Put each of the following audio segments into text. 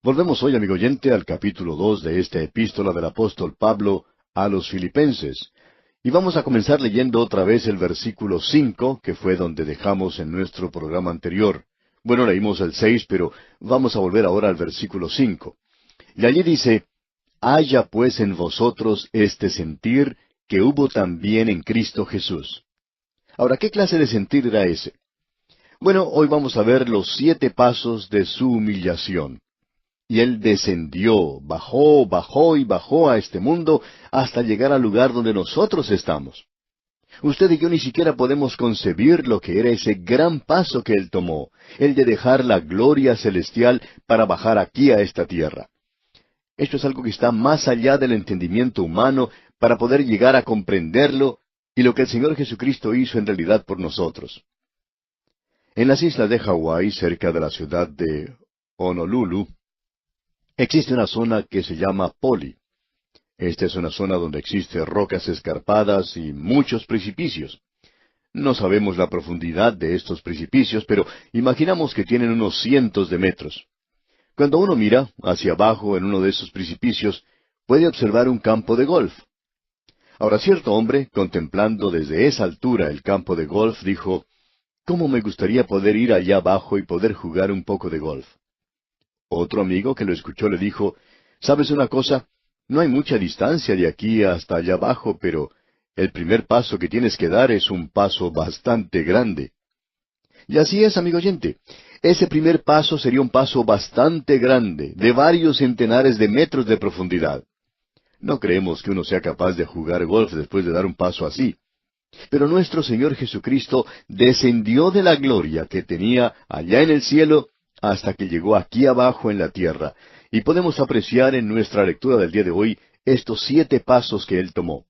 Volvemos hoy, amigo oyente, al capítulo 2 de esta epístola del apóstol Pablo a los Filipenses. Y vamos a comenzar leyendo otra vez el versículo 5, que fue donde dejamos en nuestro programa anterior. Bueno, leímos el 6, pero vamos a volver ahora al versículo 5. Y allí dice: Haya pues en vosotros este sentir que hubo también en Cristo Jesús. Ahora, ¿qué clase de sentir era ese? Bueno, hoy vamos a ver los 7 pasos de su humillación. Y Él descendió, bajó y bajó a este mundo hasta llegar al lugar donde nosotros estamos. Usted y yo ni siquiera podemos concebir lo que era ese gran paso que Él tomó, el de dejar la gloria celestial para bajar aquí a esta tierra. Esto es algo que está más allá del entendimiento humano para poder llegar a comprenderlo y lo que el Señor Jesucristo hizo en realidad por nosotros. En las islas de Hawái, cerca de la ciudad de Honolulu, existe una zona que se llama Poli. Esta es una zona donde existen rocas escarpadas y muchos precipicios. No sabemos la profundidad de estos precipicios, pero imaginamos que tienen unos cientos de metros. Cuando uno mira hacia abajo en uno de esos precipicios, puede observar un campo de golf. Ahora, cierto hombre, contemplando desde esa altura el campo de golf, dijo: «¿Cómo me gustaría poder ir allá abajo y poder jugar un poco de golf?» Otro amigo que lo escuchó le dijo: «¿Sabes una cosa? No hay mucha distancia de aquí hasta allá abajo, pero el primer paso que tienes que dar es un paso bastante grande». Y así es, amigo oyente. Ese primer paso sería un paso bastante grande, de varios centenares de metros de profundidad. No creemos que uno sea capaz de jugar golf después de dar un paso así. Pero nuestro Señor Jesucristo descendió de la gloria que tenía allá en el cielo hasta que llegó aquí abajo en la tierra, y podemos apreciar en nuestra lectura del día de hoy estos 7 pasos que Él tomó.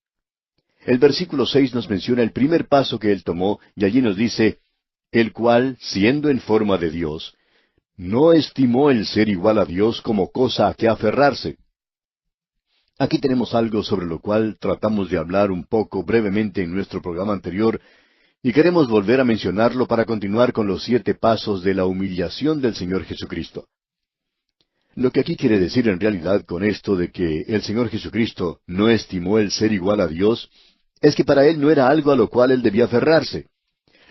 El versículo 6 nos menciona el primer paso que Él tomó, y allí nos dice: «El cual, siendo en forma de Dios, no estimó el ser igual a Dios como cosa a que aferrarse». Aquí tenemos algo sobre lo cual tratamos de hablar un poco brevemente en nuestro programa anterior, y queremos volver a mencionarlo para continuar con los 7 pasos de la humillación del Señor Jesucristo. Lo que aquí quiere decir en realidad con esto de que el Señor Jesucristo no estimó el ser igual a Dios, es que para Él no era algo a lo cual Él debía aferrarse.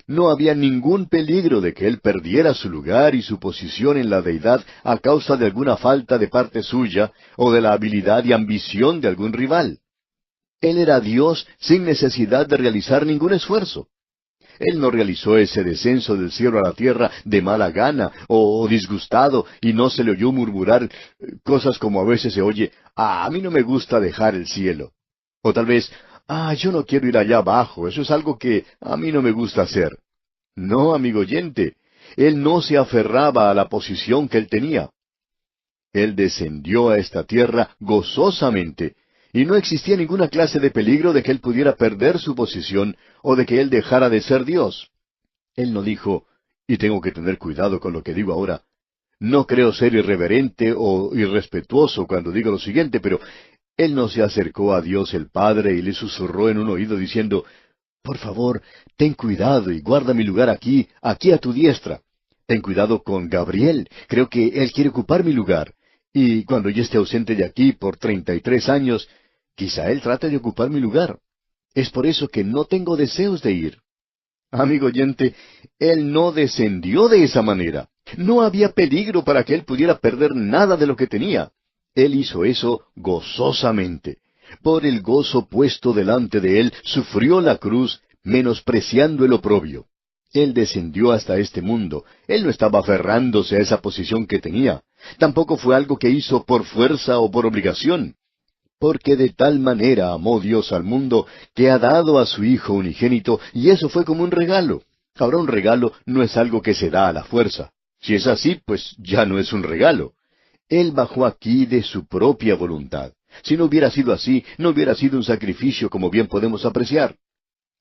No había ningún peligro de que Él perdiera su lugar y su posición en la deidad a causa de alguna falta de parte suya o de la habilidad y ambición de algún rival. Él era Dios sin necesidad de realizar ningún esfuerzo. Él no realizó ese descenso del cielo a la tierra de mala gana o disgustado, y no se le oyó murmurar cosas como a veces se oye: «A mí no me gusta dejar el cielo». O tal vez: «Yo no quiero ir allá abajo, eso es algo que a mí no me gusta hacer». No, amigo oyente, Él no se aferraba a la posición que Él tenía. Él descendió a esta tierra gozosamente, y no existía ninguna clase de peligro de que Él pudiera perder su posición o de que Él dejara de ser Dios. Él no dijo: «Y tengo que tener cuidado con lo que digo ahora. No creo ser irreverente o irrespetuoso cuando digo lo siguiente, pero Él no se acercó a Dios el Padre y le susurró en un oído diciendo: «Por favor, ten cuidado y guarda mi lugar aquí, aquí a tu diestra. Ten cuidado con Gabriel, creo que él quiere ocupar mi lugar. Y cuando yo esté ausente de aquí por 33 años, quizá él trate de ocupar mi lugar. Es por eso que no tengo deseos de ir». Amigo oyente, Él no descendió de esa manera. No había peligro para que Él pudiera perder nada de lo que tenía. Él hizo eso gozosamente. Por el gozo puesto delante de Él, sufrió la cruz, menospreciando el oprobio. Él descendió hasta este mundo. Él no estaba aferrándose a esa posición que tenía. Tampoco fue algo que hizo por fuerza o por obligación. Porque de tal manera amó Dios al mundo, que ha dado a su Hijo unigénito, y eso fue como un regalo. Ahora, un regalo no es algo que se da a la fuerza. Si es así, pues ya no es un regalo. Él bajó aquí de su propia voluntad. Si no hubiera sido así, no hubiera sido un sacrificio, como bien podemos apreciar.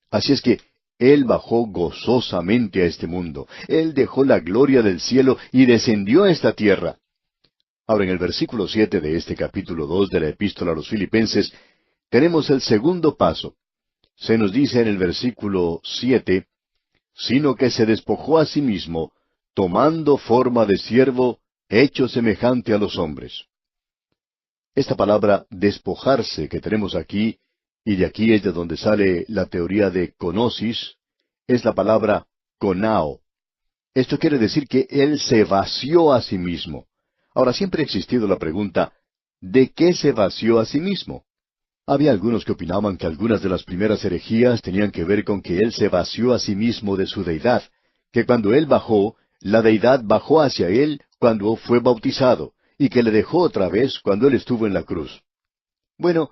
Así es que Él bajó gozosamente a este mundo. Él dejó la gloria del cielo y descendió a esta tierra. Ahora, en el versículo 7 de este capítulo 2 de la Epístola a los Filipenses, tenemos el segundo paso. Se nos dice en el versículo 7, «Sino que se despojó a sí mismo, tomando forma de siervo, hecho semejante a los hombres. Esta palabra despojarse que tenemos aquí, y de aquí es de donde sale la teoría de conosis, es la palabra conao. Esto quiere decir que Él se vació a sí mismo. Ahora, siempre ha existido la pregunta, ¿de qué se vació a sí mismo? Había algunos que opinaban que algunas de las primeras herejías tenían que ver con que Él se vació a sí mismo de su deidad, que cuando Él bajó, la deidad bajó hacia Él cuando fue bautizado, y que le dejó otra vez cuando Él estuvo en la cruz. Bueno,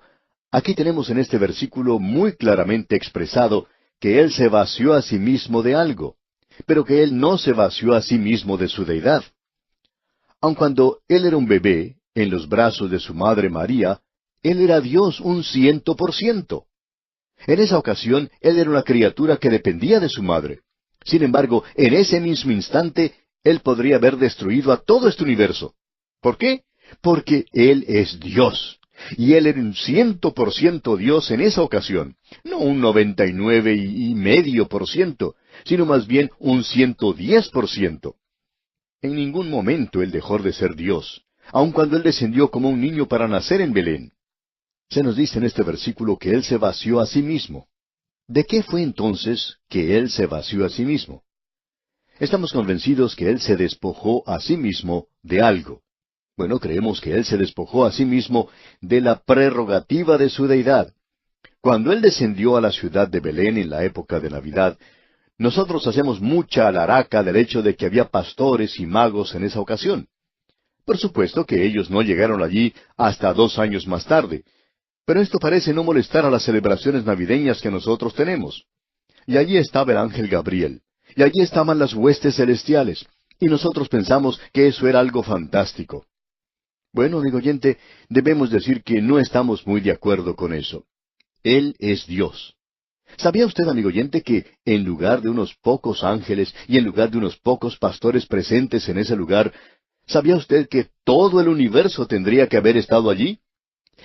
aquí tenemos en este versículo muy claramente expresado que Él se vació a sí mismo de algo, pero que Él no se vació a sí mismo de su deidad. Aun cuando Él era un bebé, en los brazos de su madre María, Él era Dios 100%. En esa ocasión, Él era una criatura que dependía de su madre. Sin embargo, en ese mismo instante, Él podría haber destruido a todo este universo. ¿Por qué? Porque Él es Dios. Y Él era un 100% Dios en esa ocasión. No un 99,5%, sino más bien un 110%. En ningún momento Él dejó de ser Dios, aun cuando Él descendió como un niño para nacer en Belén. Se nos dice en este versículo que Él se vació a sí mismo. ¿De qué fue entonces que Él se vació a sí mismo? Estamos convencidos que Él se despojó a sí mismo de algo. Bueno, creemos que Él se despojó a sí mismo de la prerrogativa de su deidad. Cuando Él descendió a la ciudad de Belén en la época de Navidad, nosotros hacemos mucha alaraca del hecho de que había pastores y magos en esa ocasión. Por supuesto que ellos no llegaron allí hasta 2 años más tarde, pero esto parece no molestar a las celebraciones navideñas que nosotros tenemos. Y allí estaba el ángel Gabriel, y allí estaban las huestes celestiales, y nosotros pensamos que eso era algo fantástico. Bueno, amigo oyente, debemos decir que no estamos muy de acuerdo con eso. Él es Dios. ¿Sabía usted, amigo oyente, que en lugar de unos pocos ángeles y en lugar de unos pocos pastores presentes en ese lugar, ¿sabía usted que todo el universo tendría que haber estado allí?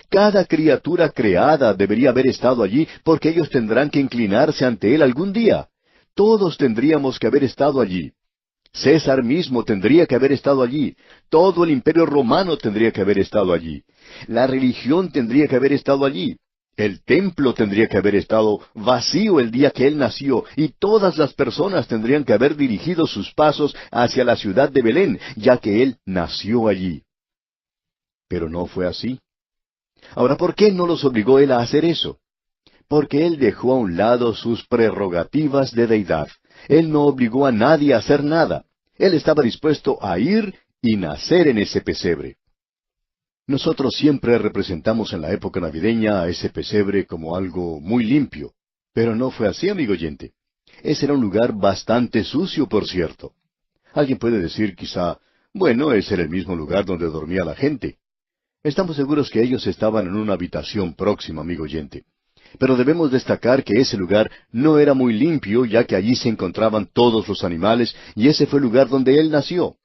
Cada criatura creada debería haber estado allí porque ellos tendrán que inclinarse ante Él algún día. Todos tendríamos que haber estado allí. César mismo tendría que haber estado allí. Todo el imperio romano tendría que haber estado allí. La religión tendría que haber estado allí. El templo tendría que haber estado vacío el día que Él nació, y todas las personas tendrían que haber dirigido sus pasos hacia la ciudad de Belén, ya que Él nació allí. Pero no fue así. Ahora, ¿por qué no los obligó Él a hacer eso? Porque Él dejó a un lado sus prerrogativas de deidad. Él no obligó a nadie a hacer nada. Él estaba dispuesto a ir y nacer en ese pesebre. Nosotros siempre representamos en la época navideña a ese pesebre como algo muy limpio. Pero no fue así, amigo oyente. Ese era un lugar bastante sucio, por cierto. Alguien puede decir quizá, bueno, ese era el mismo lugar donde dormía la gente. Estamos seguros que ellos estaban en una habitación próxima, amigo oyente. Pero debemos destacar que ese lugar no era muy limpio, ya que allí se encontraban todos los animales, y ese fue el lugar donde Él nació.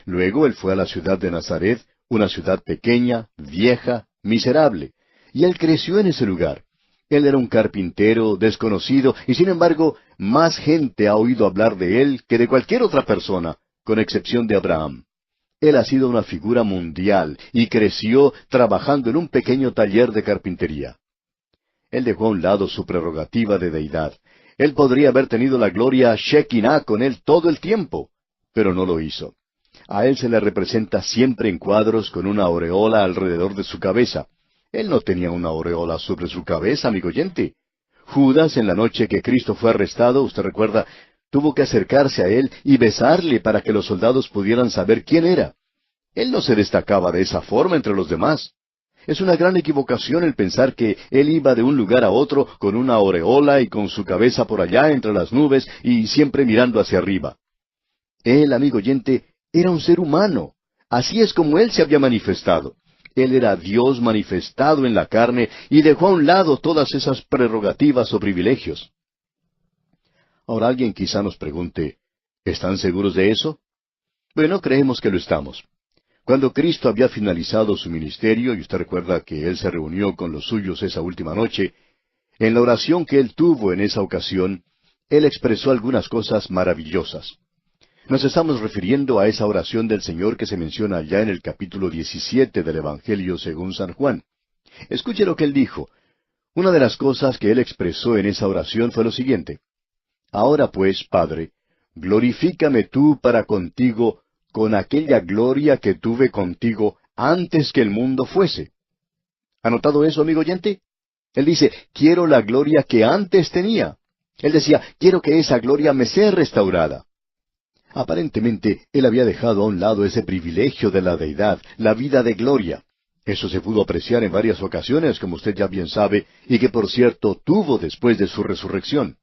Luego Él fue a la ciudad de Nazaret, una ciudad pequeña, vieja, miserable, y Él creció en ese lugar. Él era un carpintero desconocido, y sin embargo, más gente ha oído hablar de Él que de cualquier otra persona, con excepción de Abraham. Él ha sido una figura mundial, y creció trabajando en un pequeño taller de carpintería. Él dejó a un lado su prerrogativa de deidad. Él podría haber tenido la gloria Shekinah con Él todo el tiempo, pero no lo hizo. A Él se le representa siempre en cuadros con una aureola alrededor de su cabeza. Él no tenía una aureola sobre su cabeza, amigo oyente. Judas, en la noche que Cristo fue arrestado, usted recuerda, tuvo que acercarse a Él y besarle para que los soldados pudieran saber quién era. Él no se destacaba de esa forma entre los demás. Es una gran equivocación el pensar que Él iba de un lugar a otro con una aureola y con su cabeza por allá entre las nubes y siempre mirando hacia arriba. Él, amigo oyente, era un ser humano. Así es como Él se había manifestado. Él era Dios manifestado en la carne y dejó a un lado todas esas prerrogativas o privilegios. Ahora alguien quizá nos pregunte, ¿están seguros de eso? Bueno, creemos que lo estamos. Cuando Cristo había finalizado su ministerio, y usted recuerda que Él se reunió con los suyos esa última noche, en la oración que Él tuvo en esa ocasión, Él expresó algunas cosas maravillosas. Nos estamos refiriendo a esa oración del Señor que se menciona allá en el capítulo 17 del Evangelio según San Juan. Escuche lo que Él dijo. Una de las cosas que Él expresó en esa oración fue lo siguiente. Ahora pues, Padre, glorifícame tú para contigo con aquella gloria que tuve contigo antes que el mundo fuese. ¿Ha notado eso, amigo oyente? Él dice, quiero la gloria que antes tenía. Él decía, quiero que esa gloria me sea restaurada. Aparentemente, él había dejado a un lado ese privilegio de la deidad, la vida de gloria. Eso se pudo apreciar en varias ocasiones, como usted ya bien sabe, y que por cierto tuvo después de su resurrección.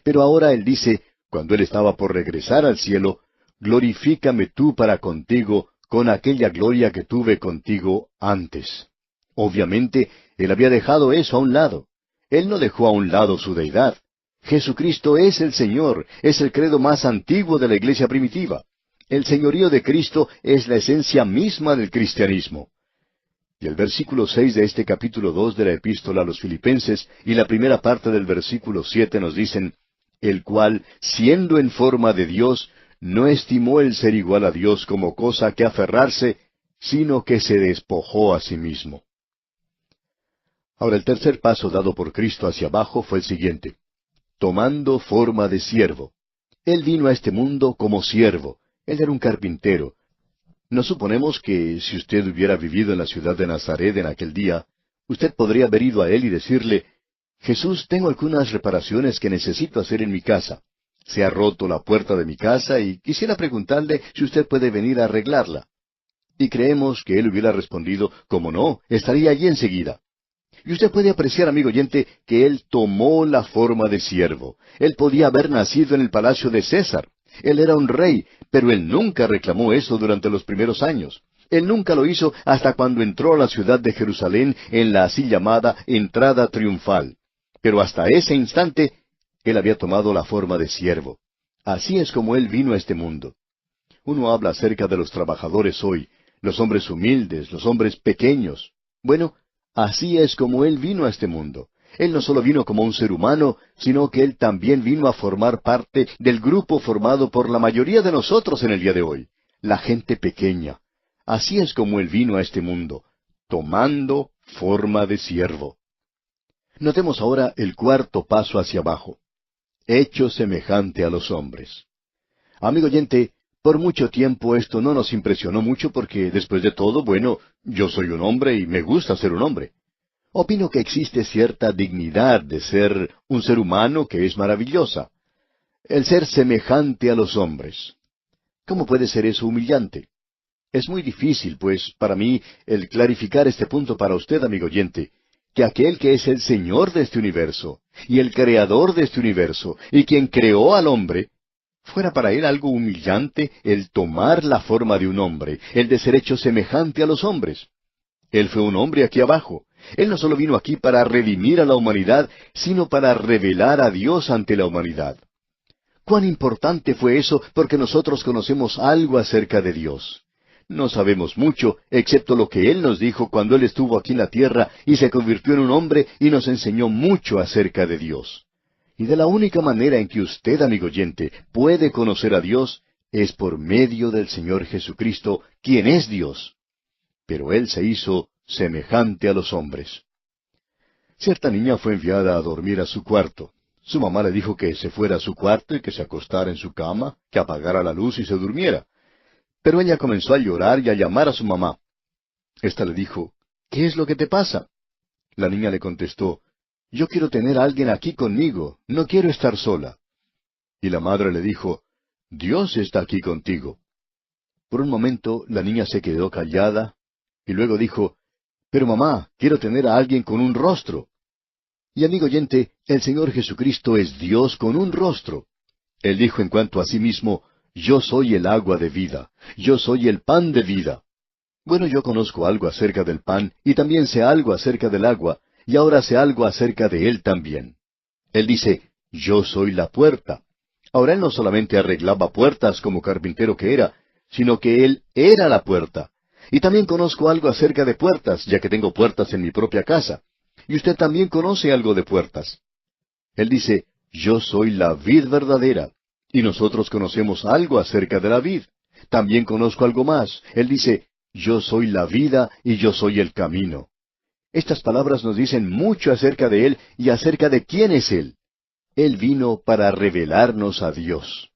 Pero ahora él dice, cuando él estaba por regresar al cielo, glorifícame tú para contigo con aquella gloria que tuve contigo antes. Obviamente, él había dejado eso a un lado. Él no dejó a un lado su deidad. Jesucristo es el Señor, es el credo más antiguo de la iglesia primitiva. El señorío de Cristo es la esencia misma del cristianismo. Y el versículo 6 de este capítulo 2 de la epístola a los Filipenses y la primera parte del versículo 7 nos dicen, el cual, siendo en forma de Dios, no estimó el ser igual a Dios como cosa que aferrarse, sino que se despojó a sí mismo. Ahora el tercer paso dado por Cristo hacia abajo fue el siguiente. Tomando forma de siervo. Él vino a este mundo como siervo. Él era un carpintero. Nos suponemos que si usted hubiera vivido en la ciudad de Nazaret en aquel día, usted podría haber ido a él y decirle, Jesús, tengo algunas reparaciones que necesito hacer en mi casa. Se ha roto la puerta de mi casa y quisiera preguntarle si usted puede venir a arreglarla. Y creemos que él hubiera respondido, como no, estaría allí enseguida. Y usted puede apreciar, amigo oyente, que él tomó la forma de siervo. Él podía haber nacido en el palacio de César. Él era un rey, pero él nunca reclamó eso durante los primeros años. Él nunca lo hizo hasta cuando entró a la ciudad de Jerusalén en la así llamada entrada triunfal. Pero hasta ese instante, él había tomado la forma de siervo. Así es como él vino a este mundo. Uno habla acerca de los trabajadores hoy, los hombres humildes, los hombres pequeños. Bueno, así es como Él vino a este mundo. Él no solo vino como un ser humano, sino que Él también vino a formar parte del grupo formado por la mayoría de nosotros en el día de hoy, la gente pequeña. Así es como Él vino a este mundo, tomando forma de siervo. Notemos ahora el cuarto paso hacia abajo. Hecho semejante a los hombres. Amigo oyente, por mucho tiempo esto no nos impresionó mucho porque, después de todo, bueno, yo soy un hombre y me gusta ser un hombre. Opino que existe cierta dignidad de ser un ser humano que es maravillosa. El ser semejante a los hombres. ¿Cómo puede ser eso humillante? Es muy difícil, pues, para mí, el clarificar este punto para usted, amigo oyente, que aquel que es el Señor de este universo, y el Creador de este universo, y quien creó al hombre, fuera para él algo humillante el tomar la forma de un hombre, el de ser hecho semejante a los hombres. Él fue un hombre aquí abajo. Él no solo vino aquí para redimir a la humanidad, sino para revelar a Dios ante la humanidad. ¿Cuán importante fue eso porque nosotros conocemos algo acerca de Dios? No sabemos mucho, excepto lo que Él nos dijo cuando Él estuvo aquí en la tierra y se convirtió en un hombre y nos enseñó mucho acerca de Dios. Y de la única manera en que usted, amigo oyente, puede conocer a Dios es por medio del Señor Jesucristo, quien es Dios. Pero Él se hizo semejante a los hombres. Cierta niña fue enviada a dormir a su cuarto. Su mamá le dijo que se fuera a su cuarto y que se acostara en su cama, que apagara la luz y se durmiera. Pero ella comenzó a llorar y a llamar a su mamá. Esta le dijo, ¿qué es lo que te pasa? La niña le contestó, yo quiero tener a alguien aquí conmigo, no quiero estar sola. Y la madre le dijo, Dios está aquí contigo. Por un momento la niña se quedó callada, y luego dijo, pero mamá, quiero tener a alguien con un rostro. Y amigo oyente, el Señor Jesucristo es Dios con un rostro. Él dijo en cuanto a sí mismo, yo soy el agua de vida, yo soy el pan de vida. Bueno, yo conozco algo acerca del pan, y también sé algo acerca del agua, y ahora sé algo acerca de Él también. Él dice, yo soy la puerta. Ahora Él no solamente arreglaba puertas como carpintero que era, sino que Él era la puerta. Y también conozco algo acerca de puertas, ya que tengo puertas en mi propia casa. Y usted también conoce algo de puertas. Él dice, yo soy la vid verdadera, Y nosotros conocemos algo acerca de la vid. También conozco algo más. Él dice, yo soy la vida y yo soy el camino. Estas palabras nos dicen mucho acerca de Él y acerca de quién es Él. Él vino para revelarnos a Dios.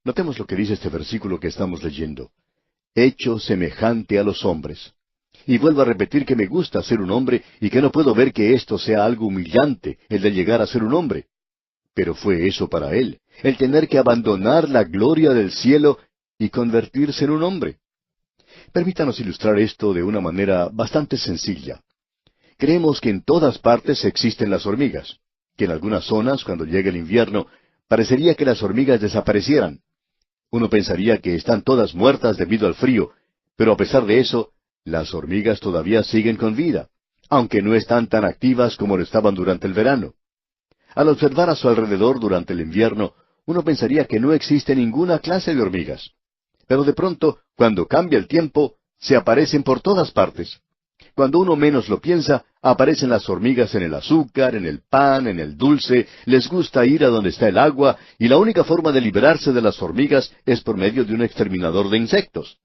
Notemos lo que dice este versículo que estamos leyendo. Hecho semejante a los hombres. Y vuelvo a repetir que me gusta ser un hombre y que no puedo ver que esto sea algo humillante, el de llegar a ser un hombre. Pero fue eso para él, el tener que abandonar la gloria del cielo y convertirse en un hombre. Permítanos ilustrar esto de una manera bastante sencilla. Creemos que en todas partes existen las hormigas, que en algunas zonas, cuando llegue el invierno, parecería que las hormigas desaparecieran. Uno pensaría que están todas muertas debido al frío, pero a pesar de eso, las hormigas todavía siguen con vida, aunque no están tan activas como lo estaban durante el verano. Al observar a su alrededor durante el invierno, uno pensaría que no existe ninguna clase de hormigas. Pero de pronto, cuando cambia el tiempo, se aparecen por todas partes. Cuando uno menos lo piensa, aparecen las hormigas en el azúcar, en el pan, en el dulce, les gusta ir a donde está el agua, y la única forma de librarse de las hormigas es por medio de un exterminador de insectos.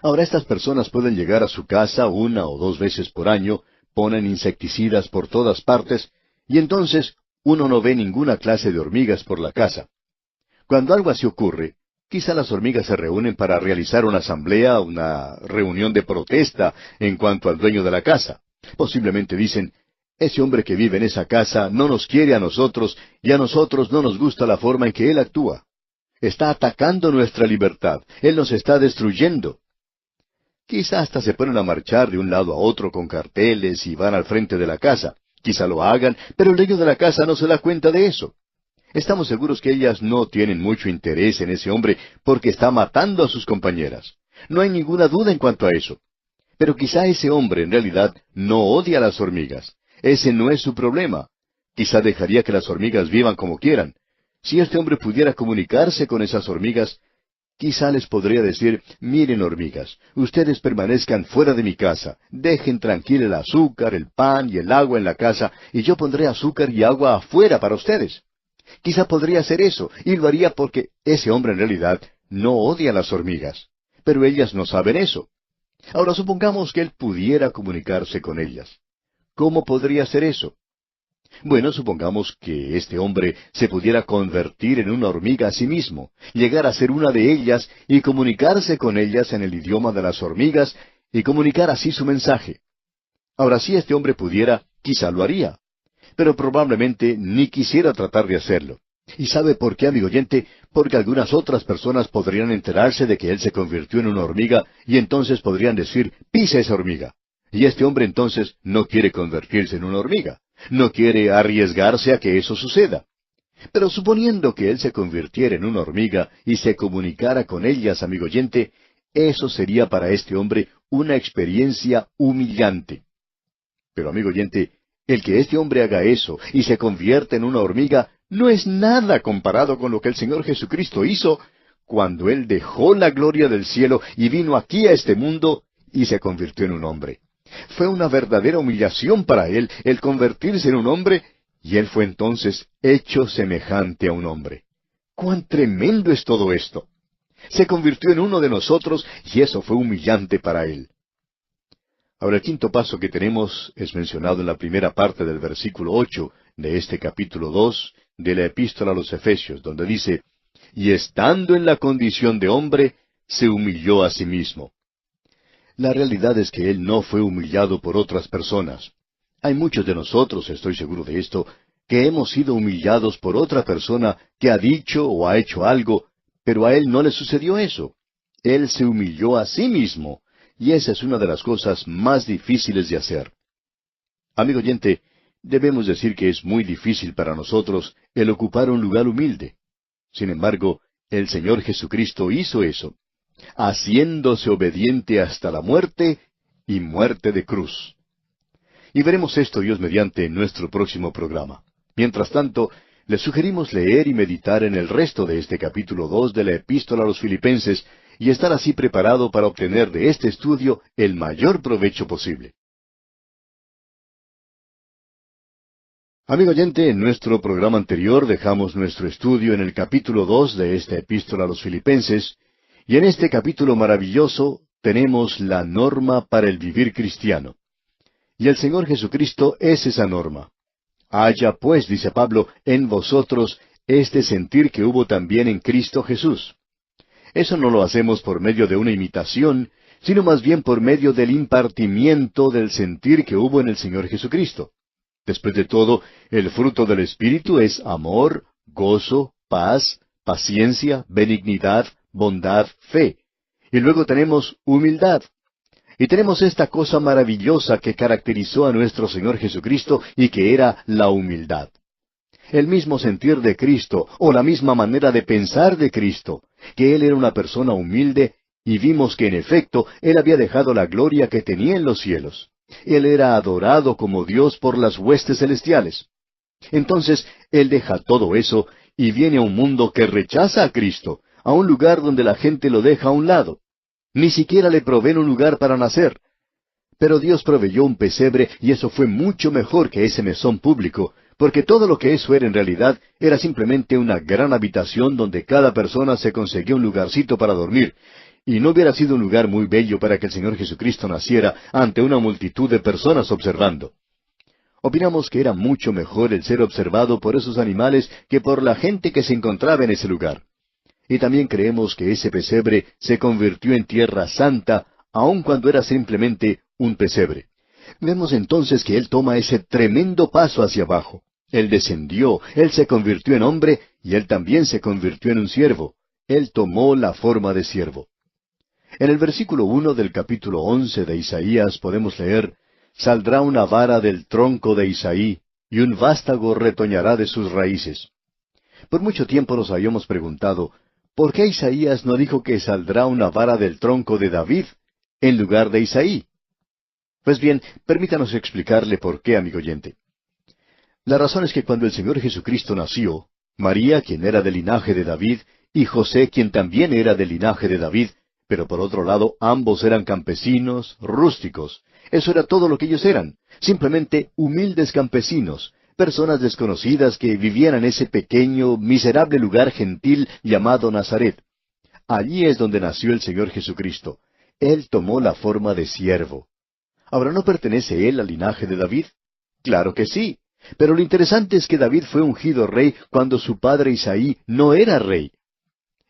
Ahora estas personas pueden llegar a su casa 1 o 2 veces por año, ponen insecticidas por todas partes, y entonces uno no ve ninguna clase de hormigas por la casa. Cuando algo así ocurre, quizá las hormigas se reúnen para realizar una asamblea, una reunión de protesta en cuanto al dueño de la casa. Posiblemente dicen, ese hombre que vive en esa casa no nos quiere a nosotros y a nosotros no nos gusta la forma en que él actúa. Está atacando nuestra libertad. Él nos está destruyendo. Quizá hasta se ponen a marchar de un lado a otro con carteles y van al frente de la casa. Quizá lo hagan, pero el dueño de la casa no se da cuenta de eso. Estamos seguros que ellas no tienen mucho interés en ese hombre porque está matando a sus compañeras. No hay ninguna duda en cuanto a eso. Pero quizá ese hombre en realidad no odia a las hormigas. Ese no es su problema. Quizá dejaría que las hormigas vivan como quieran. Si este hombre pudiera comunicarse con esas hormigas, quizá les podría decir, miren hormigas, ustedes permanezcan fuera de mi casa, dejen tranquilo el azúcar, el pan y el agua en la casa, y yo pondré azúcar y agua afuera para ustedes. Quizá podría hacer eso, y lo haría porque ese hombre en realidad no odia a las hormigas. Pero ellas no saben eso. Ahora supongamos que él pudiera comunicarse con ellas. ¿Cómo podría hacer eso? Bueno, supongamos que este hombre se pudiera convertir en una hormiga a sí mismo, llegar a ser una de ellas y comunicarse con ellas en el idioma de las hormigas y comunicar así su mensaje. Ahora, si este hombre pudiera, quizá lo haría, pero probablemente ni quisiera tratar de hacerlo. ¿Y sabe por qué, amigo oyente? Porque algunas otras personas podrían enterarse de que él se convirtió en una hormiga y entonces podrían decir, pisa esa hormiga. Y este hombre entonces no quiere convertirse en una hormiga. No quiere arriesgarse a que eso suceda. Pero suponiendo que él se convirtiera en una hormiga y se comunicara con ellas, amigo oyente, eso sería para este hombre una experiencia humillante. Pero, amigo oyente, el que este hombre haga eso y se convierta en una hormiga no es nada comparado con lo que el Señor Jesucristo hizo cuando Él dejó la gloria del cielo y vino aquí a este mundo y se convirtió en un hombre. Fue una verdadera humillación para Él el convertirse en un hombre, y Él fue entonces hecho semejante a un hombre. ¡Cuán tremendo es todo esto! Se convirtió en uno de nosotros, y eso fue humillante para Él. Ahora el quinto paso que tenemos es mencionado en la primera parte del versículo 8 de este capítulo 2 de la Epístola a los Efesios, donde dice, y estando en la condición de hombre, se humilló a sí mismo. La realidad es que Él no fue humillado por otras personas. Hay muchos de nosotros, estoy seguro de esto, que hemos sido humillados por otra persona que ha dicho o ha hecho algo, pero a Él no le sucedió eso. Él se humilló a sí mismo, y esa es una de las cosas más difíciles de hacer. Amigo oyente, debemos decir que es muy difícil para nosotros el ocupar un lugar humilde. Sin embargo, el Señor Jesucristo hizo eso, haciéndose obediente hasta la muerte y muerte de cruz. Y veremos esto, Dios mediante, en nuestro próximo programa. Mientras tanto, les sugerimos leer y meditar en el resto de este capítulo 2 de la Epístola a los Filipenses y estar así preparado para obtener de este estudio el mayor provecho posible. Amigo oyente, en nuestro programa anterior dejamos nuestro estudio en el capítulo 2 de esta epístola a los Filipenses, y en este capítulo maravilloso tenemos la norma para el vivir cristiano. Y el Señor Jesucristo es esa norma. Haya pues, dice Pablo, en vosotros este sentir que hubo también en Cristo Jesús. Eso no lo hacemos por medio de una imitación, sino más bien por medio del impartimiento del sentir que hubo en el Señor Jesucristo. Después de todo, el fruto del Espíritu es amor, gozo, paz, paciencia, benignidad, bondad, fe. Y luego tenemos humildad. Y tenemos esta cosa maravillosa que caracterizó a nuestro Señor Jesucristo y que era la humildad. El mismo sentir de Cristo, o la misma manera de pensar de Cristo, que Él era una persona humilde, y vimos que en efecto Él había dejado la gloria que tenía en los cielos. Él era adorado como Dios por las huestes celestiales. Entonces, Él deja todo eso y viene a un mundo que rechaza a Cristo, a un lugar donde la gente lo deja a un lado. Ni siquiera le proveen un lugar para nacer. Pero Dios proveyó un pesebre y eso fue mucho mejor que ese mesón público, porque todo lo que eso era en realidad era simplemente una gran habitación donde cada persona se conseguía un lugarcito para dormir, y no hubiera sido un lugar muy bello para que el Señor Jesucristo naciera ante una multitud de personas observando. Opinamos que era mucho mejor el ser observado por esos animales que por la gente que se encontraba en ese lugar. Y también creemos que ese pesebre se convirtió en tierra santa, aun cuando era simplemente un pesebre. Vemos entonces que Él toma ese tremendo paso hacia abajo. Él descendió, Él se convirtió en hombre, y Él también se convirtió en un siervo. Él tomó la forma de siervo. En el versículo 1 del capítulo 11 de Isaías podemos leer, «Saldrá una vara del tronco de Isaí, y un vástago retoñará de sus raíces». Por mucho tiempo nos habíamos preguntado, ¿por qué Isaías no dijo que saldrá una vara del tronco de David en lugar de Isaí? Pues bien, permítanos explicarle por qué, amigo oyente. La razón es que cuando el Señor Jesucristo nació, María, quien era del linaje de David, y José, quien también era del linaje de David, pero por otro lado ambos eran campesinos, rústicos. Eso era todo lo que ellos eran, simplemente humildes campesinos, personas desconocidas que vivían en ese pequeño, miserable lugar gentil llamado Nazaret. Allí es donde nació el Señor Jesucristo. Él tomó la forma de siervo. Ahora, ¿no pertenece él al linaje de David? Claro que sí. Pero lo interesante es que David fue ungido rey cuando su padre Isaí no era rey.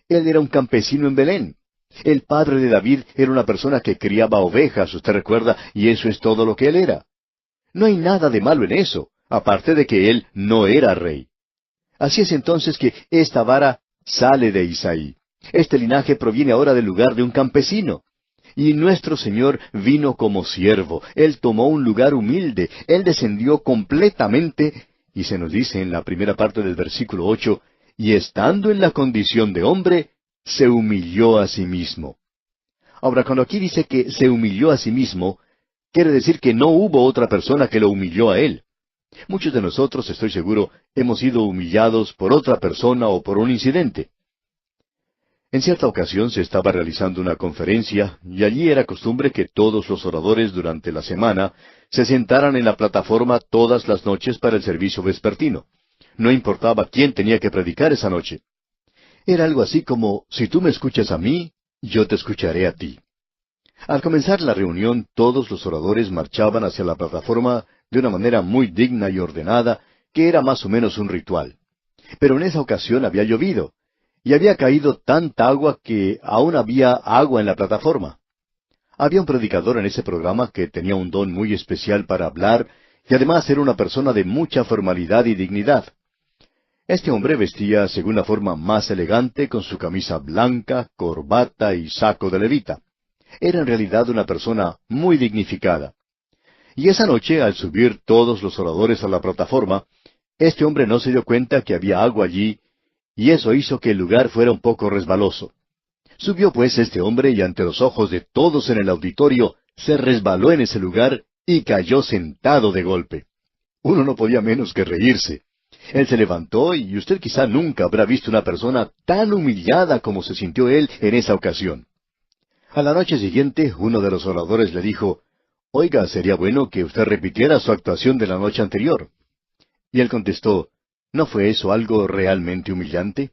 Él era un campesino en Belén. El padre de David era una persona que criaba ovejas, usted recuerda, y eso es todo lo que él era. No hay nada de malo en eso, aparte de que él no era rey. Así es entonces que esta vara sale de Isaí. Este linaje proviene ahora del lugar de un campesino. Y nuestro Señor vino como siervo. Él tomó un lugar humilde. Él descendió completamente, y se nos dice en la primera parte del versículo 8, y estando en la condición de hombre, se humilló a sí mismo. Ahora, cuando aquí dice que se humilló a sí mismo, quiere decir que no hubo otra persona que lo humilló a él. Muchos de nosotros, estoy seguro, hemos sido humillados por otra persona o por un incidente. En cierta ocasión se estaba realizando una conferencia y allí era costumbre que todos los oradores durante la semana se sentaran en la plataforma todas las noches para el servicio vespertino. No importaba quién tenía que predicar esa noche. Era algo así como, si tú me escuchas a mí, yo te escucharé a ti. Al comenzar la reunión, todos los oradores marchaban hacia la plataforma de una manera muy digna y ordenada, que era más o menos un ritual. Pero en esa ocasión había llovido, y había caído tanta agua que aún había agua en la plataforma. Había un predicador en ese programa que tenía un don muy especial para hablar, y además era una persona de mucha formalidad y dignidad. Este hombre vestía según la forma más elegante, con su camisa blanca, corbata y saco de levita. Era en realidad una persona muy dignificada. Y esa noche, al subir todos los oradores a la plataforma, este hombre no se dio cuenta que había agua allí, y eso hizo que el lugar fuera un poco resbaloso. Subió pues este hombre y ante los ojos de todos en el auditorio, se resbaló en ese lugar y cayó sentado de golpe. Uno no podía menos que reírse. Él se levantó y usted quizá nunca habrá visto una persona tan humillada como se sintió él en esa ocasión. A la noche siguiente, uno de los oradores le dijo, «Oiga, sería bueno que usted repitiera su actuación de la noche anterior». Y él contestó, ¿no fue eso algo realmente humillante?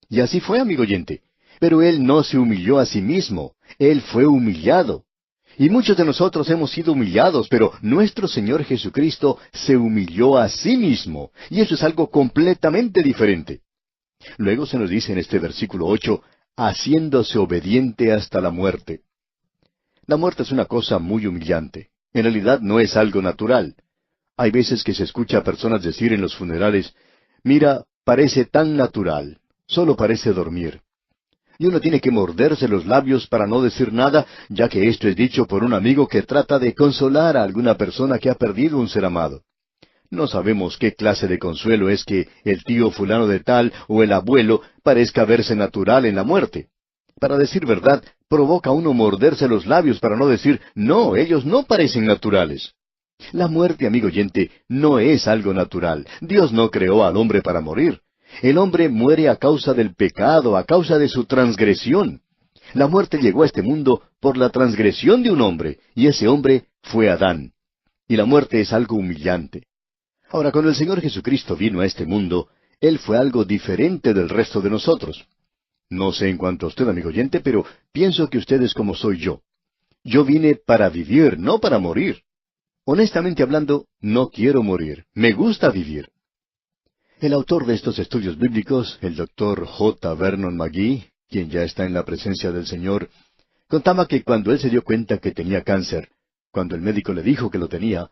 Y así fue, amigo oyente. Pero él no se humilló a sí mismo, él fue humillado. Y muchos de nosotros hemos sido humillados, pero nuestro Señor Jesucristo se humilló a sí mismo, y eso es algo completamente diferente. Luego se nos dice en este versículo 8, haciéndose obediente hasta la muerte. La muerte es una cosa muy humillante. En realidad no es algo natural. Hay veces que se escucha a personas decir en los funerales, mira, parece tan natural, solo parece dormir. Y uno tiene que morderse los labios para no decir nada, ya que esto es dicho por un amigo que trata de consolar a alguna persona que ha perdido un ser amado. No sabemos qué clase de consuelo es que el tío fulano de tal o el abuelo parezca verse natural en la muerte. Para decir verdad, provoca a uno morderse los labios para no decir, no, ellos no parecen naturales. La muerte, amigo oyente, no es algo natural. Dios no creó al hombre para morir. El hombre muere a causa del pecado, a causa de su transgresión. La muerte llegó a este mundo por la transgresión de un hombre, y ese hombre fue Adán. Y la muerte es algo humillante. Ahora, cuando el Señor Jesucristo vino a este mundo, Él fue algo diferente del resto de nosotros. No sé en cuanto a usted, amigo oyente, pero pienso que usted es como soy yo. Yo vine para vivir, no para morir. Honestamente hablando, no quiero morir. Me gusta vivir. El autor de estos estudios bíblicos, el doctor J. Vernon McGee, quien ya está en la presencia del Señor, contaba que cuando él se dio cuenta que tenía cáncer, cuando el médico le dijo que lo tenía,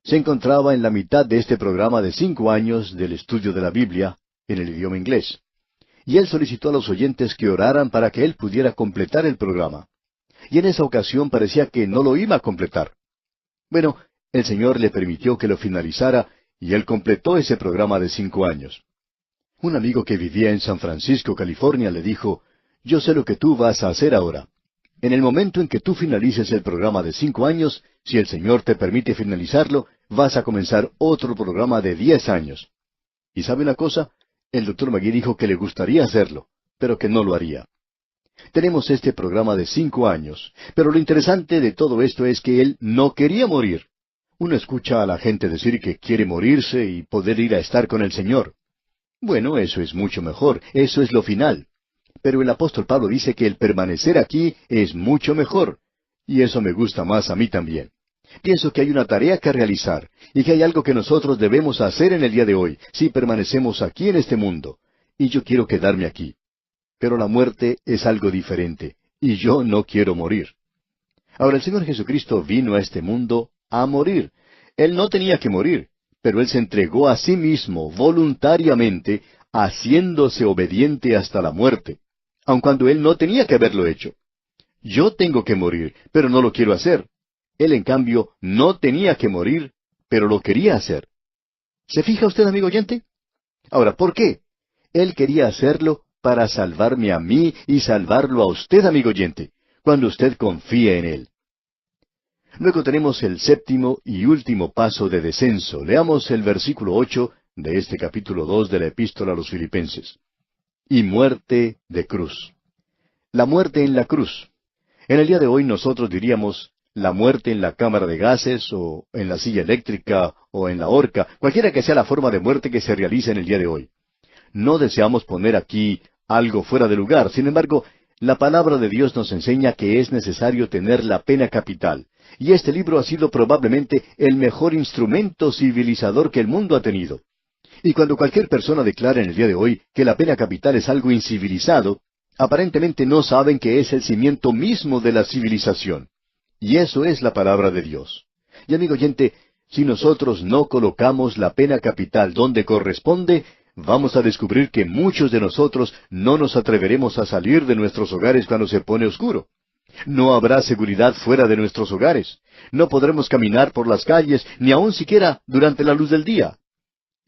se encontraba en la mitad de este programa de 5 años del estudio de la Biblia en el idioma inglés. Y él solicitó a los oyentes que oraran para que él pudiera completar el programa. Y en esa ocasión parecía que no lo iba a completar. Bueno, el Señor le permitió que lo finalizara y él completó ese programa de 5 años. Un amigo que vivía en San Francisco, California, le dijo, yo sé lo que tú vas a hacer ahora. En el momento en que tú finalices el programa de 5 años, si el Señor te permite finalizarlo, vas a comenzar otro programa de 10 años. ¿Y sabe una cosa? El doctor McGee dijo que le gustaría hacerlo, pero que no lo haría. Tenemos este programa de 5 años, pero lo interesante de todo esto es que él no quería morir. Uno escucha a la gente decir que quiere morirse y poder ir a estar con el Señor. Bueno, eso es mucho mejor, eso es lo final. Pero el apóstol Pablo dice que el permanecer aquí es mucho mejor, y eso me gusta más a mí también. Pienso que hay una tarea que realizar, y que hay algo que nosotros debemos hacer en el día de hoy, si permanecemos aquí en este mundo. Y yo quiero quedarme aquí. Pero la muerte es algo diferente, y yo no quiero morir. Ahora el Señor Jesucristo vino a este mundo a morir. Él no tenía que morir, pero Él se entregó a sí mismo voluntariamente, haciéndose obediente hasta la muerte, aun cuando Él no tenía que haberlo hecho. Yo tengo que morir, pero no lo quiero hacer. Él, en cambio, no tenía que morir, pero lo quería hacer. ¿Se fija usted, amigo oyente? Ahora, ¿por qué? Él quería hacerlo para salvarme a mí y salvarlo a usted, amigo oyente, cuando usted confía en Él. Luego tenemos el 7º y último paso de descenso. Leamos el versículo 8 de este capítulo 2 de la Epístola a los Filipenses. Y muerte de cruz. La muerte en la cruz. En el día de hoy nosotros diríamos la muerte en la cámara de gases, o en la silla eléctrica, o en la horca, cualquiera que sea la forma de muerte que se realice en el día de hoy. No deseamos poner aquí algo fuera de lugar. Sin embargo, la palabra de Dios nos enseña que es necesario tener la pena capital. Y este libro ha sido probablemente el mejor instrumento civilizador que el mundo ha tenido. Y cuando cualquier persona declara en el día de hoy que la pena capital es algo incivilizado, aparentemente no saben que es el cimiento mismo de la civilización. Y eso es la palabra de Dios. Y amigo oyente, si nosotros no colocamos la pena capital donde corresponde, vamos a descubrir que muchos de nosotros no nos atreveremos a salir de nuestros hogares cuando se pone oscuro. No habrá seguridad fuera de nuestros hogares. No podremos caminar por las calles, ni aun siquiera durante la luz del día.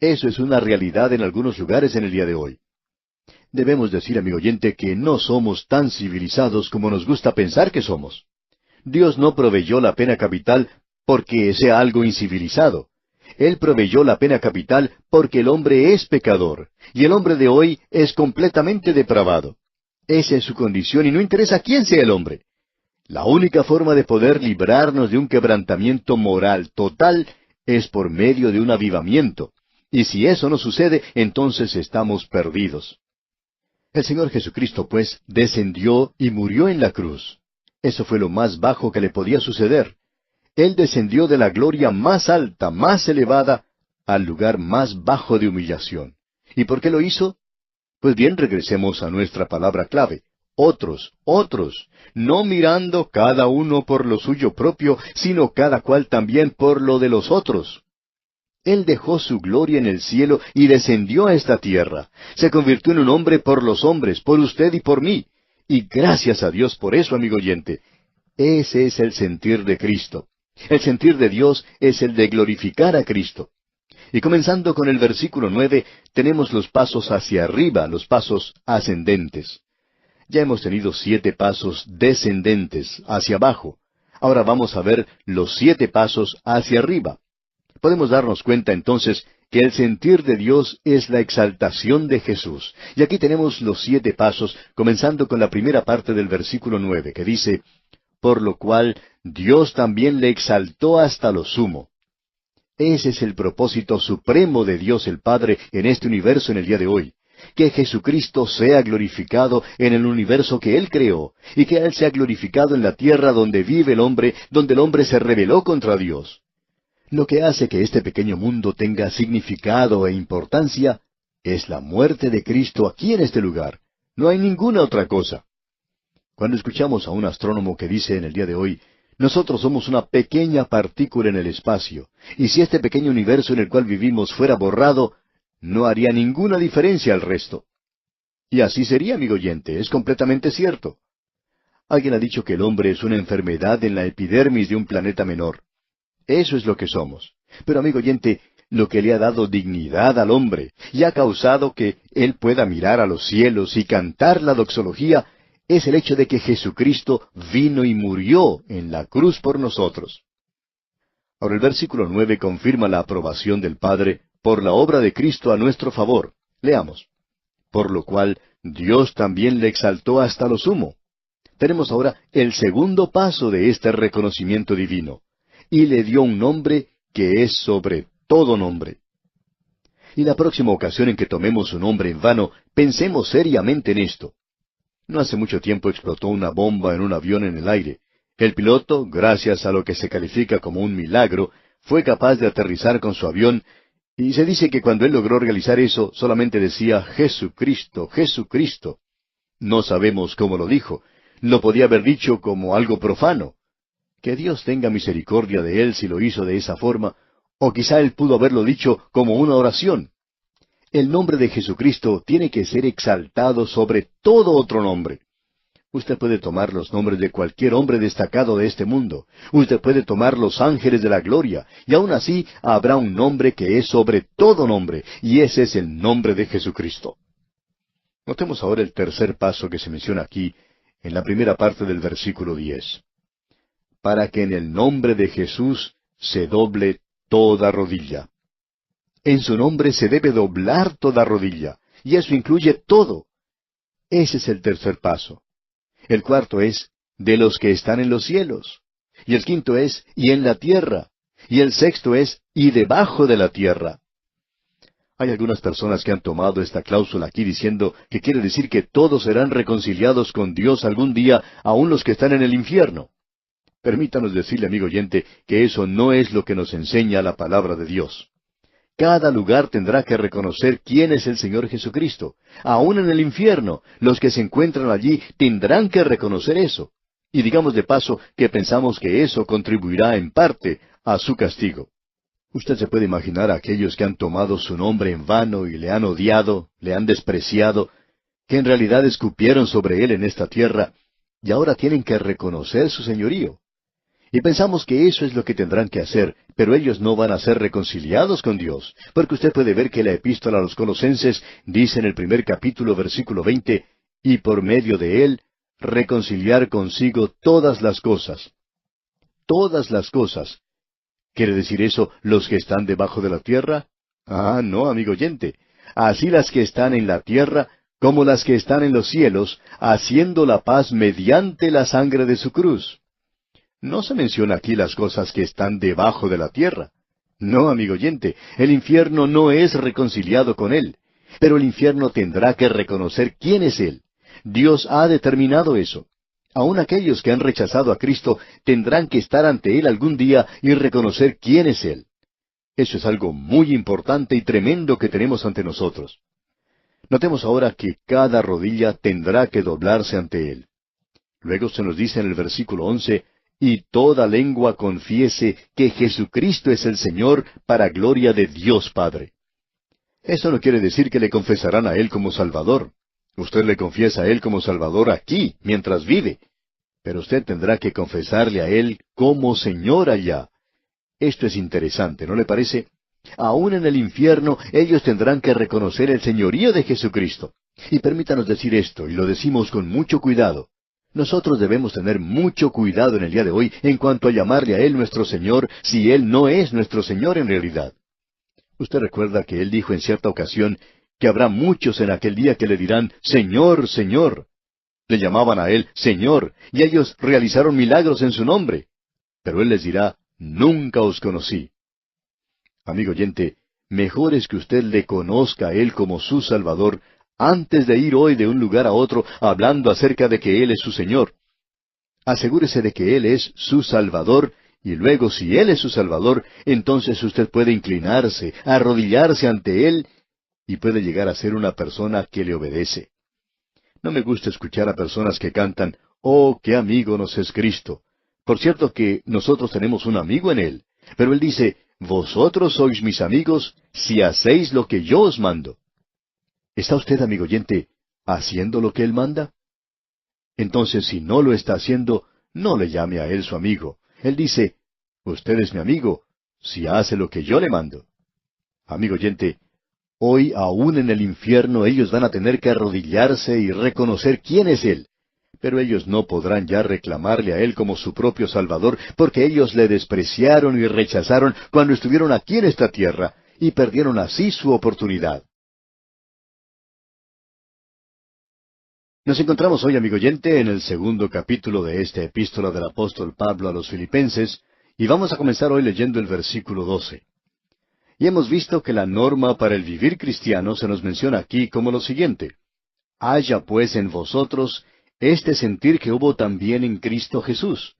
Eso es una realidad en algunos lugares en el día de hoy. Debemos decir, amigo oyente, que no somos tan civilizados como nos gusta pensar que somos. Dios no proveyó la pena capital porque sea algo incivilizado. Él proveyó la pena capital porque el hombre es pecador, y el hombre de hoy es completamente depravado. Esa es su condición y no interesa quién sea el hombre. La única forma de poder librarnos de un quebrantamiento moral total es por medio de un avivamiento. Y si eso no sucede, entonces estamos perdidos. El Señor Jesucristo, pues, descendió y murió en la cruz. Eso fue lo más bajo que le podía suceder. Él descendió de la gloria más alta, más elevada, al lugar más bajo de humillación. ¿Y por qué lo hizo? Pues bien, regresemos a nuestra palabra clave. Otros, no mirando cada uno por lo suyo propio, sino cada cual también por lo de los otros. Él dejó su gloria en el cielo y descendió a esta tierra. Se convirtió en un hombre por los hombres, por usted y por mí. Y gracias a Dios por eso, amigo oyente. Ese es el sentir de Cristo. El sentir de Dios es el de glorificar a Cristo. Y comenzando con el versículo 9, tenemos los pasos hacia arriba, los pasos ascendentes. Ya hemos tenido 7 pasos descendentes, hacia abajo. Ahora vamos a ver los 7 pasos hacia arriba. Podemos darnos cuenta entonces que el sentir de Dios es la exaltación de Jesús. Y aquí tenemos los 7 pasos, comenzando con la primera parte del versículo 9, que dice, por lo cual Dios también le exaltó hasta lo sumo. Ese es el propósito supremo de Dios el Padre en este universo en el día de hoy. Que Jesucristo sea glorificado en el universo que Él creó, y que Él sea glorificado en la tierra donde vive el hombre, donde el hombre se rebeló contra Dios. Lo que hace que este pequeño mundo tenga significado e importancia es la muerte de Cristo aquí en este lugar. No hay ninguna otra cosa. Cuando escuchamos a un astrónomo que dice en el día de hoy, nosotros somos una pequeña partícula en el espacio, y si este pequeño universo en el cual vivimos fuera borrado, no haría ninguna diferencia al resto. Y así sería, amigo oyente, es completamente cierto. Alguien ha dicho que el hombre es una enfermedad en la epidermis de un planeta menor. Eso es lo que somos. Pero, amigo oyente, lo que le ha dado dignidad al hombre y ha causado que él pueda mirar a los cielos y cantar la doxología es el hecho de que Jesucristo vino y murió en la cruz por nosotros. Ahora el versículo 9 confirma la aprobación del Padre por la obra de Cristo a nuestro favor. Leamos. Por lo cual Dios también le exaltó hasta lo sumo. Tenemos ahora el segundo paso de este reconocimiento divino. Y le dio un nombre que es sobre todo nombre. Y la próxima ocasión en que tomemos su nombre en vano, pensemos seriamente en esto. No hace mucho tiempo explotó una bomba en un avión en el aire. El piloto, gracias a lo que se califica como un milagro, fue capaz de aterrizar con su avión, y se dice que cuando él logró realizar eso, solamente decía Jesucristo, Jesucristo. No sabemos cómo lo dijo. Lo podía haber dicho como algo profano. Que Dios tenga misericordia de él si lo hizo de esa forma, o quizá él pudo haberlo dicho como una oración. El nombre de Jesucristo tiene que ser exaltado sobre todo otro nombre. Usted puede tomar los nombres de cualquier hombre destacado de este mundo. Usted puede tomar los ángeles de la gloria, y aún así habrá un nombre que es sobre todo nombre, y ese es el nombre de Jesucristo. Notemos ahora el tercer paso que se menciona aquí, en la primera parte del versículo 10. Para que en el nombre de Jesús se doble toda rodilla. En su nombre se debe doblar toda rodilla, y eso incluye todo. Ese es el tercer paso. El cuarto es, de los que están en los cielos. Y el quinto es, y en la tierra. Y el sexto es, y debajo de la tierra. Hay algunas personas que han tomado esta cláusula aquí diciendo que quiere decir que todos serán reconciliados con Dios algún día, aun los que están en el infierno. Permítanos decirle, amigo oyente, que eso no es lo que nos enseña la palabra de Dios. Cada lugar tendrá que reconocer quién es el Señor Jesucristo. Aún en el infierno, los que se encuentran allí tendrán que reconocer eso. Y digamos de paso que pensamos que eso contribuirá en parte a su castigo. Usted se puede imaginar a aquellos que han tomado su nombre en vano y le han odiado, le han despreciado, que en realidad escupieron sobre él en esta tierra, y ahora tienen que reconocer su señorío. Y pensamos que eso es lo que tendrán que hacer, pero ellos no van a ser reconciliados con Dios, porque usted puede ver que la epístola a los Colosenses dice en el primer capítulo, versículo 20, y por medio de él, reconciliar consigo todas las cosas. Todas las cosas. ¿Quiere decir eso los que están debajo de la tierra? Ah, no, amigo oyente. Así las que están en la tierra, como las que están en los cielos, haciendo la paz mediante la sangre de su cruz. No se menciona aquí las cosas que están debajo de la tierra. No, amigo oyente, el infierno no es reconciliado con Él, pero el infierno tendrá que reconocer quién es Él. Dios ha determinado eso. Aun aquellos que han rechazado a Cristo tendrán que estar ante Él algún día y reconocer quién es Él. Eso es algo muy importante y tremendo que tenemos ante nosotros. Notemos ahora que cada rodilla tendrá que doblarse ante Él. Luego se nos dice en el versículo 11, y toda lengua confiese que Jesucristo es el Señor para gloria de Dios Padre. Eso no quiere decir que le confesarán a Él como Salvador. Usted le confiesa a Él como Salvador aquí, mientras vive. Pero usted tendrá que confesarle a Él como Señor allá. Esto es interesante, ¿no le parece? Aún en el infierno, ellos tendrán que reconocer el señorío de Jesucristo. Y permítanos decir esto, y lo decimos con mucho cuidado. Nosotros debemos tener mucho cuidado en el día de hoy en cuanto a llamarle a Él nuestro Señor, si Él no es nuestro Señor en realidad. Usted recuerda que Él dijo en cierta ocasión que habrá muchos en aquel día que le dirán, Señor, Señor. Le llamaban a Él Señor, y ellos realizaron milagros en su nombre. Pero Él les dirá, nunca os conocí. Amigo oyente, mejor es que usted le conozca a Él como su Salvador antes de ir hoy de un lugar a otro hablando acerca de que Él es su Señor. Asegúrese de que Él es su Salvador, y luego si Él es su Salvador, entonces usted puede inclinarse, arrodillarse ante Él, y puede llegar a ser una persona que le obedece. No me gusta escuchar a personas que cantan, «Oh, qué amigo nos es Cristo». Por cierto que nosotros tenemos un amigo en Él, pero Él dice, «Vosotros sois mis amigos si hacéis lo que yo os mando». ¿Está usted, amigo oyente, haciendo lo que Él manda? Entonces, si no lo está haciendo, no le llame a Él su amigo. Él dice, «Usted es mi amigo si hace lo que yo le mando». Amigo oyente, hoy aún en el infierno ellos van a tener que arrodillarse y reconocer quién es Él. Pero ellos no podrán ya reclamarle a Él como su propio Salvador, porque ellos le despreciaron y rechazaron cuando estuvieron aquí en esta tierra, y perdieron así su oportunidad. Nos encontramos hoy, amigo oyente, en el segundo capítulo de esta epístola del apóstol Pablo a los Filipenses, y vamos a comenzar hoy leyendo el versículo 12. Y hemos visto que la norma para el vivir cristiano se nos menciona aquí como lo siguiente. Haya pues en vosotros este sentir que hubo también en Cristo Jesús.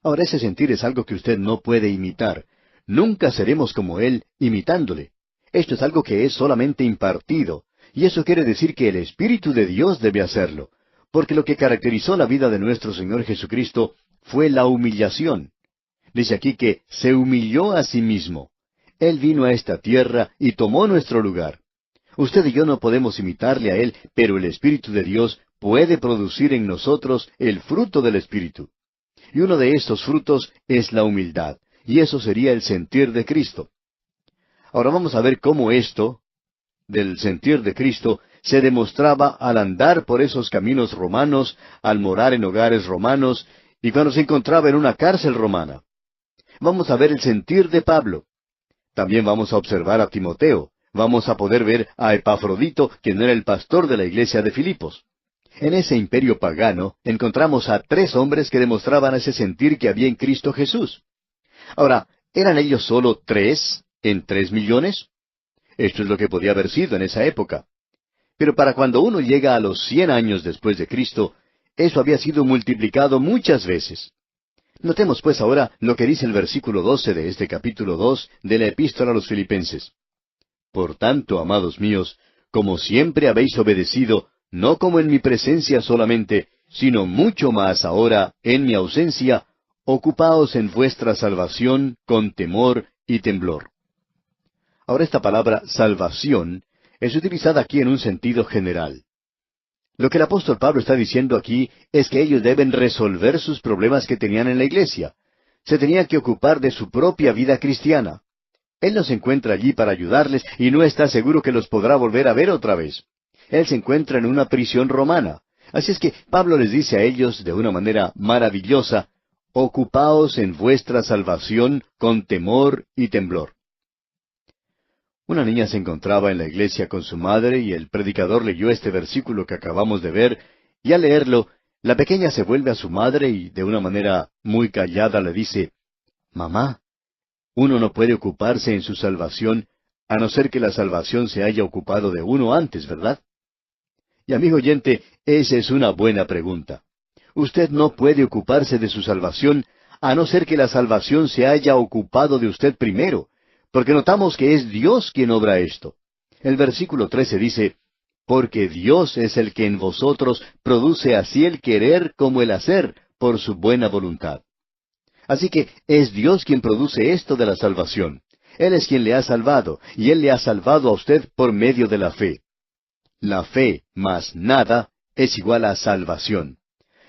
Ahora, ese sentir es algo que usted no puede imitar. Nunca seremos como Él imitándole. Esto es algo que es solamente impartido, y eso quiere decir que el Espíritu de Dios debe hacerlo, porque lo que caracterizó la vida de nuestro Señor Jesucristo fue la humillación. Dice aquí que se humilló a sí mismo. Él vino a esta tierra y tomó nuestro lugar. Usted y yo no podemos imitarle a Él, pero el Espíritu de Dios puede producir en nosotros el fruto del Espíritu. Y uno de estos frutos es la humildad, y eso sería el sentir de Cristo. Ahora vamos a ver cómo esto, del sentir de Cristo, se demostraba al andar por esos caminos romanos, al morar en hogares romanos, y cuando se encontraba en una cárcel romana. Vamos a ver el sentir de Pablo. También vamos a observar a Timoteo. Vamos a poder ver a Epafrodito, quien era el pastor de la iglesia de Filipos. En ese imperio pagano encontramos a 3 hombres que demostraban ese sentir que había en Cristo Jesús. Ahora, ¿eran ellos solo 3 en 3 millones? Esto es lo que podía haber sido en esa época. Pero para cuando uno llega a los 100 años después de Cristo, eso había sido multiplicado muchas veces. Notemos pues ahora lo que dice el versículo 12 de este capítulo 2 de la Epístola a los Filipenses. Por tanto, amados míos, como siempre habéis obedecido, no como en mi presencia solamente, sino mucho más ahora en mi ausencia, ocupaos en vuestra salvación con temor y temblor. Ahora esta palabra salvación es utilizada aquí en un sentido general. Lo que el apóstol Pablo está diciendo aquí es que ellos deben resolver sus problemas que tenían en la iglesia. Se tenían que ocupar de su propia vida cristiana. Él no se encuentra allí para ayudarles y no está seguro que los podrá volver a ver otra vez. Él se encuentra en una prisión romana. Así es que Pablo les dice a ellos de una manera maravillosa, ocupaos en vuestra salvación con temor y temblor. Una niña se encontraba en la iglesia con su madre y el predicador leyó este versículo que acabamos de ver, y al leerlo, la pequeña se vuelve a su madre y de una manera muy callada le dice, «Mamá, Uno no puede ocuparse en su salvación a no ser que la salvación se haya ocupado de uno antes, ¿verdad? Y amigo oyente, esa es una buena pregunta. Usted no puede ocuparse de su salvación a no ser que la salvación se haya ocupado de usted primero, porque notamos que es Dios quien obra esto. El versículo 13 dice, porque Dios es el que en vosotros produce así el querer como el hacer por su buena voluntad. Así que es Dios quien produce esto de la salvación. Él es quien le ha salvado, y Él le ha salvado a usted por medio de la fe. La fe más nada es igual a salvación.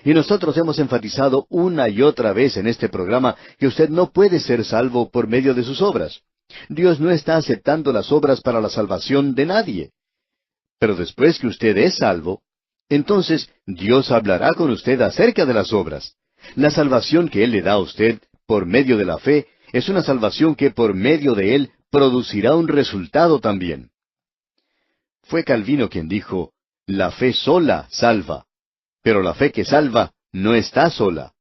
Y nosotros hemos enfatizado una y otra vez en este programa que usted no puede ser salvo por medio de sus obras. Dios no está aceptando las obras para la salvación de nadie. Pero después que usted es salvo, entonces Dios hablará con usted acerca de las obras. La salvación que Él le da a usted por medio de la fe es una salvación que por medio de Él producirá un resultado también. Fue Calvino quien dijo, la fe sola salva, pero la fe que salva no está sola.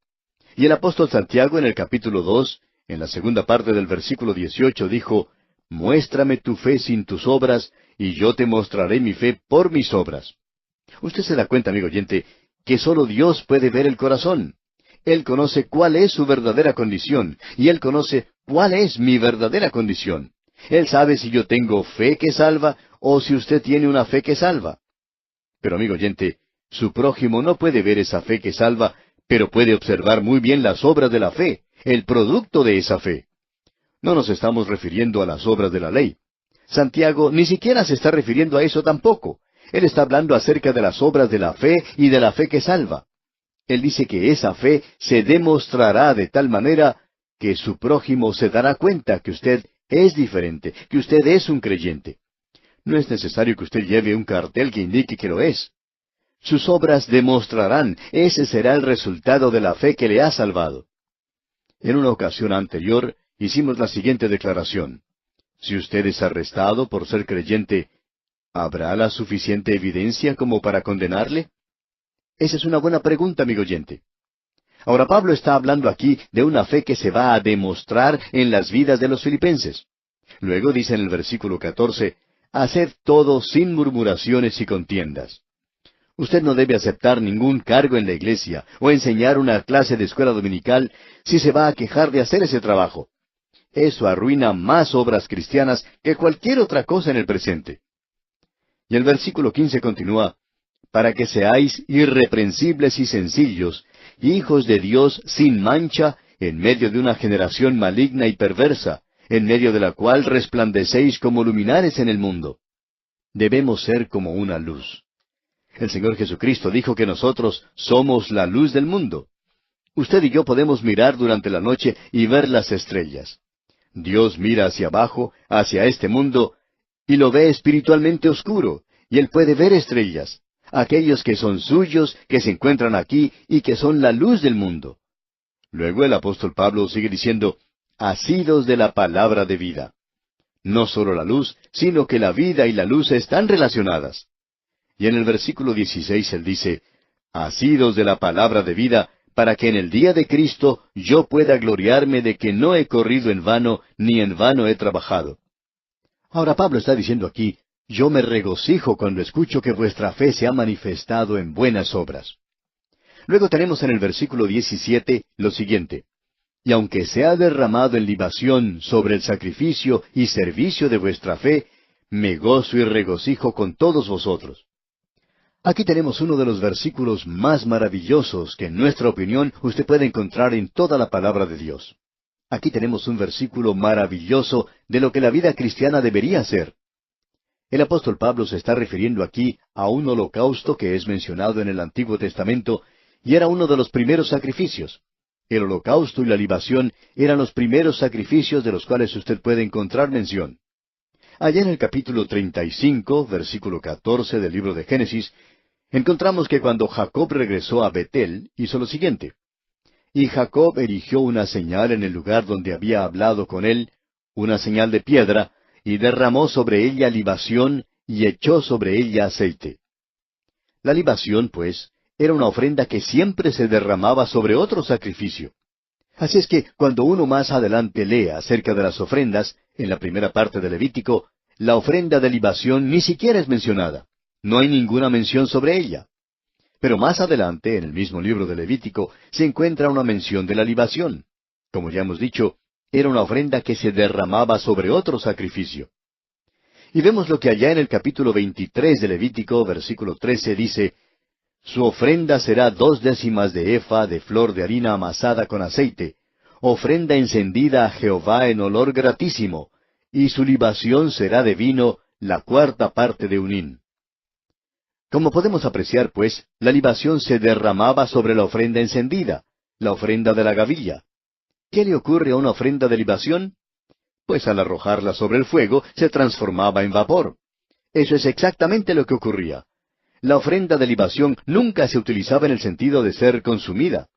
Y el apóstol Santiago en el capítulo 2, en la segunda parte del versículo 18, dijo, muéstrame tu fe sin tus obras, y yo te mostraré mi fe por mis obras. Usted se da cuenta, amigo oyente, que solo Dios puede ver el corazón. Él conoce cuál es su verdadera condición, y Él conoce cuál es mi verdadera condición. Él sabe si yo tengo fe que salva, o si usted tiene una fe que salva. Pero, amigo oyente, su prójimo no puede ver esa fe que salva, pero puede observar muy bien las obras de la fe, el producto de esa fe. No nos estamos refiriendo a las obras de la ley. Santiago ni siquiera se está refiriendo a eso tampoco. Él está hablando acerca de las obras de la fe y de la fe que salva. Él dice que esa fe se demostrará de tal manera que su prójimo se dará cuenta que usted es diferente, que usted es un creyente. No es necesario que usted lleve un cartel que indique que lo es. Sus obras demostrarán, ese será el resultado de la fe que le ha salvado. En una ocasión anterior hicimos la siguiente declaración. Si usted es arrestado por ser creyente, ¿habrá la suficiente evidencia como para condenarle? Esa es una buena pregunta, amigo oyente. Ahora Pablo está hablando aquí de una fe que se va a demostrar en las vidas de los filipenses. Luego dice en el versículo 14, haced todo sin murmuraciones y contiendas. Usted no debe aceptar ningún cargo en la iglesia o enseñar una clase de escuela dominical si se va a quejar de hacer ese trabajo. Eso arruina más obras cristianas que cualquier otra cosa en el presente. Y el versículo 15 continúa, para que seáis irreprensibles y sencillos, hijos de Dios sin mancha, en medio de una generación maligna y perversa, en medio de la cual resplandecéis como luminares en el mundo. Debemos ser como una luz. El Señor Jesucristo dijo que nosotros somos la luz del mundo. Usted y yo podemos mirar durante la noche y ver las estrellas. Dios mira hacia abajo, hacia este mundo, y lo ve espiritualmente oscuro, y Él puede ver estrellas, aquellos que son suyos, que se encuentran aquí y que son la luz del mundo. Luego el apóstol Pablo sigue diciendo, asidos de la palabra de vida. No solo la luz, sino que la vida y la luz están relacionadas. Y en el versículo 16 él dice, asidos de la palabra de vida, para que en el día de Cristo yo pueda gloriarme de que no he corrido en vano, ni en vano he trabajado. Ahora Pablo está diciendo aquí, yo me regocijo cuando escucho que vuestra fe se ha manifestado en buenas obras. Luego tenemos en el versículo 17 lo siguiente, y aunque se ha derramado en libación sobre el sacrificio y servicio de vuestra fe, me gozo y regocijo con todos vosotros. Aquí tenemos uno de los versículos más maravillosos que en nuestra opinión usted puede encontrar en toda la palabra de Dios. Aquí tenemos un versículo maravilloso de lo que la vida cristiana debería ser. El apóstol Pablo se está refiriendo aquí a un holocausto que es mencionado en el Antiguo Testamento y era uno de los primeros sacrificios. El holocausto y la libación eran los primeros sacrificios de los cuales usted puede encontrar mención. Allá en el capítulo 35, versículo 14 del libro de Génesis, encontramos que cuando Jacob regresó a Betel, hizo lo siguiente. Y Jacob erigió una señal en el lugar donde había hablado con él, una señal de piedra, y derramó sobre ella libación, y echó sobre ella aceite. La libación, pues, era una ofrenda que siempre se derramaba sobre otro sacrificio. Así es que cuando uno más adelante lea acerca de las ofrendas, en la primera parte de Levítico, la ofrenda de libación ni siquiera es mencionada. No hay ninguna mención sobre ella. Pero más adelante, en el mismo libro de Levítico, se encuentra una mención de la libación. Como ya hemos dicho, era una ofrenda que se derramaba sobre otro sacrificio. Y vemos lo que allá en el capítulo 23 de Levítico, versículo 13, dice: Su ofrenda será 2/10 de efa de flor de harina amasada con aceite, ofrenda encendida a Jehová en olor gratísimo, y su libación será de vino 1/4 parte de un hin. Como podemos apreciar, pues, la libación se derramaba sobre la ofrenda encendida, la ofrenda de la gavilla. ¿Qué le ocurre a una ofrenda de libación? Pues al arrojarla sobre el fuego se transformaba en vapor. Eso es exactamente lo que ocurría. La ofrenda de libación nunca se utilizaba en el sentido de ser consumida.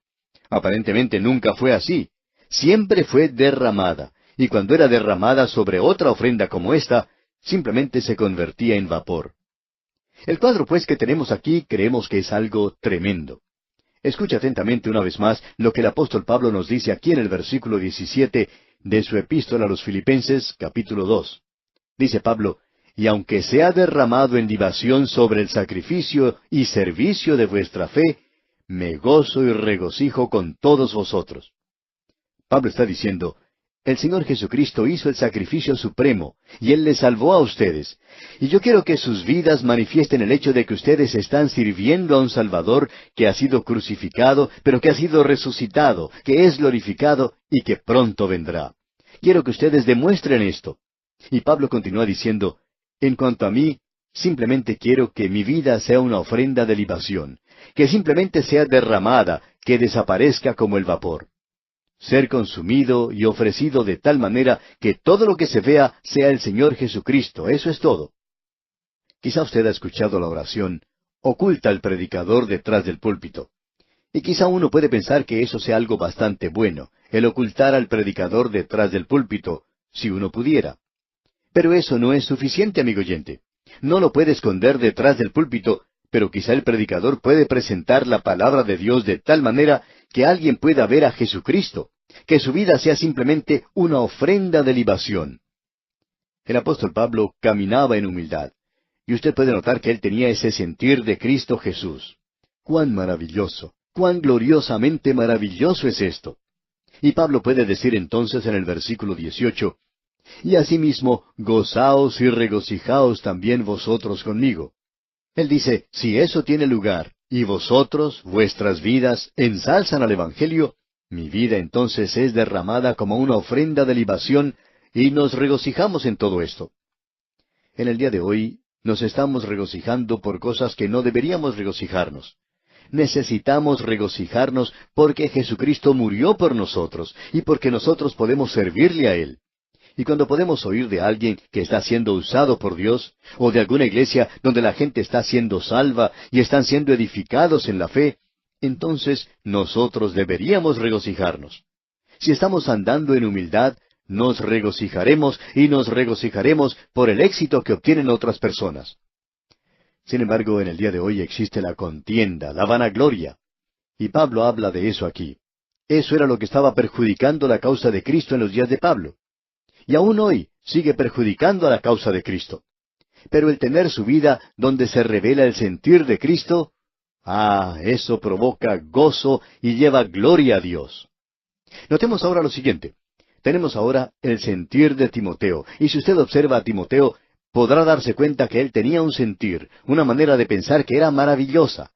Aparentemente nunca fue así. Siempre fue derramada, y cuando era derramada sobre otra ofrenda como esta, simplemente se convertía en vapor. El cuadro, pues, que tenemos aquí creemos que es algo tremendo. Escucha atentamente una vez más lo que el apóstol Pablo nos dice aquí en el versículo 17 de su epístola a los Filipenses, capítulo 2. Dice Pablo: Y aunque sea derramado en libación sobre el sacrificio y servicio de vuestra fe, me gozo y regocijo con todos vosotros. Pablo está diciendo: el Señor Jesucristo hizo el sacrificio supremo, y Él les salvó a ustedes. Y yo quiero que sus vidas manifiesten el hecho de que ustedes están sirviendo a un Salvador que ha sido crucificado, pero que ha sido resucitado, que es glorificado y que pronto vendrá. Quiero que ustedes demuestren esto. Y Pablo continúa diciendo: en cuanto a mí, simplemente quiero que mi vida sea una ofrenda de libación, que simplemente sea derramada, que desaparezca como el vapor. Ser consumido y ofrecido de tal manera que todo lo que se vea sea el Señor Jesucristo. Eso es todo. Quizá usted ha escuchado la oración: oculta al predicador detrás del púlpito. Y quizá uno puede pensar que eso sea algo bastante bueno, el ocultar al predicador detrás del púlpito, si uno pudiera. Pero eso no es suficiente, amigo oyente. No lo puede esconder detrás del púlpito, pero quizá el predicador puede presentar la palabra de Dios de tal manera que alguien pueda ver a Jesucristo, que su vida sea simplemente una ofrenda de libación. El apóstol Pablo caminaba en humildad, y usted puede notar que él tenía ese sentir de Cristo Jesús. ¡Cuán maravilloso! ¡Cuán gloriosamente maravilloso es esto! Y Pablo puede decir entonces en el versículo 18, y asimismo, gozaos y regocijaos también vosotros conmigo. Él dice: si eso tiene lugar, y vosotros, vuestras vidas, ensalzan al Evangelio, mi vida entonces es derramada como una ofrenda de libación, y nos regocijamos en todo esto. En el día de hoy, nos estamos regocijando por cosas que no deberíamos regocijarnos. Necesitamos regocijarnos porque Jesucristo murió por nosotros, y porque nosotros podemos servirle a Él. Y cuando podemos oír de alguien que está siendo usado por Dios, o de alguna iglesia donde la gente está siendo salva y están siendo edificados en la fe, entonces nosotros deberíamos regocijarnos. Si estamos andando en humildad, nos regocijaremos y nos regocijaremos por el éxito que obtienen otras personas. Sin embargo, en el día de hoy existe la contienda, la vanagloria. Y Pablo habla de eso aquí. Eso era lo que estaba perjudicando la causa de Cristo en los días de Pablo. Y aún hoy sigue perjudicando a la causa de Cristo. Pero el tener su vida donde se revela el sentir de Cristo, eso provoca gozo y lleva gloria a Dios. Notemos ahora lo siguiente. Tenemos ahora el sentir de Timoteo, y si usted observa a Timoteo, podrá darse cuenta que él tenía un sentir, una manera de pensar que era maravillosa.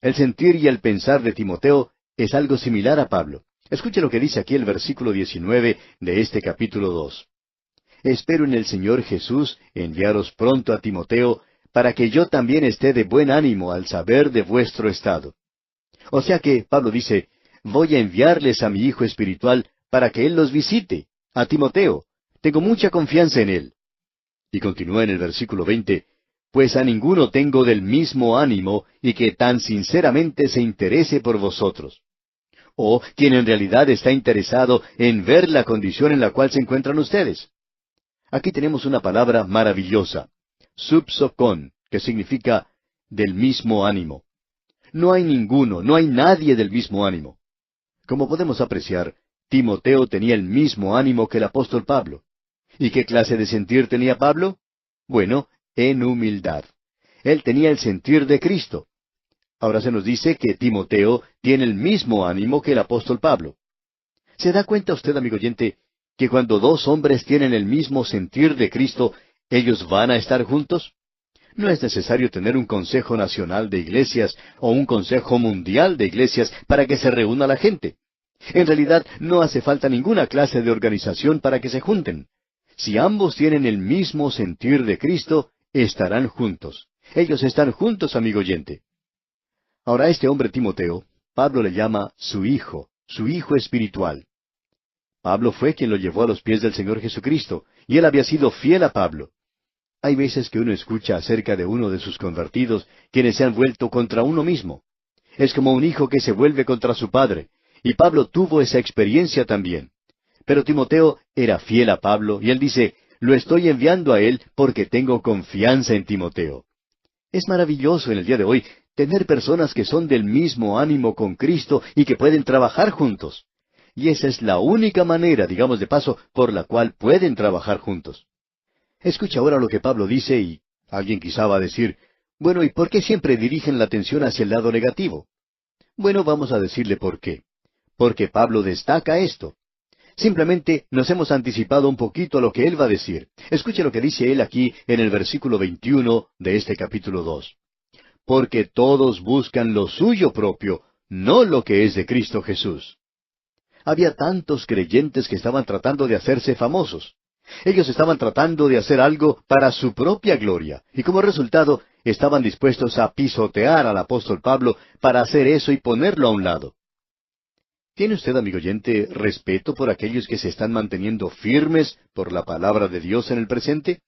El sentir y el pensar de Timoteo es algo similar a Pablo. Escuche lo que dice aquí el versículo 19 de este capítulo 2. Espero en el Señor Jesús enviaros pronto a Timoteo, para que yo también esté de buen ánimo al saber de vuestro estado. O sea que Pablo dice: voy a enviarles a mi hijo espiritual para que él los visite, a Timoteo. Tengo mucha confianza en él. Y continúa en el versículo 20, pues a ninguno tengo del mismo ánimo y que tan sinceramente se interese por vosotros. O quien en realidad está interesado en ver la condición en la cual se encuentran ustedes. Aquí tenemos una palabra maravillosa, subsocon, que significa del mismo ánimo. No hay ninguno, no hay nadie del mismo ánimo. Como podemos apreciar, Timoteo tenía el mismo ánimo que el apóstol Pablo. ¿Y qué clase de sentir tenía Pablo? Bueno, en humildad. Él tenía el sentir de Cristo. Ahora se nos dice que Timoteo tiene el mismo ánimo que el apóstol Pablo. ¿Se da cuenta usted, amigo oyente, que cuando dos hombres tienen el mismo sentir de Cristo, ellos van a estar juntos? No es necesario tener un consejo nacional de iglesias o un consejo mundial de iglesias para que se reúna la gente. En realidad, no hace falta ninguna clase de organización para que se junten. Si ambos tienen el mismo sentir de Cristo, estarán juntos. Ellos están juntos, amigo oyente. Ahora, a este hombre Timoteo, Pablo le llama su hijo espiritual. Pablo fue quien lo llevó a los pies del Señor Jesucristo, y él había sido fiel a Pablo. Hay veces que uno escucha acerca de uno de sus convertidos, quienes se han vuelto contra uno mismo. Es como un hijo que se vuelve contra su padre, y Pablo tuvo esa experiencia también. Pero Timoteo era fiel a Pablo, y él dice, lo estoy enviando a él porque tengo confianza en Timoteo. Es maravilloso en el día de hoy tener personas que son del mismo ánimo con Cristo y que pueden trabajar juntos. Y esa es la única manera, digamos de paso, por la cual pueden trabajar juntos. Escucha ahora lo que Pablo dice y alguien quizá va a decir, bueno, ¿y por qué siempre dirigen la atención hacia el lado negativo? Bueno, vamos a decirle por qué. Porque Pablo destaca esto. Simplemente nos hemos anticipado un poquito a lo que él va a decir. Escuche lo que dice él aquí en el versículo 21 de este capítulo 2. Porque todos buscan lo suyo propio, no lo que es de Cristo Jesús. Había tantos creyentes que estaban tratando de hacerse famosos. Ellos estaban tratando de hacer algo para su propia gloria, y como resultado estaban dispuestos a pisotear al apóstol Pablo para hacer eso y ponerlo a un lado. ¿Tiene usted, amigo oyente, respeto por aquellos que se están manteniendo firmes por la palabra de Dios en el presente?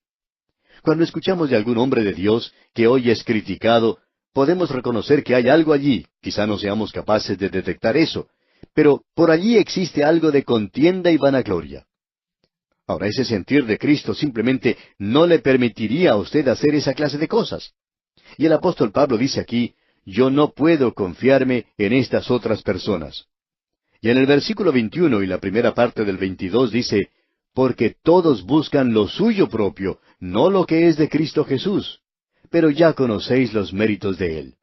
Cuando escuchamos de algún hombre de Dios que hoy es criticado, podemos reconocer que hay algo allí, quizá no seamos capaces de detectar eso, pero por allí existe algo de contienda y vanagloria. Ahora, ese sentir de Cristo simplemente no le permitiría a usted hacer esa clase de cosas. Y el apóstol Pablo dice aquí, yo no puedo confiarme en estas otras personas. Y en el versículo 21 y la primera parte del 22 dice, porque todos buscan lo suyo propio, no lo que es de Cristo Jesús. Pero ya conocéis los méritos de él.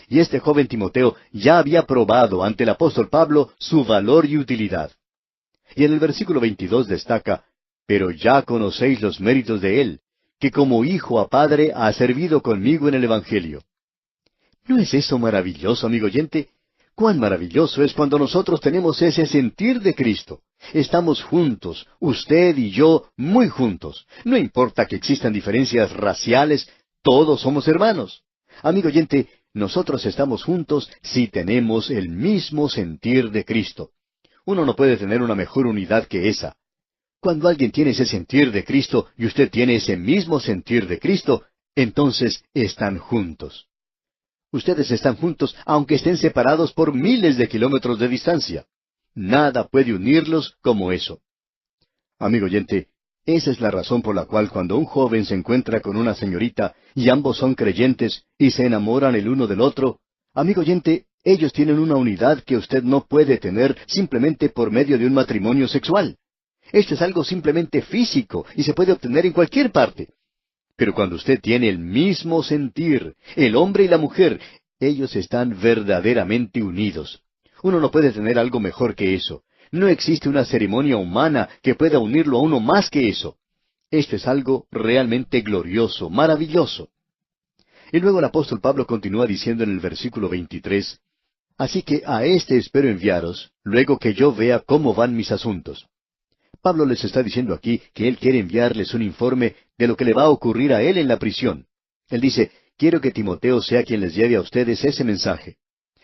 Y este joven Timoteo ya había probado ante el apóstol Pablo su valor y utilidad. Y en el versículo 22 destaca, pero ya conocéis los méritos de él, que como hijo a padre ha servido conmigo en el Evangelio. ¿No es eso maravilloso, amigo oyente? Cuán maravilloso es cuando nosotros tenemos ese sentir de Cristo. Estamos juntos, usted y yo, muy juntos. No importa que existan diferencias raciales, todos somos hermanos. Amigo oyente, nosotros estamos juntos si tenemos el mismo sentir de Cristo. Uno no puede tener una mejor unidad que esa. Cuando alguien tiene ese sentir de Cristo y usted tiene ese mismo sentir de Cristo, entonces están juntos. Ustedes están juntos aunque estén separados por miles de kilómetros de distancia. Nada puede unirlos como eso. Amigo oyente, esa es la razón por la cual cuando un joven se encuentra con una señorita y ambos son creyentes y se enamoran el uno del otro, amigo oyente, ellos tienen una unidad que usted no puede tener simplemente por medio de un matrimonio sexual. Esto es algo simplemente físico y se puede obtener en cualquier parte. Pero cuando usted tiene el mismo sentir, el hombre y la mujer, ellos están verdaderamente unidos. Uno no puede tener algo mejor que eso. No existe una ceremonia humana que pueda unirlo a uno más que eso. Esto es algo realmente glorioso, maravilloso. Y luego el apóstol Pablo continúa diciendo en el versículo 23, así que a éste espero enviaros, luego que yo vea cómo van mis asuntos. Pablo les está diciendo aquí que él quiere enviarles un informe de lo que le va a ocurrir a él en la prisión. Él dice, quiero que Timoteo sea quien les lleve a ustedes ese mensaje.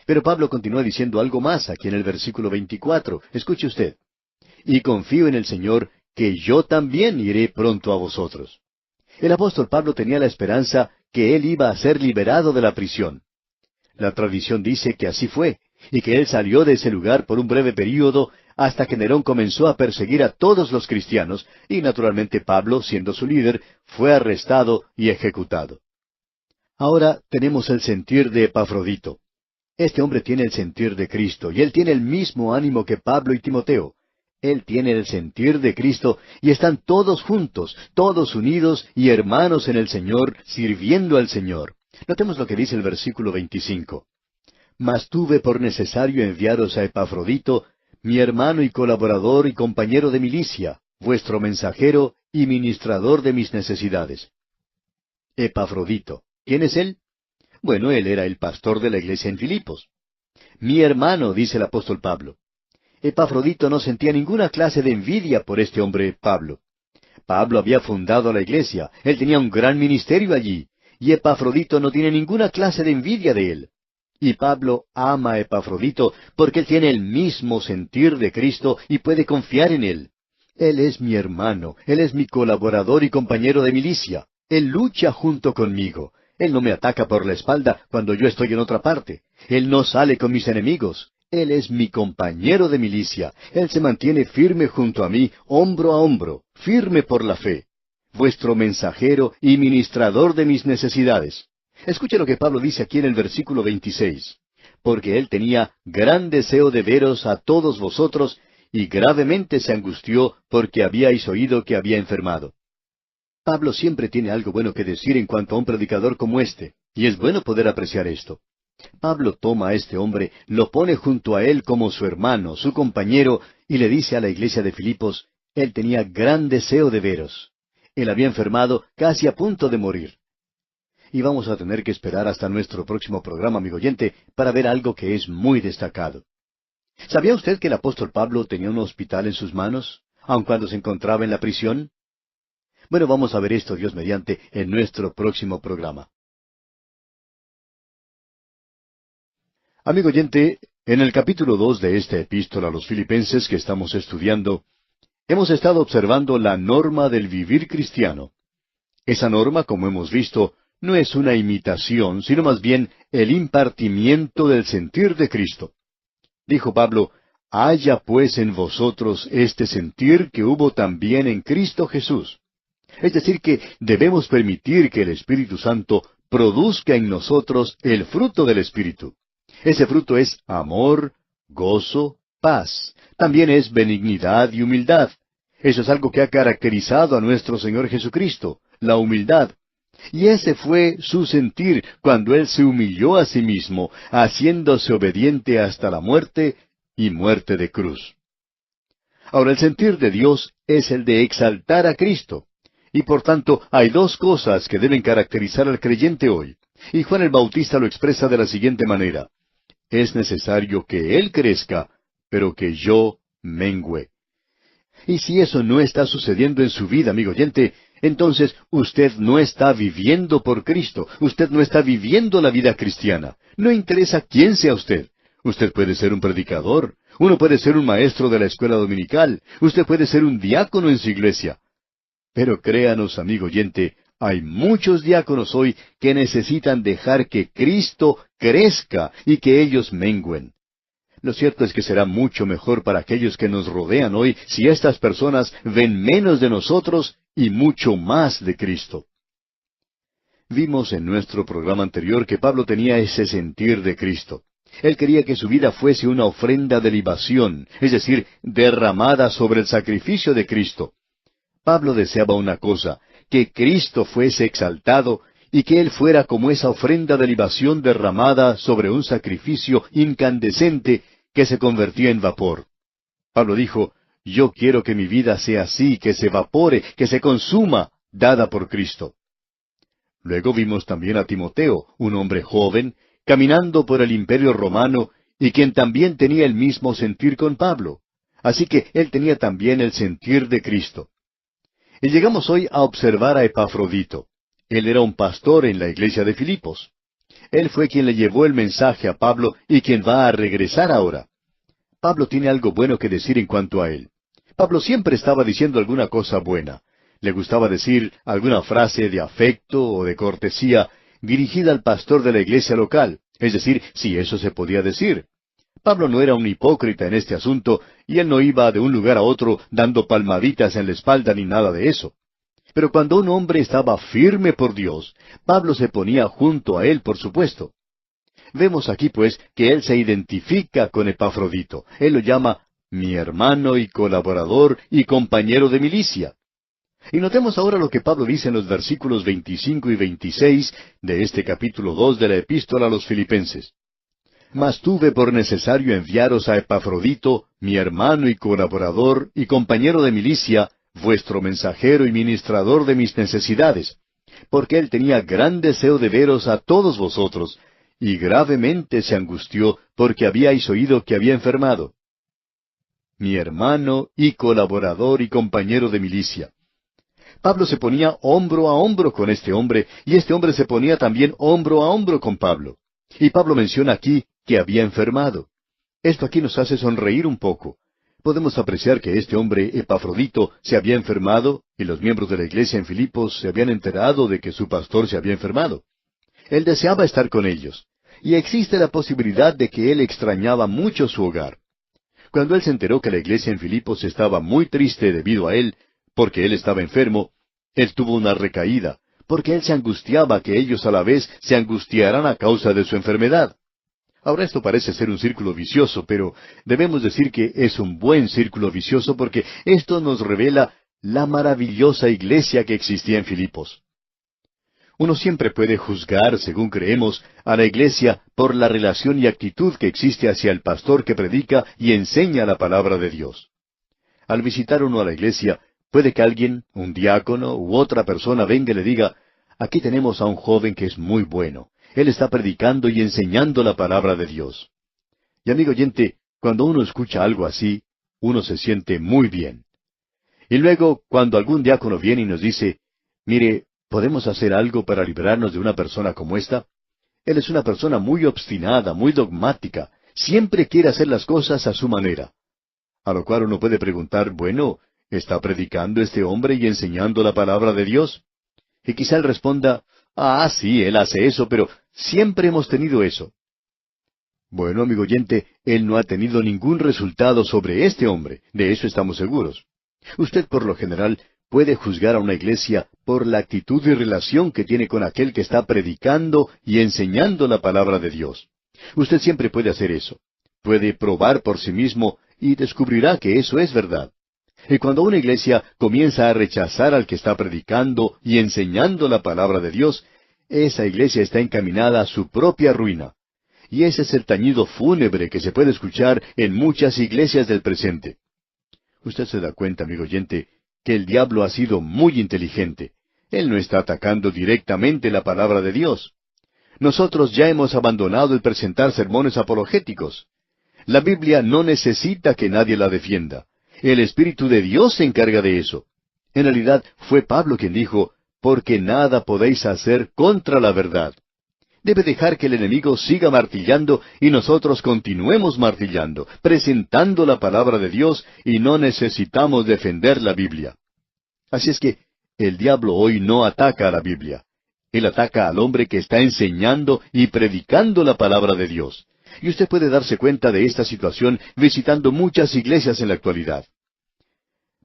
Pero Pablo continúa diciendo algo más aquí en el versículo 24. Escuche usted. Y confío en el Señor que yo también iré pronto a vosotros. El apóstol Pablo tenía la esperanza que él iba a ser liberado de la prisión. La tradición dice que así fue, y que él salió de ese lugar por un breve período hasta que Nerón comenzó a perseguir a todos los cristianos, y naturalmente Pablo, siendo su líder, fue arrestado y ejecutado. Ahora tenemos el sentir de Epafrodito. Este hombre tiene el sentir de Cristo, y él tiene el mismo ánimo que Pablo y Timoteo. Él tiene el sentir de Cristo y están todos juntos, todos unidos y hermanos en el Señor, sirviendo al Señor. Notemos lo que dice el versículo 25. Mas tuve por necesario enviaros a Epafrodito, mi hermano y colaborador y compañero de milicia, vuestro mensajero y ministrador de mis necesidades. Epafrodito. ¿Quién es él? Bueno, él era el pastor de la iglesia en Filipos. Mi hermano, dice el apóstol Pablo. Epafrodito no sentía ninguna clase de envidia por este hombre Pablo. Pablo había fundado la iglesia, él tenía un gran ministerio allí, y Epafrodito no tiene ninguna clase de envidia de él. Y Pablo ama a Epafrodito porque él tiene el mismo sentir de Cristo y puede confiar en él. Él es mi hermano, él es mi colaborador y compañero de milicia. Él lucha junto conmigo. Él no me ataca por la espalda cuando yo estoy en otra parte. Él no sale con mis enemigos. Él es mi compañero de milicia. Él se mantiene firme junto a mí, hombro a hombro, firme por la fe. Vuestro mensajero y ministrador de mis necesidades. Escuche lo que Pablo dice aquí en el versículo 26. Porque él tenía gran deseo de veros a todos vosotros, y gravemente se angustió porque habíais oído que había enfermado. Pablo siempre tiene algo bueno que decir en cuanto a un predicador como este, y es bueno poder apreciar esto. Pablo toma a este hombre, lo pone junto a él como su hermano, su compañero, y le dice a la iglesia de Filipos, él tenía gran deseo de veros. Él había enfermado, casi a punto de morir. Y vamos a tener que esperar hasta nuestro próximo programa, amigo oyente, para ver algo que es muy destacado. ¿Sabía usted que el apóstol Pablo tenía un hospital en sus manos, aun cuando se encontraba en la prisión? Bueno, vamos a ver esto, Dios mediante, en nuestro próximo programa. Amigo oyente, en el capítulo 2 de esta epístola a los Filipenses que estamos estudiando, hemos estado observando la norma del vivir cristiano. Esa norma, como hemos visto, no es una imitación, sino más bien el impartimiento del sentir de Cristo. Dijo Pablo, haya pues en vosotros este sentir que hubo también en Cristo Jesús. Es decir, que debemos permitir que el Espíritu Santo produzca en nosotros el fruto del Espíritu. Ese fruto es amor, gozo, paz. También es benignidad y humildad. Eso es algo que ha caracterizado a nuestro Señor Jesucristo, la humildad. Y ese fue su sentir cuando Él se humilló a sí mismo, haciéndose obediente hasta la muerte y muerte de cruz. Ahora, el sentir de Dios es el de exaltar a Cristo. Y por tanto, hay dos cosas que deben caracterizar al creyente hoy. Y Juan el Bautista lo expresa de la siguiente manera. Es necesario que Él crezca, pero que yo mengüe. Y si eso no está sucediendo en su vida, amigo oyente, entonces usted no está viviendo por Cristo. Usted no está viviendo la vida cristiana. No interesa quién sea usted. Usted puede ser un predicador. Uno puede ser un maestro de la escuela dominical. Usted puede ser un diácono en su iglesia. Pero créanos, amigo oyente, hay muchos diáconos hoy que necesitan dejar que Cristo crezca y que ellos mengüen. Lo cierto es que será mucho mejor para aquellos que nos rodean hoy si estas personas ven menos de nosotros y mucho más de Cristo. Vimos en nuestro programa anterior que Pablo tenía ese sentir de Cristo. Él quería que su vida fuese una ofrenda de libación, es decir, derramada sobre el sacrificio de Cristo. Pablo deseaba una cosa, que Cristo fuese exaltado y que Él fuera como esa ofrenda de libación derramada sobre un sacrificio incandescente que se convertía en vapor. Pablo dijo, yo quiero que mi vida sea así, que se evapore, que se consuma, dada por Cristo. Luego vimos también a Timoteo, un hombre joven, caminando por el imperio romano y quien también tenía el mismo sentir con Pablo. Así que él tenía también el sentir de Cristo. Y llegamos hoy a observar a Epafrodito. Él era un pastor en la iglesia de Filipos. Él fue quien le llevó el mensaje a Pablo y quien va a regresar ahora. Pablo tiene algo bueno que decir en cuanto a él. Pablo siempre estaba diciendo alguna cosa buena. Le gustaba decir alguna frase de afecto o de cortesía dirigida al pastor de la iglesia local, es decir, si eso se podía decir. Pablo no era un hipócrita en este asunto, y él no iba de un lugar a otro dando palmaditas en la espalda ni nada de eso. Pero cuando un hombre estaba firme por Dios, Pablo se ponía junto a él, por supuesto. Vemos aquí, pues, que él se identifica con Epafrodito. Él lo llama mi hermano y colaborador y compañero de milicia. Y notemos ahora lo que Pablo dice en los versículos 25 y 26 de este capítulo 2 de la Epístola a los Filipenses. Mas tuve por necesario enviaros a Epafrodito, mi hermano y colaborador y compañero de milicia, vuestro mensajero y ministrador de mis necesidades, porque él tenía gran deseo de veros a todos vosotros, y gravemente se angustió porque habíais oído que había enfermado. Mi hermano y colaborador y compañero de milicia. Pablo se ponía hombro a hombro con este hombre, y este hombre se ponía también hombro a hombro con Pablo. Y Pablo menciona aquí que había enfermado. Esto aquí nos hace sonreír un poco. Podemos apreciar que este hombre Epafrodito se había enfermado, y los miembros de la iglesia en Filipos se habían enterado de que su pastor se había enfermado. Él deseaba estar con ellos, y existe la posibilidad de que él extrañaba mucho su hogar. Cuando él se enteró que la iglesia en Filipos estaba muy triste debido a él, porque él estaba enfermo, él tuvo una recaída, porque él se angustiaba que ellos a la vez se angustiaran a causa de su enfermedad. Ahora esto parece ser un círculo vicioso, pero debemos decir que es un buen círculo vicioso porque esto nos revela la maravillosa iglesia que existía en Filipos. Uno siempre puede juzgar, según creemos, a la iglesia por la relación y actitud que existe hacia el pastor que predica y enseña la palabra de Dios. Al visitar uno a la iglesia, puede que alguien, un diácono u otra persona venga y le diga, aquí tenemos a un joven que es muy bueno. Él está predicando y enseñando la palabra de Dios. Y amigo oyente, cuando uno escucha algo así, uno se siente muy bien. Y luego, cuando algún diácono viene y nos dice, mire, ¿podemos hacer algo para librarnos de una persona como esta? Él es una persona muy obstinada, muy dogmática, siempre quiere hacer las cosas a su manera. A lo cual uno puede preguntar, bueno, ¿está predicando este hombre y enseñando la palabra de Dios? Y quizá él responda, sí, él hace eso, pero siempre hemos tenido eso. Bueno, amigo oyente, él no ha tenido ningún resultado sobre este hombre, de eso estamos seguros. Usted por lo general puede juzgar a una iglesia por la actitud y relación que tiene con aquel que está predicando y enseñando la palabra de Dios. Usted siempre puede hacer eso. Puede probar por sí mismo y descubrirá que eso es verdad. Y cuando una iglesia comienza a rechazar al que está predicando y enseñando la palabra de Dios, esa iglesia está encaminada a su propia ruina. Y ese es el tañido fúnebre que se puede escuchar en muchas iglesias del presente. Usted se da cuenta, amigo oyente, que el diablo ha sido muy inteligente. Él no está atacando directamente la palabra de Dios. Nosotros ya hemos abandonado el presentar sermones apologéticos. La Biblia no necesita que nadie la defienda. El Espíritu de Dios se encarga de eso. En realidad, fue Pablo quien dijo, porque nada podéis hacer contra la verdad. Debe dejar que el enemigo siga martillando y nosotros continuemos martillando, presentando la palabra de Dios y no necesitamos defender la Biblia. Así es que el diablo hoy no ataca a la Biblia. Él ataca al hombre que está enseñando y predicando la palabra de Dios. Y usted puede darse cuenta de esta situación visitando muchas iglesias en la actualidad.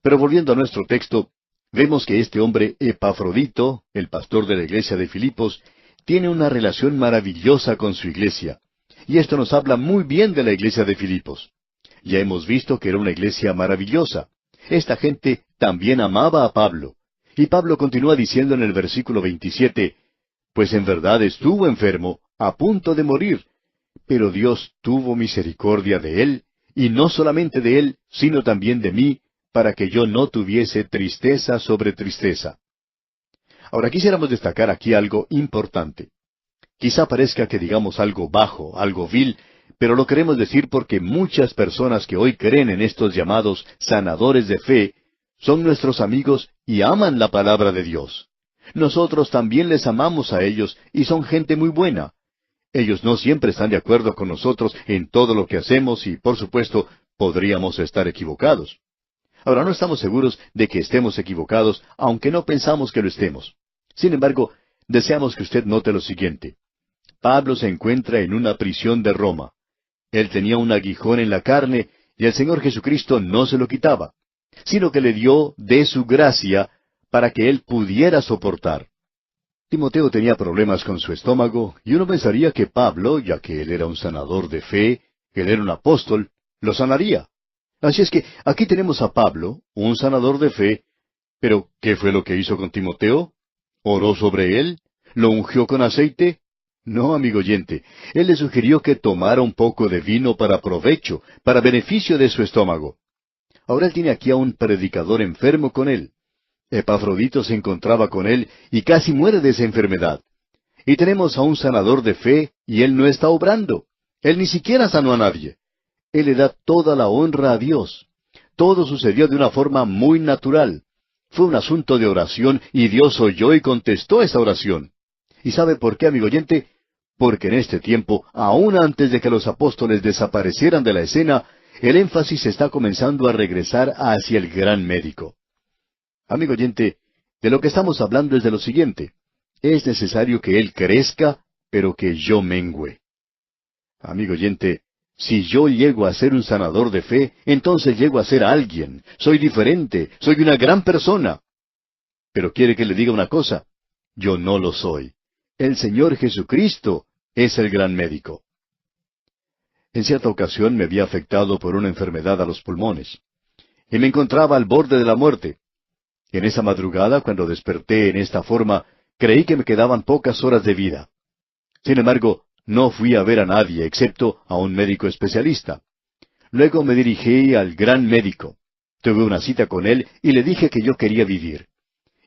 Pero volviendo a nuestro texto, vemos que este hombre Epafrodito, el pastor de la iglesia de Filipos, tiene una relación maravillosa con su iglesia. Y esto nos habla muy bien de la iglesia de Filipos. Ya hemos visto que era una iglesia maravillosa. Esta gente también amaba a Pablo. Y Pablo continúa diciendo en el versículo 27, pues en verdad estuvo enfermo, a punto de morir, pero Dios tuvo misericordia de él, y no solamente de él, sino también de mí, para que yo no tuviese tristeza sobre tristeza. Ahora quisiéramos destacar aquí algo importante. Quizá parezca que digamos algo bajo, algo vil, pero lo queremos decir porque muchas personas que hoy creen en estos llamados sanadores de fe, son nuestros amigos y aman la palabra de Dios. Nosotros también les amamos a ellos y son gente muy buena. Ellos no siempre están de acuerdo con nosotros en todo lo que hacemos y, por supuesto, podríamos estar equivocados. Ahora, no estamos seguros de que estemos equivocados, aunque no pensamos que lo estemos. Sin embargo, deseamos que usted note lo siguiente. Pablo se encuentra en una prisión de Roma. Él tenía un aguijón en la carne y el Señor Jesucristo no se lo quitaba, sino que le dio de su gracia para que él pudiera soportar. Timoteo tenía problemas con su estómago, y uno pensaría que Pablo, ya que él era un sanador de fe, él era un apóstol, lo sanaría. Así es que aquí tenemos a Pablo, un sanador de fe, pero ¿qué fue lo que hizo con Timoteo? ¿Oró sobre él? ¿Lo ungió con aceite? No, amigo oyente, él le sugirió que tomara un poco de vino para provecho, para beneficio de su estómago. Ahora él tiene aquí a un predicador enfermo con él. Epafrodito se encontraba con él y casi muere de esa enfermedad. Y tenemos a un sanador de fe y él no está obrando. Él ni siquiera sanó a nadie. Él le da toda la honra a Dios. Todo sucedió de una forma muy natural. Fue un asunto de oración y Dios oyó y contestó esa oración. ¿Y sabe por qué, amigo oyente? Porque en este tiempo, aún antes de que los apóstoles desaparecieran de la escena, el énfasis está comenzando a regresar hacia el gran médico. Amigo oyente, de lo que estamos hablando es de lo siguiente. Es necesario que Él crezca, pero que yo mengüe. Amigo oyente, si yo llego a ser un sanador de fe, entonces llego a ser alguien. Soy diferente, soy una gran persona. Pero quiere que le diga una cosa. Yo no lo soy. El Señor Jesucristo es el gran médico. En cierta ocasión me había afectado por una enfermedad a los pulmones. Y me encontraba al borde de la muerte. En esa madrugada, cuando desperté en esta forma, creí que me quedaban pocas horas de vida. Sin embargo, no fui a ver a nadie, excepto a un médico especialista. Luego me dirigí al gran médico. Tuve una cita con él y le dije que yo quería vivir.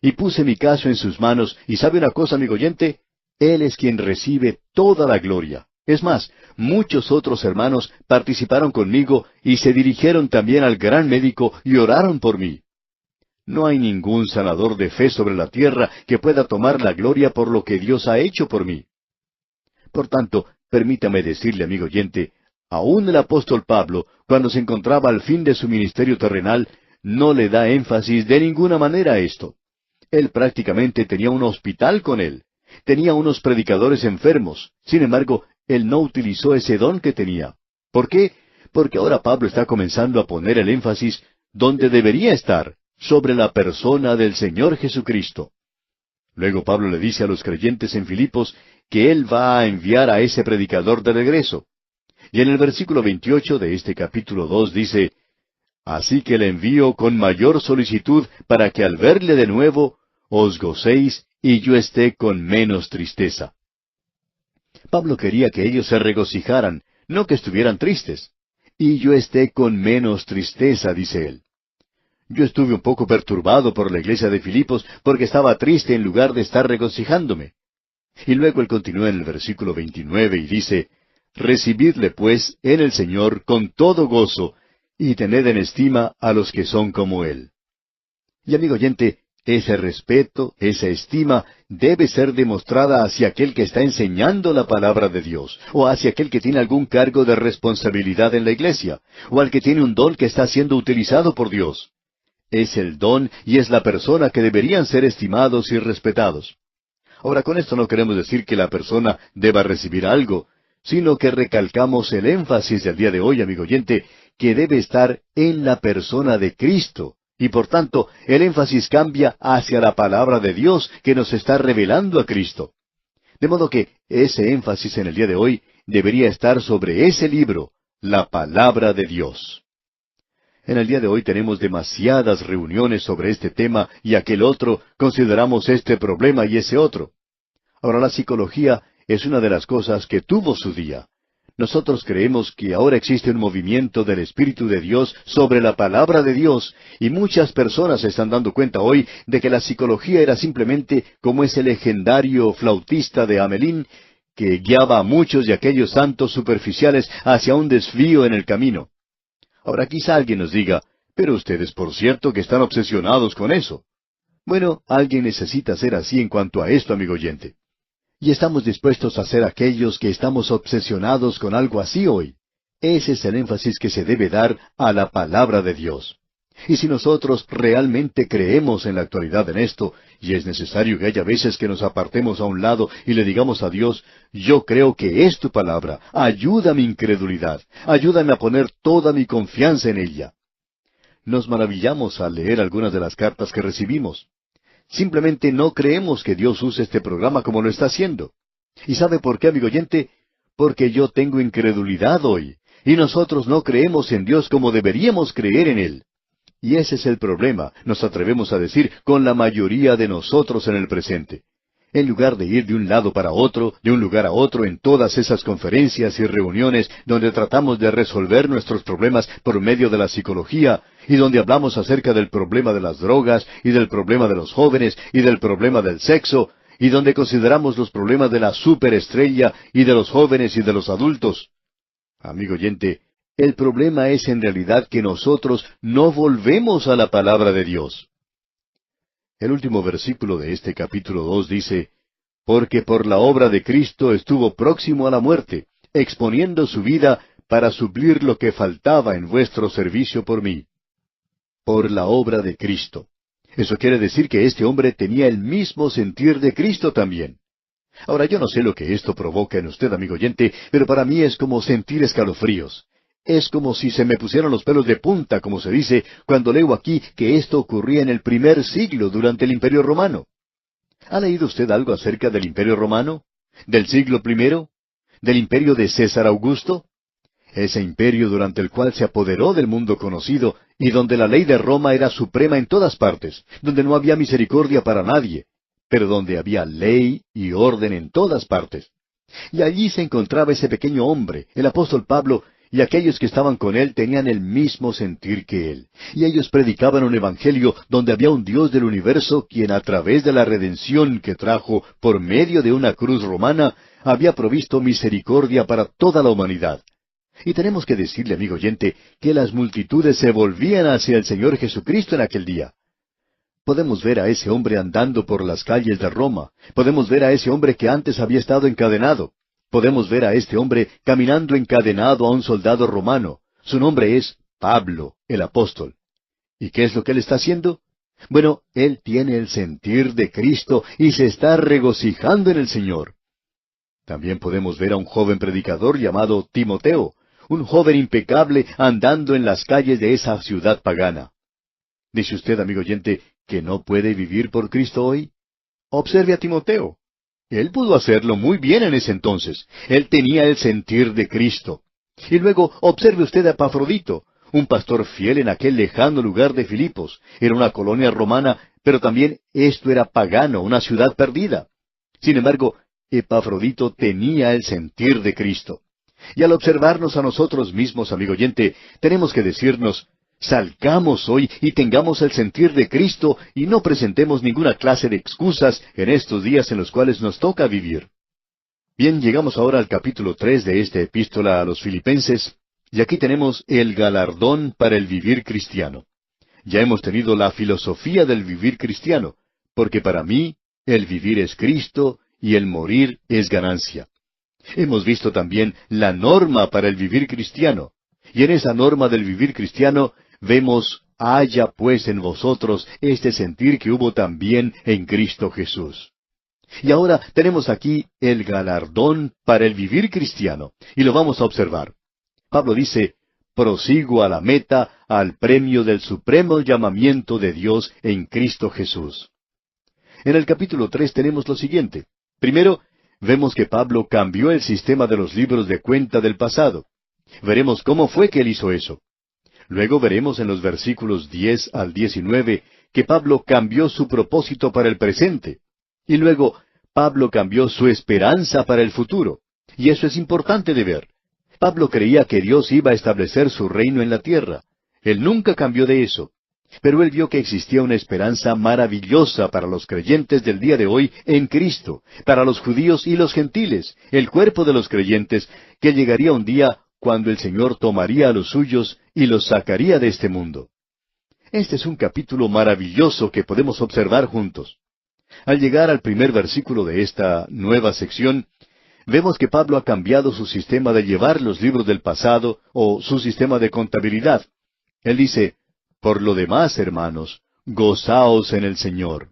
Y puse mi caso en sus manos, y ¿sabe una cosa, amigo oyente? Él es quien recibe toda la gloria. Es más, muchos otros hermanos participaron conmigo y se dirigieron también al gran médico y oraron por mí. No hay ningún sanador de fe sobre la tierra que pueda tomar la gloria por lo que Dios ha hecho por mí. Por tanto, permítame decirle, amigo oyente, aún el apóstol Pablo, cuando se encontraba al fin de su ministerio terrenal, no le da énfasis de ninguna manera a esto. Él prácticamente tenía un hospital con él. Tenía unos predicadores enfermos. Sin embargo, él no utilizó ese don que tenía. ¿Por qué? Porque ahora Pablo está comenzando a poner el énfasis donde debería estar, sobre la persona del Señor Jesucristo. Luego Pablo le dice a los creyentes en Filipos que él va a enviar a ese predicador de regreso. Y en el versículo 28 de este capítulo 2 dice, «Así que le envío con mayor solicitud para que al verle de nuevo os gocéis y yo esté con menos tristeza». Pablo quería que ellos se regocijaran, no que estuvieran tristes. «Y yo esté con menos tristeza», dice él. Yo estuve un poco perturbado por la iglesia de Filipos porque estaba triste en lugar de estar regocijándome. Y luego él continúa en el versículo 29 y dice, «Recibidle pues en el Señor con todo gozo, y tened en estima a los que son como Él». Y amigo oyente, ese respeto, esa estima, debe ser demostrada hacia aquel que está enseñando la palabra de Dios, o hacia aquel que tiene algún cargo de responsabilidad en la iglesia, o al que tiene un don que está siendo utilizado por Dios. Es el don y es la persona que deberían ser estimados y respetados. Ahora, con esto no queremos decir que la persona deba recibir algo, sino que recalcamos el énfasis del día de hoy, amigo oyente, que debe estar en la persona de Cristo. Y por tanto, el énfasis cambia hacia la palabra de Dios que nos está revelando a Cristo. De modo que ese énfasis en el día de hoy debería estar sobre ese libro, la palabra de Dios. En el día de hoy tenemos demasiadas reuniones sobre este tema y aquel otro, consideramos este problema y ese otro. Ahora la psicología es una de las cosas que tuvo su día. Nosotros creemos que ahora existe un movimiento del Espíritu de Dios sobre la palabra de Dios, y muchas personas se están dando cuenta hoy de que la psicología era simplemente como ese legendario flautista de Hamelín, que guiaba a muchos de aquellos santos superficiales hacia un desvío en el camino. Ahora quizá alguien nos diga, pero ustedes por cierto que están obsesionados con eso. Bueno, alguien necesita ser así en cuanto a esto, amigo oyente. Y estamos dispuestos a ser aquellos que estamos obsesionados con algo así hoy. Ese es el énfasis que se debe dar a la palabra de Dios. Y si nosotros realmente creemos en la actualidad en esto, y es necesario que haya veces que nos apartemos a un lado y le digamos a Dios, yo creo que es tu palabra, ayuda mi incredulidad, ayúdame a poner toda mi confianza en ella. Nos maravillamos al leer algunas de las cartas que recibimos. Simplemente no creemos que Dios use este programa como lo está haciendo. ¿Y sabe por qué, amigo oyente? Porque yo tengo incredulidad hoy. y nosotros no creemos en Dios como deberíamos creer en Él. Y ese es el problema, nos atrevemos a decir, con la mayoría de nosotros en el presente. En lugar de ir de un lado para otro, de un lugar a otro, en todas esas conferencias y reuniones donde tratamos de resolver nuestros problemas por medio de la psicología, y donde hablamos acerca del problema de las drogas, y del problema de los jóvenes, y del problema del sexo, y donde consideramos los problemas de la superestrella, y de los jóvenes y de los adultos. Amigo oyente, el problema es en realidad que nosotros no volvemos a la palabra de Dios. El último versículo de este capítulo 2 dice, porque por la obra de Cristo estuvo próximo a la muerte, exponiendo su vida para suplir lo que faltaba en vuestro servicio por mí. Por la obra de Cristo. Eso quiere decir que este hombre tenía el mismo sentir de Cristo también. Ahora, yo no sé lo que esto provoca en usted, amigo oyente, pero para mí es como sentir escalofríos. Es como si se me pusieran los pelos de punta, como se dice, cuando leo aquí que esto ocurría en el primer siglo durante el Imperio Romano. ¿Ha leído usted algo acerca del Imperio Romano? ¿Del siglo I? ¿Del imperio de César Augusto? Ese imperio durante el cual se apoderó del mundo conocido y donde la ley de Roma era suprema en todas partes, donde no había misericordia para nadie, pero donde había ley y orden en todas partes. Y allí se encontraba ese pequeño hombre, el apóstol Pablo, y aquellos que estaban con él tenían el mismo sentir que él. Y ellos predicaban un evangelio donde había un Dios del universo quien a través de la redención que trajo por medio de una cruz romana, había provisto misericordia para toda la humanidad. Y tenemos que decirle, amigo oyente, que las multitudes se volvían hacia el Señor Jesucristo en aquel día. Podemos ver a ese hombre andando por las calles de Roma. Podemos ver a ese hombre que antes había estado encadenado. Podemos ver a este hombre caminando encadenado a un soldado romano. Su nombre es Pablo, el apóstol. ¿Y qué es lo que él está haciendo? Bueno, él tiene el sentir de Cristo y se está regocijando en el Señor. También podemos ver a un joven predicador llamado Timoteo, un joven impecable andando en las calles de esa ciudad pagana. ¿Dice usted, amigo oyente, que no puede vivir por Cristo hoy? Observe a Timoteo. Él pudo hacerlo muy bien en ese entonces. Él tenía el sentir de Cristo. Y luego observe usted a Epafrodito, un pastor fiel en aquel lejano lugar de Filipos. Era una colonia romana, pero también esto era pagano, una ciudad perdida. Sin embargo, Epafrodito tenía el sentir de Cristo. Y al observarnos a nosotros mismos, amigo oyente, tenemos que decirnos, salgamos hoy y tengamos el sentir de Cristo y no presentemos ninguna clase de excusas en estos días en los cuales nos toca vivir. Bien, llegamos ahora al capítulo 3 de esta epístola a los Filipenses, y aquí tenemos el galardón para el vivir cristiano. Ya hemos tenido la filosofía del vivir cristiano, porque para mí el vivir es Cristo y el morir es ganancia. Hemos visto también la norma para el vivir cristiano, y en esa norma del vivir cristiano vemos, haya pues en vosotros este sentir que hubo también en Cristo Jesús. Y ahora tenemos aquí el galardón para el vivir cristiano, y lo vamos a observar. Pablo dice, prosigo a la meta, al premio del supremo llamamiento de Dios en Cristo Jesús. En el capítulo 3 tenemos lo siguiente. Primero, vemos que Pablo cambió el sistema de los libros de cuenta del pasado. Veremos cómo fue que él hizo eso. Luego veremos en los versículos 10 al 19 que Pablo cambió su propósito para el presente. Y luego, Pablo cambió su esperanza para el futuro. Y eso es importante de ver. Pablo creía que Dios iba a establecer su reino en la tierra. Él nunca cambió de eso. Pero él vio que existía una esperanza maravillosa para los creyentes del día de hoy en Cristo, para los judíos y los gentiles, el cuerpo de los creyentes, que llegaría un día cuando el Señor tomaría a los suyos y los sacaría de este mundo. Este es un capítulo maravilloso que podemos observar juntos. Al llegar al primer versículo de esta nueva sección, vemos que Pablo ha cambiado su sistema de llevar los libros del pasado o su sistema de contabilidad. Él dice, por lo demás, hermanos, gozaos en el Señor.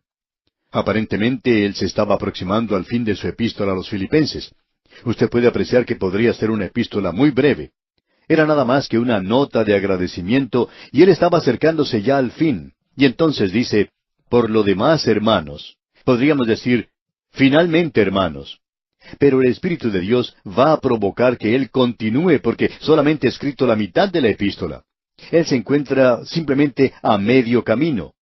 Aparentemente él se estaba aproximando al fin de su epístola a los Filipenses. Usted puede apreciar que podría ser una epístola muy breve. Era nada más que una nota de agradecimiento y él estaba acercándose ya al fin. Y entonces dice, por lo demás, hermanos. Podríamos decir, finalmente, hermanos. Pero el Espíritu de Dios va a provocar que él continúe porque solamente ha escrito la mitad de la epístola. Él se encuentra simplemente a medio camino.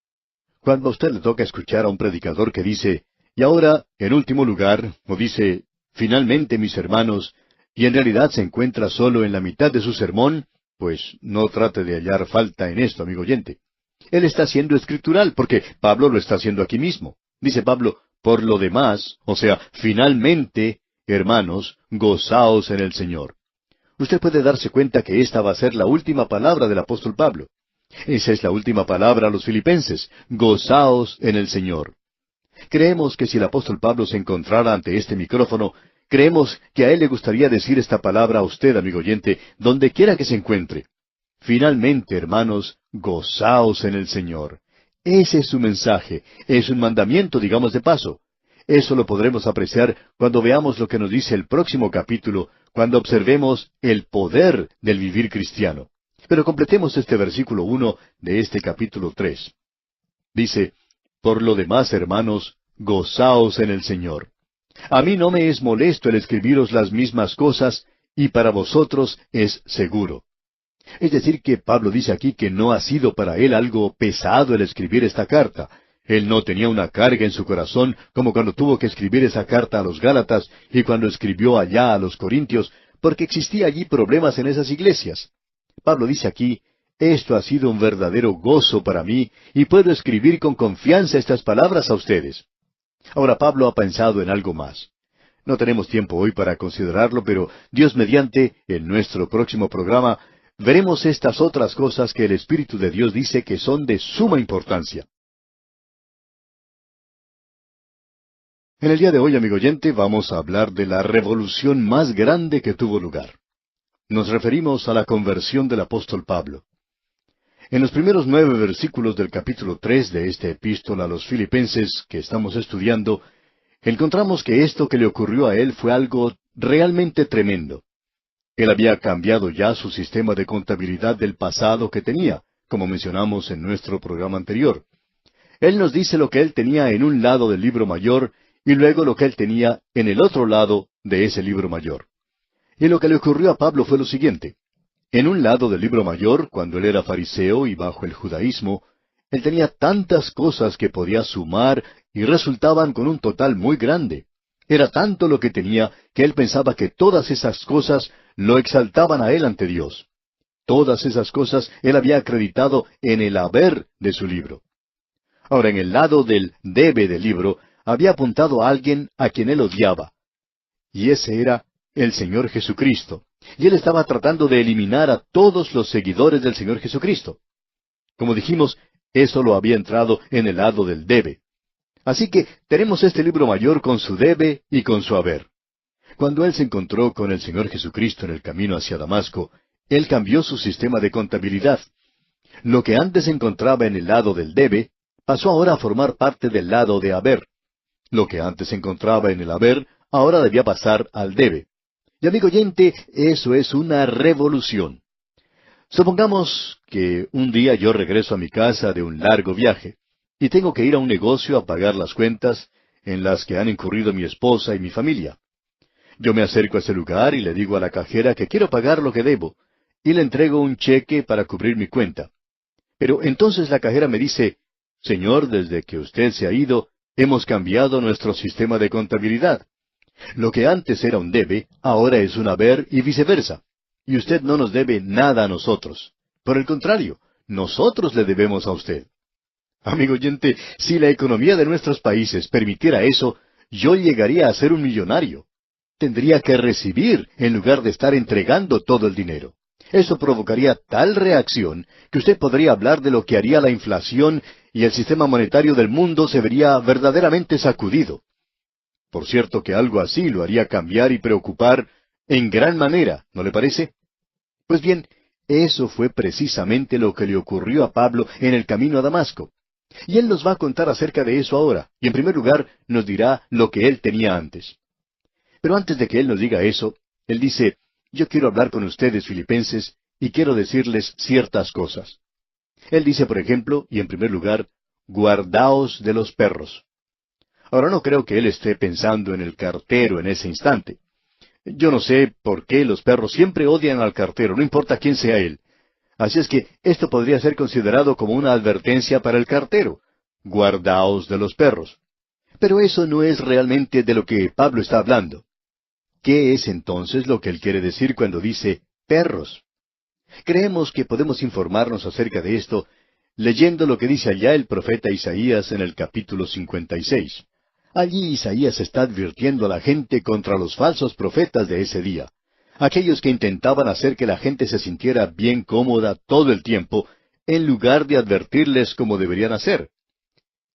Cuando a usted le toca escuchar a un predicador que dice, y ahora, en último lugar, o dice, finalmente mis hermanos, y en realidad se encuentra solo en la mitad de su sermón, pues no trate de hallar falta en esto, amigo oyente. Él está siendo escritural, porque Pablo lo está haciendo aquí mismo. Dice Pablo, por lo demás, o sea, finalmente, hermanos, gozaos en el Señor. Usted puede darse cuenta que esta va a ser la última palabra del apóstol Pablo. Esa es la última palabra a los filipenses, gozaos en el Señor. Creemos que si el apóstol Pablo se encontrara ante este micrófono, creemos que a él le gustaría decir esta palabra a usted, amigo oyente, donde quiera que se encuentre. Finalmente, hermanos, gozaos en el Señor. Ese es su mensaje, es un mandamiento, digamos de paso. Eso lo podremos apreciar cuando veamos lo que nos dice el próximo capítulo, cuando observemos el poder del vivir cristiano. Pero completemos este versículo 1 de este capítulo 3. Dice, por lo demás, hermanos, gozaos en el Señor. A mí no me es molesto el escribiros las mismas cosas, y para vosotros es seguro. Es decir, que Pablo dice aquí que no ha sido para él algo pesado el escribir esta carta. Él no tenía una carga en su corazón como cuando tuvo que escribir esa carta a los Gálatas y cuando escribió allá a los Corintios, porque existía allí problemas en esas iglesias. Pablo dice aquí, esto ha sido un verdadero gozo para mí y puedo escribir con confianza estas palabras a ustedes. Ahora Pablo ha pensado en algo más. No tenemos tiempo hoy para considerarlo, pero Dios mediante, en nuestro próximo programa, veremos estas otras cosas que el Espíritu de Dios dice que son de suma importancia. En el día de hoy, amigo oyente, vamos a hablar de la revolución más grande que tuvo lugar. Nos referimos a la conversión del apóstol Pablo. En los primeros 9 versículos del capítulo 3 de esta epístola a los Filipenses que estamos estudiando, encontramos que esto que le ocurrió a él fue algo realmente tremendo. Él había cambiado ya su sistema de contabilidad del pasado que tenía, como mencionamos en nuestro programa anterior. Él nos dice lo que él tenía en un lado del libro mayor y luego lo que él tenía en el otro lado de ese libro mayor. Y lo que le ocurrió a Pablo fue lo siguiente. En un lado del libro mayor, cuando él era fariseo y bajo el judaísmo, él tenía tantas cosas que podía sumar y resultaban con un total muy grande. Era tanto lo que tenía que él pensaba que todas esas cosas lo exaltaban a él ante Dios. Todas esas cosas él había acreditado en el haber de su libro. Ahora, en el lado del debe del libro, había apuntado a alguien a quien él odiaba. Y ese era el Señor Jesucristo. Y él estaba tratando de eliminar a todos los seguidores del Señor Jesucristo. Como dijimos, eso lo había entrado en el lado del debe. Así que tenemos este libro mayor con su debe y con su haber. Cuando él se encontró con el Señor Jesucristo en el camino hacia Damasco, él cambió su sistema de contabilidad. Lo que antes se encontraba en el lado del debe, pasó ahora a formar parte del lado de haber. Lo que antes se encontraba en el haber, ahora debía pasar al debe. Y amigo oyente, eso es una revolución. Supongamos que un día yo regreso a mi casa de un largo viaje, y tengo que ir a un negocio a pagar las cuentas en las que han incurrido mi esposa y mi familia. Yo me acerco a ese lugar y le digo a la cajera que quiero pagar lo que debo, y le entrego un cheque para cubrir mi cuenta. Pero entonces la cajera me dice, Señor, desde que usted se ha ido, hemos cambiado nuestro sistema de contabilidad. Lo que antes era un debe, ahora es un haber y viceversa. Y usted no nos debe nada a nosotros. Por el contrario, nosotros le debemos a usted. Amigo oyente, si la economía de nuestros países permitiera eso, yo llegaría a ser un millonario. Tendría que recibir en lugar de estar entregando todo el dinero. Eso provocaría tal reacción que usted podría hablar de lo que haría la inflación y el sistema monetario del mundo se vería verdaderamente sacudido. Por cierto que algo así lo haría cambiar y preocupar en gran manera, ¿no le parece? Pues bien, eso fue precisamente lo que le ocurrió a Pablo en el camino a Damasco. Y él nos va a contar acerca de eso ahora, y en primer lugar nos dirá lo que él tenía antes. Pero antes de que él nos diga eso, él dice, yo quiero hablar con ustedes, filipenses, y quiero decirles ciertas cosas. Él dice, por ejemplo, y en primer lugar, guardaos de los perros. Ahora no creo que él esté pensando en el cartero en ese instante. Yo no sé por qué los perros siempre odian al cartero, no importa quién sea él. Así es que esto podría ser considerado como una advertencia para el cartero. Guardaos de los perros. Pero eso no es realmente de lo que Pablo está hablando. ¿Qué es entonces lo que él quiere decir cuando dice perros? Creemos que podemos informarnos acerca de esto leyendo lo que dice allá el profeta Isaías en el capítulo 56. Allí Isaías está advirtiendo a la gente contra los falsos profetas de ese día, aquellos que intentaban hacer que la gente se sintiera bien cómoda todo el tiempo, en lugar de advertirles como deberían hacer.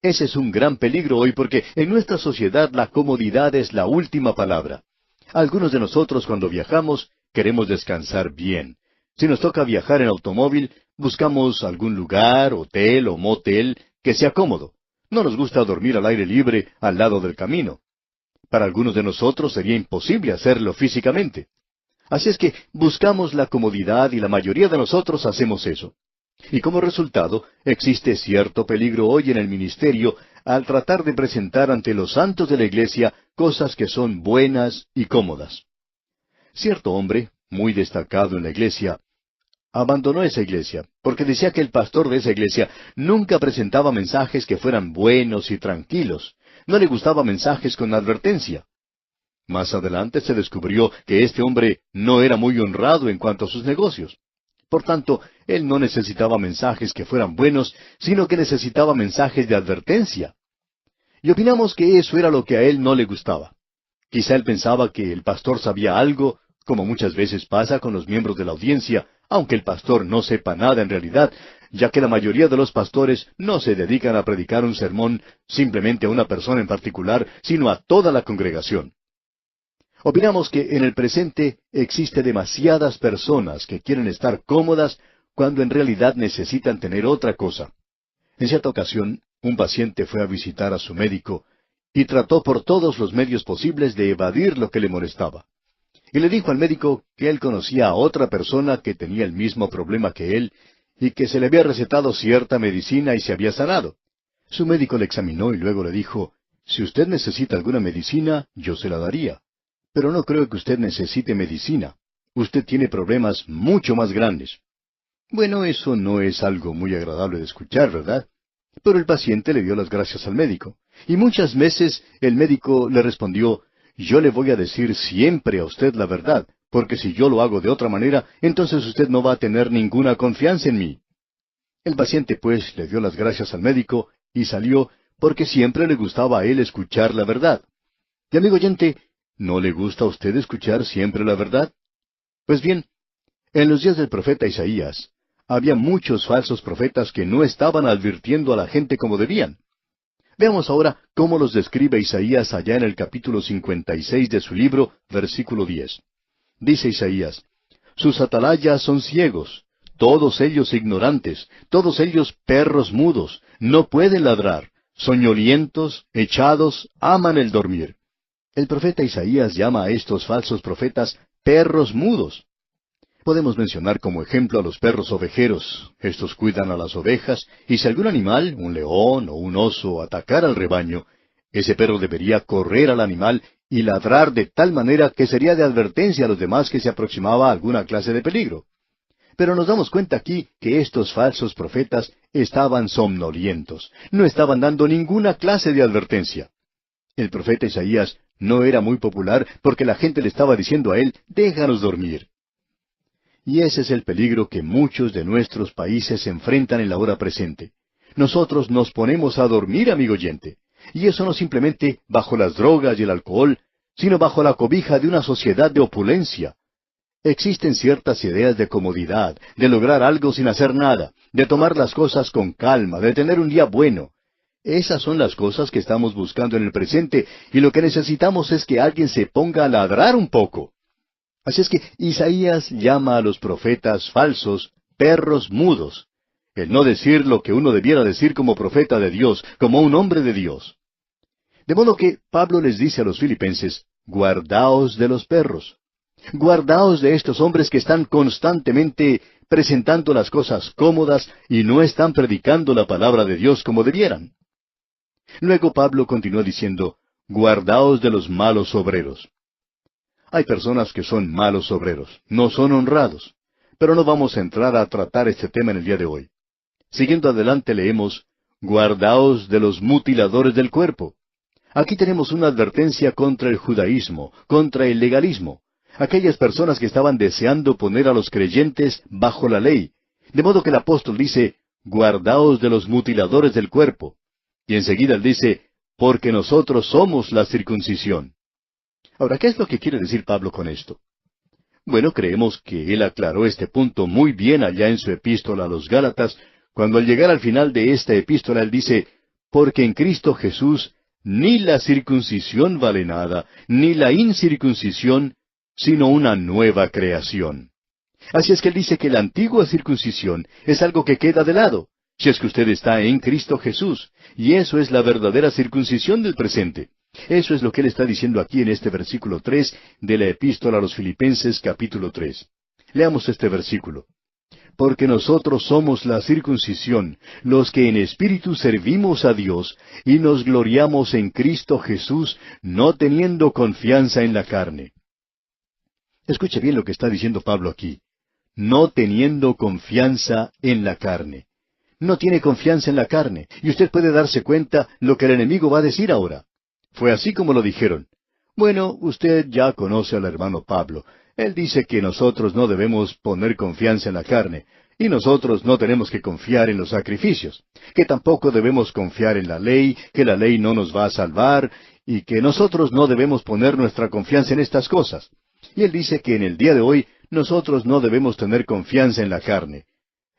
Ese es un gran peligro hoy porque en nuestra sociedad la comodidad es la última palabra. Algunos de nosotros cuando viajamos queremos descansar bien. Si nos toca viajar en automóvil, buscamos algún lugar, hotel o motel que sea cómodo. No nos gusta dormir al aire libre al lado del camino. Para algunos de nosotros sería imposible hacerlo físicamente. Así es que buscamos la comodidad y la mayoría de nosotros hacemos eso. Y como resultado, existe cierto peligro hoy en el ministerio al tratar de presentar ante los santos de la iglesia cosas que son buenas y cómodas. Cierto hombre, muy destacado en la iglesia, abandonó esa iglesia, porque decía que el pastor de esa iglesia nunca presentaba mensajes que fueran buenos y tranquilos. No le gustaban mensajes con advertencia. Más adelante se descubrió que este hombre no era muy honrado en cuanto a sus negocios. Por tanto, él no necesitaba mensajes que fueran buenos, sino que necesitaba mensajes de advertencia. Y opinamos que eso era lo que a él no le gustaba. Quizá él pensaba que el pastor sabía algo, como muchas veces pasa con los miembros de la audiencia, aunque el pastor no sepa nada en realidad, ya que la mayoría de los pastores no se dedican a predicar un sermón simplemente a una persona en particular, sino a toda la congregación. Opinamos que en el presente existe demasiadas personas que quieren estar cómodas cuando en realidad necesitan tener otra cosa. En cierta ocasión, un paciente fue a visitar a su médico y trató por todos los medios posibles de evadir lo que le molestaba. Y le dijo al médico que él conocía a otra persona que tenía el mismo problema que él y que se le había recetado cierta medicina y se había sanado. Su médico le examinó y luego le dijo, «Si usted necesita alguna medicina, yo se la daría. Pero no creo que usted necesite medicina. Usted tiene problemas mucho más grandes». Bueno, eso no es algo muy agradable de escuchar, ¿verdad? Pero el paciente le dio las gracias al médico. Y muchas veces el médico le respondió, «Yo le voy a decir siempre a usted la verdad, porque si yo lo hago de otra manera, entonces usted no va a tener ninguna confianza en mí». El paciente pues le dio las gracias al médico y salió porque siempre le gustaba a él escuchar la verdad. Y amigo oyente, ¿no le gusta a usted escuchar siempre la verdad? Pues bien, en los días del profeta Isaías, había muchos falsos profetas que no estaban advirtiendo a la gente como debían. Veamos ahora cómo los describe Isaías allá en el capítulo 56 de su libro, versículo 10. Dice Isaías, «Sus atalayas son ciegos, todos ellos ignorantes, todos ellos perros mudos, no pueden ladrar, soñolientos, echados, aman el dormir». El profeta Isaías llama a estos falsos profetas perros mudos. Podemos mencionar como ejemplo a los perros ovejeros. Estos cuidan a las ovejas, y si algún animal, un león o un oso, atacara al rebaño, ese perro debería correr al animal y ladrar de tal manera que sería de advertencia a los demás que se aproximaba a alguna clase de peligro. Pero nos damos cuenta aquí que estos falsos profetas estaban somnolientos, no estaban dando ninguna clase de advertencia. El profeta Isaías no era muy popular porque la gente le estaba diciendo a él, «Déjanos dormir». Y ese es el peligro que muchos de nuestros países enfrentan en la hora presente. Nosotros nos ponemos a dormir, amigo oyente. Y eso no simplemente bajo las drogas y el alcohol, sino bajo la cobija de una sociedad de opulencia. Existen ciertas ideas de comodidad, de lograr algo sin hacer nada, de tomar las cosas con calma, de tener un día bueno. Esas son las cosas que estamos buscando en el presente, y lo que necesitamos es que alguien se ponga a ladrar un poco. Así es que Isaías llama a los profetas falsos perros mudos, el no decir lo que uno debiera decir como profeta de Dios, como un hombre de Dios. De modo que Pablo les dice a los filipenses, guardaos de los perros. Guardaos de estos hombres que están constantemente presentando las cosas cómodas y no están predicando la palabra de Dios como debieran. Luego Pablo continúa diciendo, guardaos de los malos obreros. Hay personas que son malos obreros, no son honrados, pero no vamos a entrar a tratar este tema en el día de hoy. Siguiendo adelante leemos, guardaos de los mutiladores del cuerpo. Aquí tenemos una advertencia contra el judaísmo, contra el legalismo, aquellas personas que estaban deseando poner a los creyentes bajo la ley. De modo que el apóstol dice, guardaos de los mutiladores del cuerpo. Y enseguida él dice, porque nosotros somos la circuncisión. Ahora, ¿qué es lo que quiere decir Pablo con esto? Bueno, creemos que él aclaró este punto muy bien allá en su epístola a los Gálatas, cuando al llegar al final de esta epístola él dice, porque en Cristo Jesús ni la circuncisión vale nada, ni la incircuncisión, sino una nueva creación. Así es que él dice que la antigua circuncisión es algo que queda de lado, si es que usted está en Cristo Jesús, y eso es la verdadera circuncisión del presente. Eso es lo que él está diciendo aquí en este versículo 3 de la epístola a los Filipenses capítulo 3. Leamos este versículo. Porque nosotros somos la circuncisión, los que en espíritu servimos a Dios, y nos gloriamos en Cristo Jesús, no teniendo confianza en la carne. Escuche bien lo que está diciendo Pablo aquí. No teniendo confianza en la carne. No tiene confianza en la carne, y usted puede darse cuenta lo que el enemigo va a decir ahora. Fue así como lo dijeron. Bueno, usted ya conoce al hermano Pablo. Él dice que nosotros no debemos poner confianza en la carne, y nosotros no tenemos que confiar en los sacrificios, que tampoco debemos confiar en la ley, que la ley no nos va a salvar, y que nosotros no debemos poner nuestra confianza en estas cosas. Y él dice que en el día de hoy nosotros no debemos tener confianza en la carne.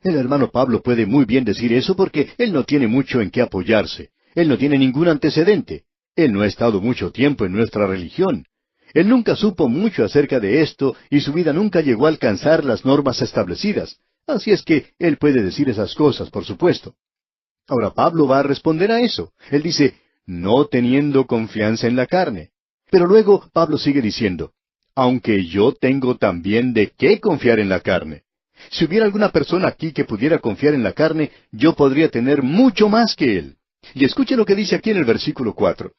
El hermano Pablo puede muy bien decir eso porque él no tiene mucho en qué apoyarse. Él no tiene ningún antecedente. Él no ha estado mucho tiempo en nuestra religión. Él nunca supo mucho acerca de esto y su vida nunca llegó a alcanzar las normas establecidas. Así es que él puede decir esas cosas, por supuesto. Ahora Pablo va a responder a eso. Él dice, no teniendo confianza en la carne. Pero luego Pablo sigue diciendo, aunque yo tengo también de qué confiar en la carne. Si hubiera alguna persona aquí que pudiera confiar en la carne, yo podría tener mucho más que él. Y escuche lo que dice aquí en el versículo 4.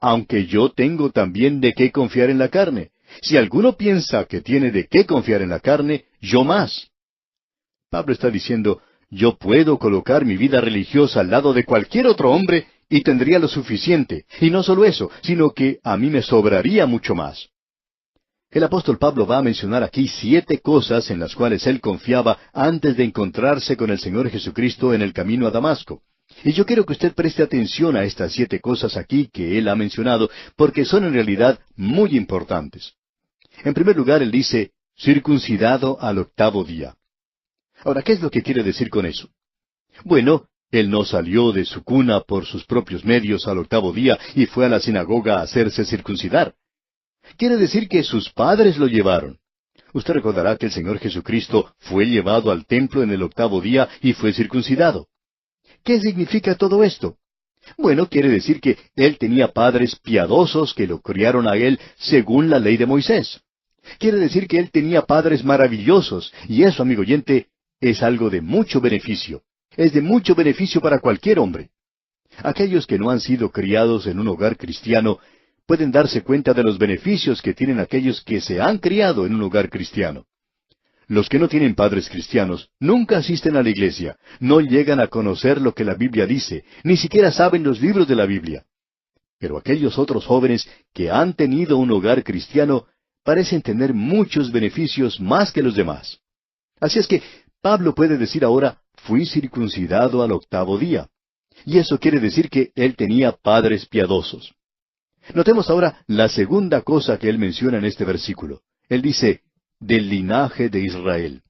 Aunque yo tengo también de qué confiar en la carne. Si alguno piensa que tiene de qué confiar en la carne, yo más. Pablo está diciendo, yo puedo colocar mi vida religiosa al lado de cualquier otro hombre y tendría lo suficiente. Y no solo eso, sino que a mí me sobraría mucho más. El apóstol Pablo va a mencionar aquí 7 cosas en las cuales él confiaba antes de encontrarse con el Señor Jesucristo en el camino a Damasco. Y yo quiero que usted preste atención a estas 7 cosas aquí que él ha mencionado, porque son en realidad muy importantes. En primer lugar, él dice, circuncidado al 8º día. Ahora, ¿qué es lo que quiere decir con eso? Bueno, él no salió de su cuna por sus propios medios al 8º día y fue a la sinagoga a hacerse circuncidar. Quiere decir que sus padres lo llevaron. Usted recordará que el Señor Jesucristo fue llevado al templo en el 8º día y fue circuncidado. ¿Qué significa todo esto? Bueno, quiere decir que él tenía padres piadosos que lo criaron a él según la ley de Moisés. Quiere decir que él tenía padres maravillosos, y eso, amigo oyente, es algo de mucho beneficio. Es de mucho beneficio para cualquier hombre. Aquellos que no han sido criados en un hogar cristiano pueden darse cuenta de los beneficios que tienen aquellos que se han criado en un hogar cristiano. Los que no tienen padres cristianos nunca asisten a la iglesia, no llegan a conocer lo que la Biblia dice, ni siquiera saben los libros de la Biblia. Pero aquellos otros jóvenes que han tenido un hogar cristiano parecen tener muchos beneficios más que los demás. Así es que Pablo puede decir ahora, fui circuncidado al 8º día. Y eso quiere decir que él tenía padres piadosos. Notemos ahora la segunda cosa que él menciona en este versículo. Él dice, del linaje de Israel.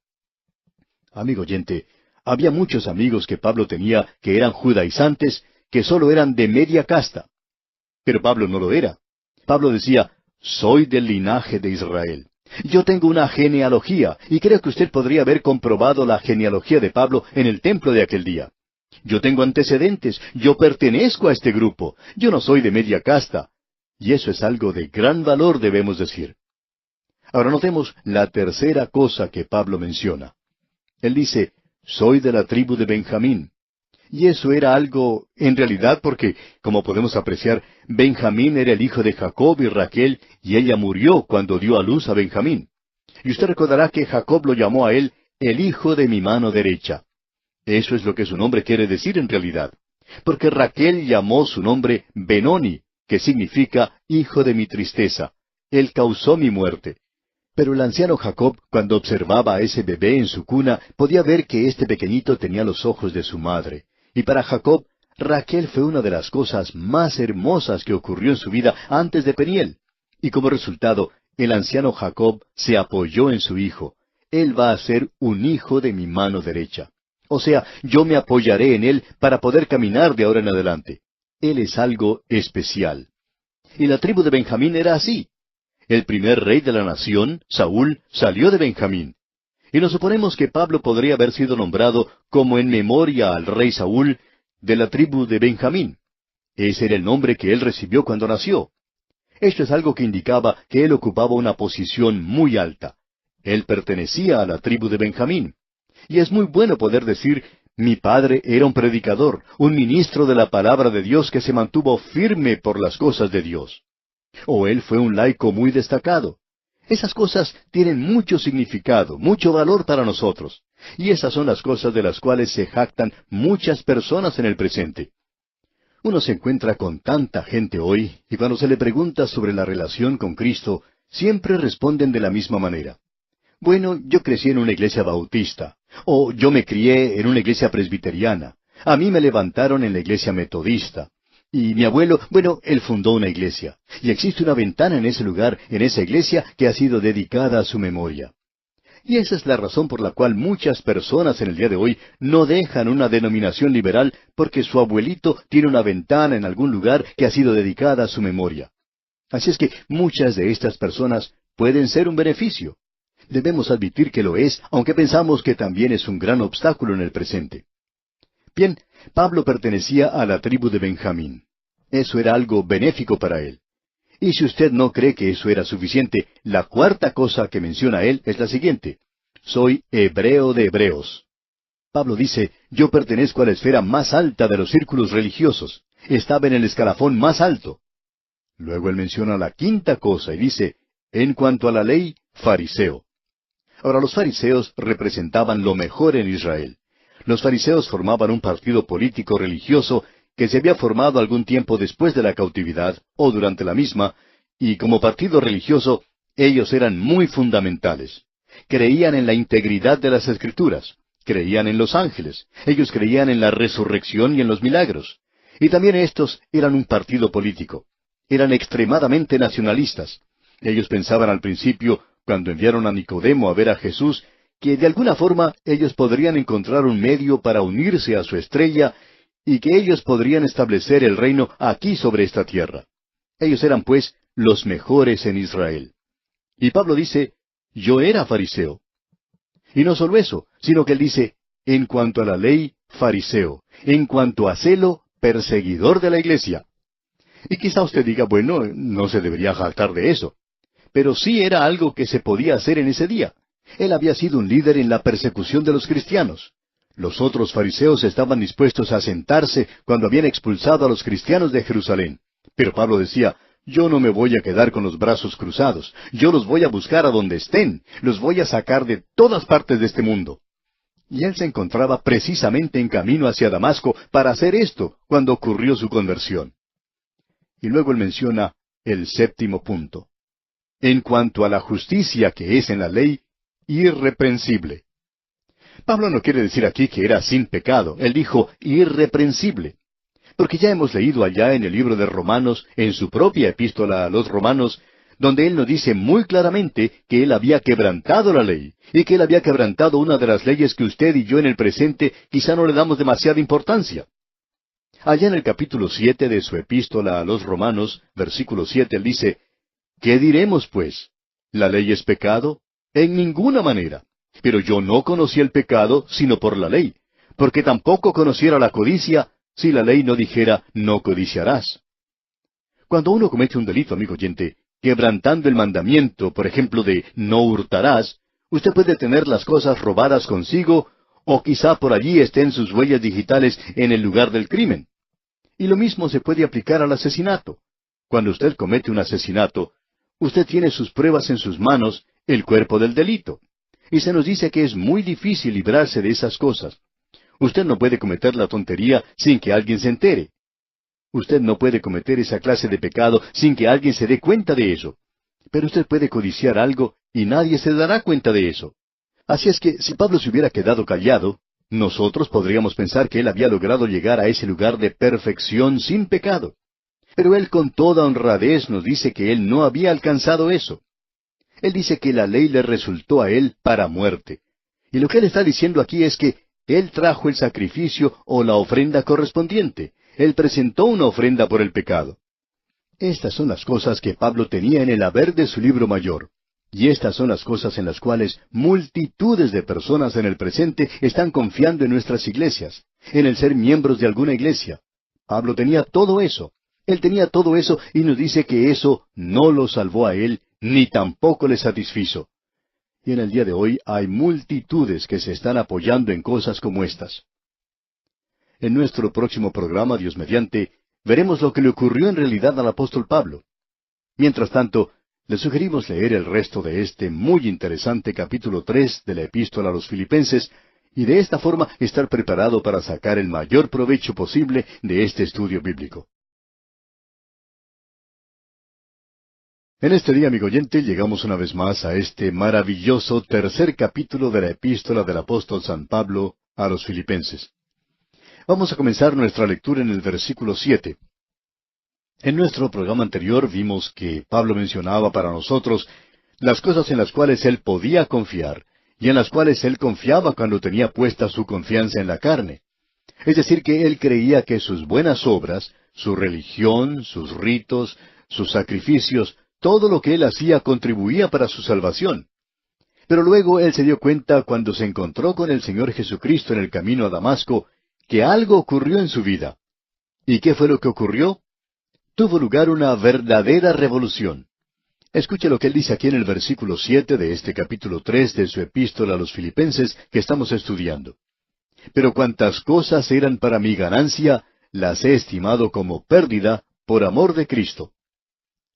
Amigo oyente, había muchos amigos que Pablo tenía que eran judaizantes, que solo eran de media casta. Pero Pablo no lo era. Pablo decía, soy del linaje de Israel. Yo tengo una genealogía, y creo que usted podría haber comprobado la genealogía de Pablo en el templo de aquel día. Yo tengo antecedentes, yo pertenezco a este grupo, yo no soy de media casta. Y eso es algo de gran valor, debemos decir. Ahora notemos la tercera cosa que Pablo menciona. Él dice, soy de la tribu de Benjamín. Y eso era algo, en realidad, porque, como podemos apreciar, Benjamín era el hijo de Jacob y Raquel, y ella murió cuando dio a luz a Benjamín. Y usted recordará que Jacob lo llamó a él el hijo de mi mano derecha. Eso es lo que su nombre quiere decir en realidad. Porque Raquel llamó su nombre Benoni, que significa hijo de mi tristeza. Él causó mi muerte. Pero el anciano Jacob, cuando observaba a ese bebé en su cuna, podía ver que este pequeñito tenía los ojos de su madre. Y para Jacob, Raquel fue una de las cosas más hermosas que ocurrió en su vida antes de Peniel. Y como resultado, el anciano Jacob se apoyó en su hijo. Él va a ser un hijo de mi mano derecha. O sea, yo me apoyaré en él para poder caminar de ahora en adelante. Él es algo especial. Y la tribu de Benjamín era así. El primer rey de la nación, Saúl, salió de Benjamín. Y nos suponemos que Pablo podría haber sido nombrado como en memoria al rey Saúl de la tribu de Benjamín. Ese era el nombre que él recibió cuando nació. Esto es algo que indicaba que él ocupaba una posición muy alta. Él pertenecía a la tribu de Benjamín. Y es muy bueno poder decir, mi padre era un predicador, un ministro de la palabra de Dios que se mantuvo firme por las cosas de Dios. O él fue un laico muy destacado. Esas cosas tienen mucho significado, mucho valor para nosotros. Y esas son las cosas de las cuales se jactan muchas personas en el presente. Uno se encuentra con tanta gente hoy, y cuando se le pregunta sobre la relación con Cristo, siempre responden de la misma manera. Bueno, yo crecí en una iglesia bautista, o yo me crié en una iglesia presbiteriana. A mí me levantaron en la iglesia metodista. Y mi abuelo, bueno, él fundó una iglesia. Y existe una ventana en ese lugar, en esa iglesia, que ha sido dedicada a su memoria. Y esa es la razón por la cual muchas personas en el día de hoy no dejan una denominación liberal porque su abuelito tiene una ventana en algún lugar que ha sido dedicada a su memoria. Así es que muchas de estas personas pueden ser un beneficio. Debemos admitir que lo es, aunque pensamos que también es un gran obstáculo en el presente. Bien, Pablo pertenecía a la tribu de Benjamín. Eso era algo benéfico para él. Y si usted no cree que eso era suficiente, la cuarta cosa que menciona él es la siguiente. Soy hebreo de hebreos. Pablo dice, yo pertenezco a la esfera más alta de los círculos religiosos. Estaba en el escalafón más alto. Luego él menciona la quinta cosa y dice, en cuanto a la ley, fariseo. Ahora, los fariseos representaban lo mejor en Israel. Los fariseos formaban un partido político religioso que se había formado algún tiempo después de la cautividad, o durante la misma, y como partido religioso, ellos eran muy fundamentales. Creían en la integridad de las Escrituras, creían en los ángeles, ellos creían en la resurrección y en los milagros. Y también estos eran un partido político. Eran extremadamente nacionalistas. Ellos pensaban al principio, cuando enviaron a Nicodemo a ver a Jesús, que de alguna forma ellos podrían encontrar un medio para unirse a su estrella y que ellos podrían establecer el reino aquí sobre esta tierra. Ellos eran, pues, los mejores en Israel. Y Pablo dice, yo era fariseo. Y no solo eso, sino que él dice, en cuanto a la ley, fariseo. En cuanto a celo, perseguidor de la iglesia. Y quizá usted diga, bueno, no se debería jactar de eso. Pero sí era algo que se podía hacer en ese día. Él había sido un líder en la persecución de los cristianos. Los otros fariseos estaban dispuestos a sentarse cuando habían expulsado a los cristianos de Jerusalén. Pero Pablo decía, yo no me voy a quedar con los brazos cruzados. Yo los voy a buscar a donde estén. Los voy a sacar de todas partes de este mundo. Y él se encontraba precisamente en camino hacia Damasco para hacer esto cuando ocurrió su conversión. Y luego él menciona el séptimo punto. En cuanto a la justicia que es en la ley, irreprensible. Pablo no quiere decir aquí que era sin pecado. Él dijo irreprensible. Porque ya hemos leído allá en el libro de Romanos, en su propia epístola a los Romanos, donde él nos dice muy claramente que él había quebrantado la ley, y que él había quebrantado una de las leyes que usted y yo en el presente quizá no le damos demasiada importancia. Allá en el capítulo 7 de su epístola a los Romanos, versículo 7, él dice, ¿qué diremos, pues? ¿La ley es pecado? En ninguna manera. Pero yo no conocí el pecado sino por la ley, porque tampoco conociera la codicia si la ley no dijera, no codiciarás. Cuando uno comete un delito, amigo oyente, quebrantando el mandamiento, por ejemplo, de no hurtarás, usted puede tener las cosas robadas consigo, O quizá por allí estén sus huellas digitales en el lugar del crimen. Y lo mismo se puede aplicar al asesinato. Cuando usted comete un asesinato, usted tiene sus pruebas en sus manos, el cuerpo del delito. Y se nos dice que es muy difícil librarse de esas cosas. Usted no puede cometer la tontería sin que alguien se entere. Usted no puede cometer esa clase de pecado sin que alguien se dé cuenta de eso. Pero usted puede codiciar algo y nadie se dará cuenta de eso. Así es que si Pablo se hubiera quedado callado, nosotros podríamos pensar que él había logrado llegar a ese lugar de perfección sin pecado. Pero él con toda honradez nos dice que él no había alcanzado eso. Él dice que la ley le resultó a él para muerte. Y lo que él está diciendo aquí es que él trajo el sacrificio o la ofrenda correspondiente. Él presentó una ofrenda por el pecado. Estas son las cosas que Pablo tenía en el haber de su libro mayor. Y estas son las cosas en las cuales multitudes de personas en el presente están confiando en nuestras iglesias, en el ser miembros de alguna iglesia. Pablo tenía todo eso. Él tenía todo eso y nos dice que eso no lo salvó a él, ni tampoco le satisfizo. Y en el día de hoy hay multitudes que se están apoyando en cosas como estas. En nuestro próximo programa, Dios mediante, veremos lo que le ocurrió en realidad al apóstol Pablo. Mientras tanto, le sugerimos leer el resto de este muy interesante capítulo 3 de la Epístola a los Filipenses, y de esta forma estar preparado para sacar el mayor provecho posible de este estudio bíblico. En este día, amigo oyente, llegamos una vez más a este maravilloso tercer capítulo de la Epístola del apóstol San Pablo a los Filipenses. Vamos a comenzar nuestra lectura en el versículo 7. En nuestro programa anterior vimos que Pablo mencionaba para nosotros las cosas en las cuales él podía confiar y en las cuales él confiaba cuando tenía puesta su confianza en la carne. Es decir, que él creía que sus buenas obras, su religión, sus ritos, sus sacrificios, todo lo que él hacía contribuía para su salvación. Pero luego él se dio cuenta cuando se encontró con el Señor Jesucristo en el camino a Damasco, que algo ocurrió en su vida. ¿Y qué fue lo que ocurrió? Tuvo lugar una verdadera revolución. Escuche lo que él dice aquí en el versículo 7 de este capítulo 3 de su epístola a los Filipenses que estamos estudiando. Pero cuantas cosas eran para mi ganancia, las he estimado como pérdida por amor de Cristo.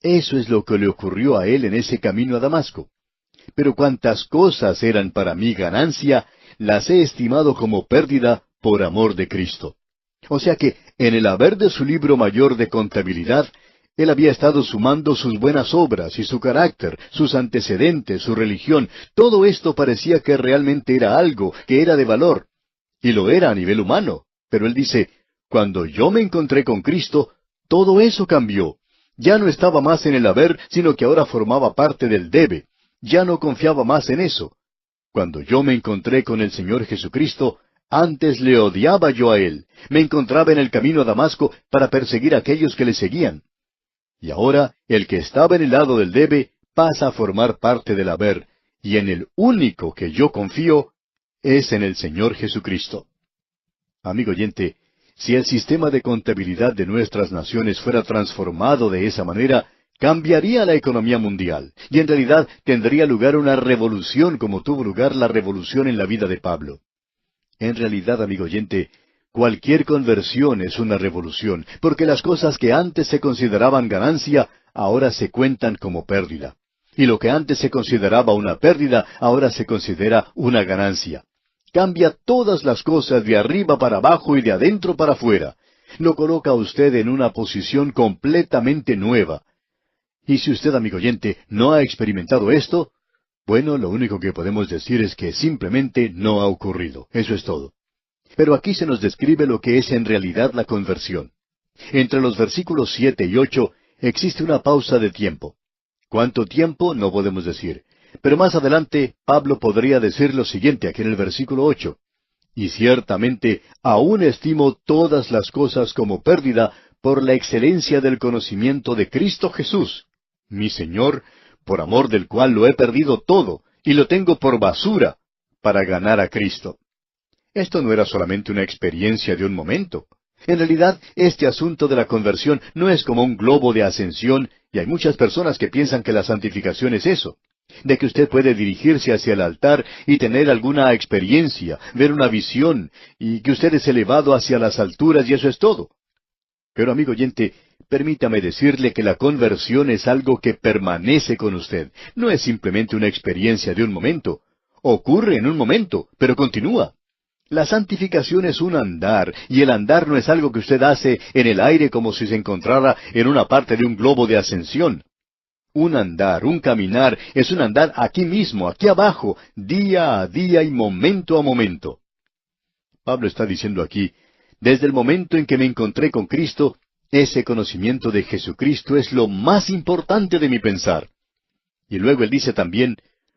Eso es lo que le ocurrió a él en ese camino a Damasco. Pero cuantas cosas eran para mi ganancia, las he estimado como pérdida por amor de Cristo. O sea que, en el haber de su libro mayor de contabilidad, él había estado sumando sus buenas obras y su carácter, sus antecedentes, su religión. Todo esto parecía que realmente era algo, que era de valor. Y lo era a nivel humano. Pero él dice, cuando yo me encontré con Cristo, todo eso cambió. Ya no estaba más en el haber, sino que ahora formaba parte del debe. Ya no confiaba más en eso. Cuando yo me encontré con el Señor Jesucristo, antes le odiaba yo a él. Me encontraba en el camino a Damasco para perseguir a aquellos que le seguían. Y ahora, el que estaba en el lado del debe pasa a formar parte del haber, y en el único que yo confío es en el Señor Jesucristo. Amigo oyente, si el sistema de contabilidad de nuestras naciones fuera transformado de esa manera, cambiaría la economía mundial, y en realidad tendría lugar una revolución como tuvo lugar la revolución en la vida de Pablo. En realidad, amigo oyente, cualquier conversión es una revolución, porque las cosas que antes se consideraban ganancia, ahora se cuentan como pérdida. Y lo que antes se consideraba una pérdida, ahora se considera una ganancia. Cambia todas las cosas de arriba para abajo y de adentro para afuera. Lo coloca a usted en una posición completamente nueva. Y si usted, amigo oyente, no ha experimentado esto, bueno, lo único que podemos decir es que simplemente no ha ocurrido. Eso es todo. Pero aquí se nos describe lo que es en realidad la conversión. Entre los versículos 7 y 8 existe una pausa de tiempo. ¿Cuánto tiempo? No podemos decir. Pero más adelante Pablo podría decir lo siguiente aquí en el versículo 8. Y ciertamente aún estimo todas las cosas como pérdida por la excelencia del conocimiento de Cristo Jesús, mi Señor, por amor del cual lo he perdido todo, y lo tengo por basura, para ganar a Cristo. Esto no era solamente una experiencia de un momento. En realidad, este asunto de la conversión no es como un globo de ascensión, y hay muchas personas que piensan que la santificación es eso. de que usted puede dirigirse hacia el altar y tener alguna experiencia, ver una visión, y que usted es elevado hacia las alturas y eso es todo. Pero amigo oyente, permítame decirle que la conversión es algo que permanece con usted. No es simplemente una experiencia de un momento. Ocurre en un momento, pero continúa. La santificación es un andar, y el andar no es algo que usted hace en el aire como si se encontrara en una parte de un globo de ascensión. Un andar, un caminar, es un andar aquí mismo, aquí abajo, día a día y momento a momento. Pablo está diciendo aquí, desde el momento en que me encontré con Cristo, ese conocimiento de Jesucristo es lo más importante de mi pensar. Y luego él dice también,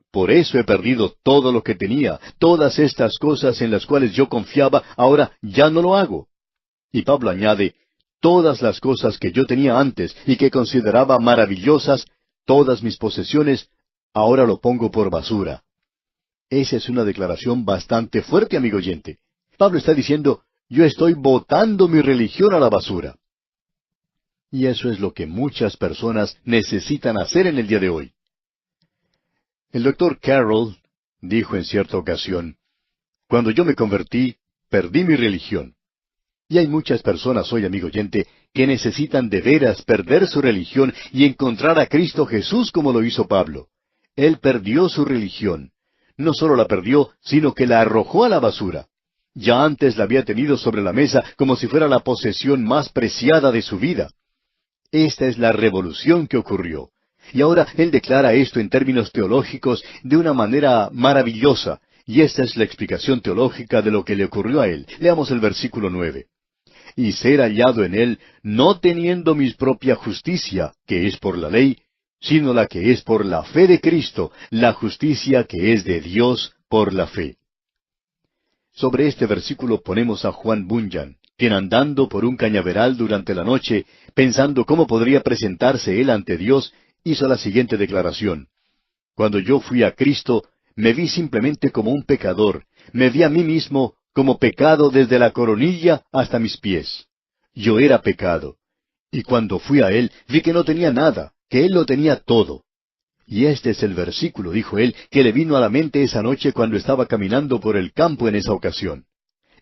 por eso he perdido todo lo que tenía, todas estas cosas en las cuales yo confiaba, ahora ya no lo hago. Y Pablo añade, todas las cosas que yo tenía antes y que consideraba maravillosas, todas mis posesiones, ahora lo pongo por basura. Esa es una declaración bastante fuerte, amigo oyente. Pablo está diciendo, yo estoy botando mi religión a la basura. Y eso es lo que muchas personas necesitan hacer en el día de hoy. El doctor Carroll dijo en cierta ocasión, cuando yo me convertí, perdí mi religión. Y hay muchas personas hoy, amigo oyente, que necesitan de veras perder su religión y encontrar a Cristo Jesús como lo hizo Pablo. Él perdió su religión. No solo la perdió, sino que la arrojó a la basura. Ya antes la había tenido sobre la mesa como si fuera la posesión más preciada de su vida. Esta es la revolución que ocurrió. Y ahora él declara esto en términos teológicos de una manera maravillosa, y esta es la explicación teológica de lo que le ocurrió a él. Leamos el versículo 9. Y ser hallado en él, no teniendo mi propia justicia, que es por la ley, sino la que es por la fe de Cristo, la justicia que es de Dios por la fe. Sobre este versículo ponemos a Juan Bunyan, quien andando por un cañaveral durante la noche, pensando cómo podría presentarse él ante Dios, hizo la siguiente declaración. Cuando yo fui a Cristo, me vi simplemente como un pecador, me vi a mí mismo como pecado desde la coronilla hasta mis pies. Yo era pecado. Y cuando fui a Él, vi que no tenía nada, que Él lo tenía todo. Y este es el versículo, dijo él, que le vino a la mente esa noche cuando estaba caminando por el campo en esa ocasión.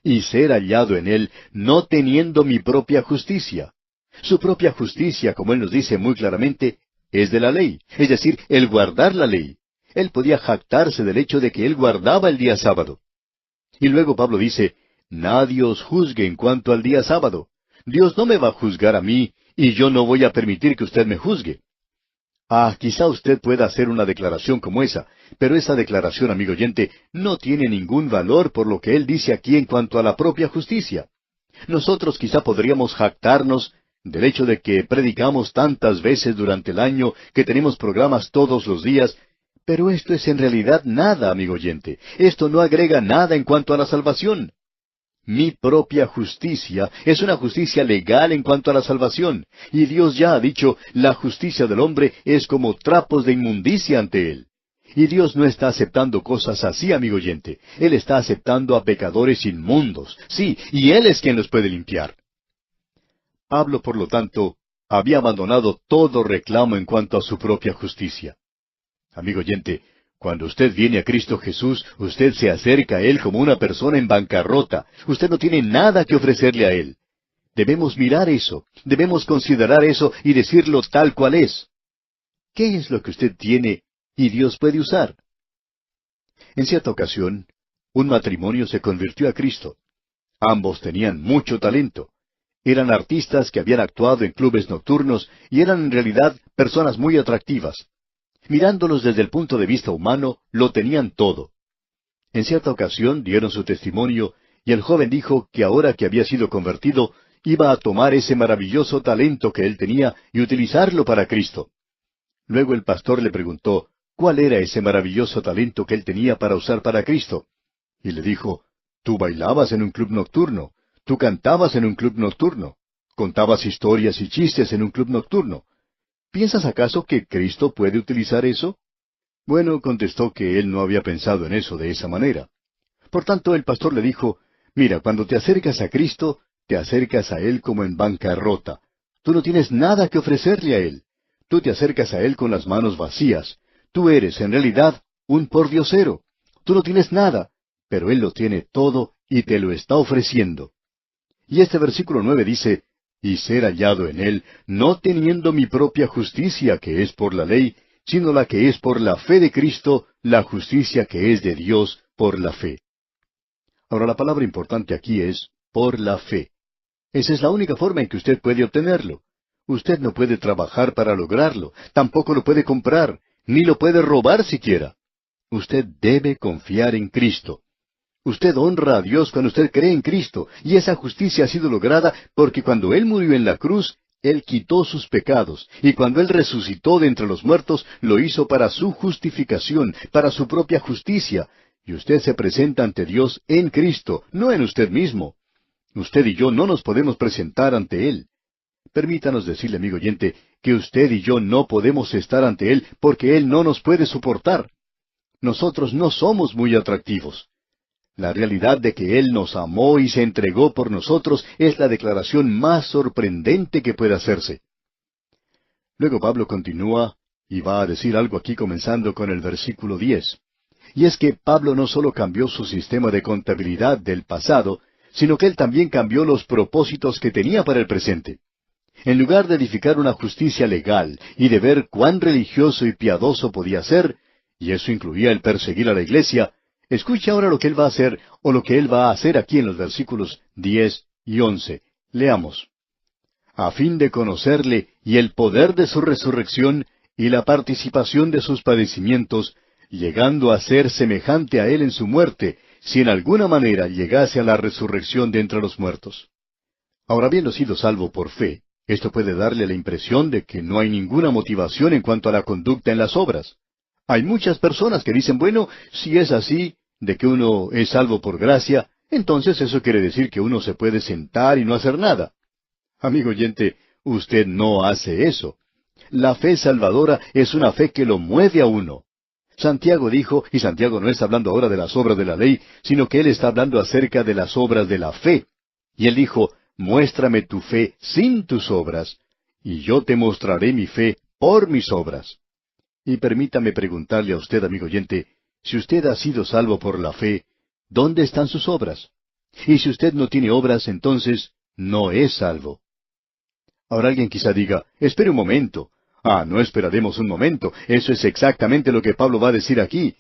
Y ser hallado en Él, no teniendo mi propia justicia. Su propia justicia, como Él nos dice muy claramente, es de la ley, es decir, el guardar la ley. Él podía jactarse del hecho de que Él guardaba el día sábado. Y luego Pablo dice, nadie os juzgue en cuanto al día sábado. Dios no me va a juzgar a mí, y yo no voy a permitir que usted me juzgue. Quizá usted pueda hacer una declaración como esa, pero esa declaración, amigo oyente, no tiene ningún valor por lo que él dice aquí en cuanto a la propia justicia. Nosotros quizá podríamos jactarnos del hecho de que predicamos tantas veces durante el año, que tenemos programas todos los días, pero esto es en realidad nada, amigo oyente. Esto no agrega nada en cuanto a la salvación. Mi propia justicia es una justicia legal en cuanto a la salvación, y Dios ya ha dicho, la justicia del hombre es como trapos de inmundicia ante Él. Y Dios no está aceptando cosas así, amigo oyente. Él está aceptando a pecadores inmundos, sí, y Él es quien los puede limpiar. Pablo, por lo tanto, había abandonado todo reclamo en cuanto a su propia justicia. Amigo oyente, cuando usted viene a Cristo Jesús, usted se acerca a Él como una persona en bancarrota. Usted no tiene nada que ofrecerle a Él. Debemos mirar eso, debemos considerar eso y decirlo tal cual es. ¿Qué es lo que usted tiene y Dios puede usar? En cierta ocasión, un matrimonio se convirtió a Cristo. Ambos tenían mucho talento. Eran artistas que habían actuado en clubes nocturnos y eran en realidad personas muy atractivas. Mirándolos desde el punto de vista humano, lo tenían todo. En cierta ocasión dieron su testimonio y el joven dijo que ahora que había sido convertido, iba a tomar ese maravilloso talento que él tenía y utilizarlo para Cristo. Luego el pastor le preguntó cuál era ese maravilloso talento que él tenía para usar para Cristo. Y le dijo, tú bailabas en un club nocturno, tú cantabas en un club nocturno, contabas historias y chistes en un club nocturno. ¿Piensas acaso que Cristo puede utilizar eso? Bueno, contestó que él no había pensado en eso de esa manera. Por tanto, el pastor le dijo, mira, cuando te acercas a Cristo, te acercas a Él como en bancarrota. Tú no tienes nada que ofrecerle a Él. Tú te acercas a Él con las manos vacías. Tú eres, en realidad, un pordiosero. Tú no tienes nada, pero Él lo tiene todo y te lo está ofreciendo. Y este versículo 9 dice, y ser hallado en Él, no teniendo mi propia justicia que es por la ley, sino la que es por la fe de Cristo, la justicia que es de Dios por la fe. Ahora la palabra importante aquí es por la fe. Esa es la única forma en que usted puede obtenerlo. Usted no puede trabajar para lograrlo, tampoco lo puede comprar, ni lo puede robar siquiera. Usted debe confiar en Cristo. Usted honra a Dios cuando usted cree en Cristo, y esa justicia ha sido lograda porque cuando Él murió en la cruz, Él quitó sus pecados, y cuando Él resucitó de entre los muertos, lo hizo para su justificación, para su propia justicia, y usted se presenta ante Dios en Cristo, no en usted mismo. Usted y yo no nos podemos presentar ante Él. Permítanos decirle, amigo oyente, que usted y yo no podemos estar ante Él porque Él no nos puede soportar. Nosotros no somos muy atractivos. La realidad de que Él nos amó y se entregó por nosotros es la declaración más sorprendente que puede hacerse. Luego Pablo continúa y va a decir algo aquí comenzando con el versículo 10. Y es que Pablo no solo cambió su sistema de contabilidad del pasado, sino que él también cambió los propósitos que tenía para el presente. En lugar de edificar una justicia legal y de ver cuán religioso y piadoso podía ser, y eso incluía el perseguir a la iglesia, escuche ahora lo que él va a hacer, o lo que él va a hacer aquí en los versículos 10 y 11. Leamos. A fin de conocerle y el poder de su resurrección y la participación de sus padecimientos, llegando a ser semejante a él en su muerte, si en alguna manera llegase a la resurrección de entre los muertos. Ahora, habiendo sido salvo por fe, esto puede darle la impresión de que no hay ninguna motivación en cuanto a la conducta en las obras. Hay muchas personas que dicen, bueno, si es así, de que uno es salvo por gracia, entonces eso quiere decir que uno se puede sentar y no hacer nada. Amigo oyente, usted no hace eso. La fe salvadora es una fe que lo mueve a uno. Santiago dijo, y Santiago no está hablando ahora de las obras de la ley, sino que él está hablando acerca de las obras de la fe. Y él dijo, muéstrame tu fe sin tus obras, y yo te mostraré mi fe por mis obras. Y permítame preguntarle a usted, amigo oyente, si usted ha sido salvo por la fe, ¿dónde están sus obras? Y si usted no tiene obras, entonces no es salvo. Ahora alguien quizá diga, espere un momento. No esperaremos un momento. Eso es exactamente lo que Pablo va a decir aquí.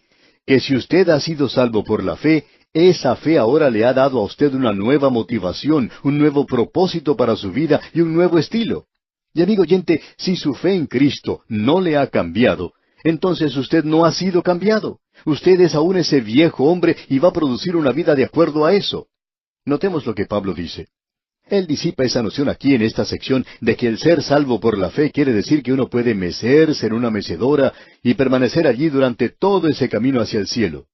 Que si usted ha sido salvo por la fe, esa fe ahora le ha dado a usted una nueva motivación, un nuevo propósito para su vida y un nuevo estilo. Y amigo oyente, si su fe en Cristo no le ha cambiado, entonces usted no ha sido cambiado. Usted es aún ese viejo hombre y va a producir una vida de acuerdo a eso. Notemos lo que Pablo dice. Él disipa esa noción aquí en esta sección de que el ser salvo por la fe quiere decir que uno puede mecerse en una mecedora y permanecer allí durante todo ese camino hacia el cielo.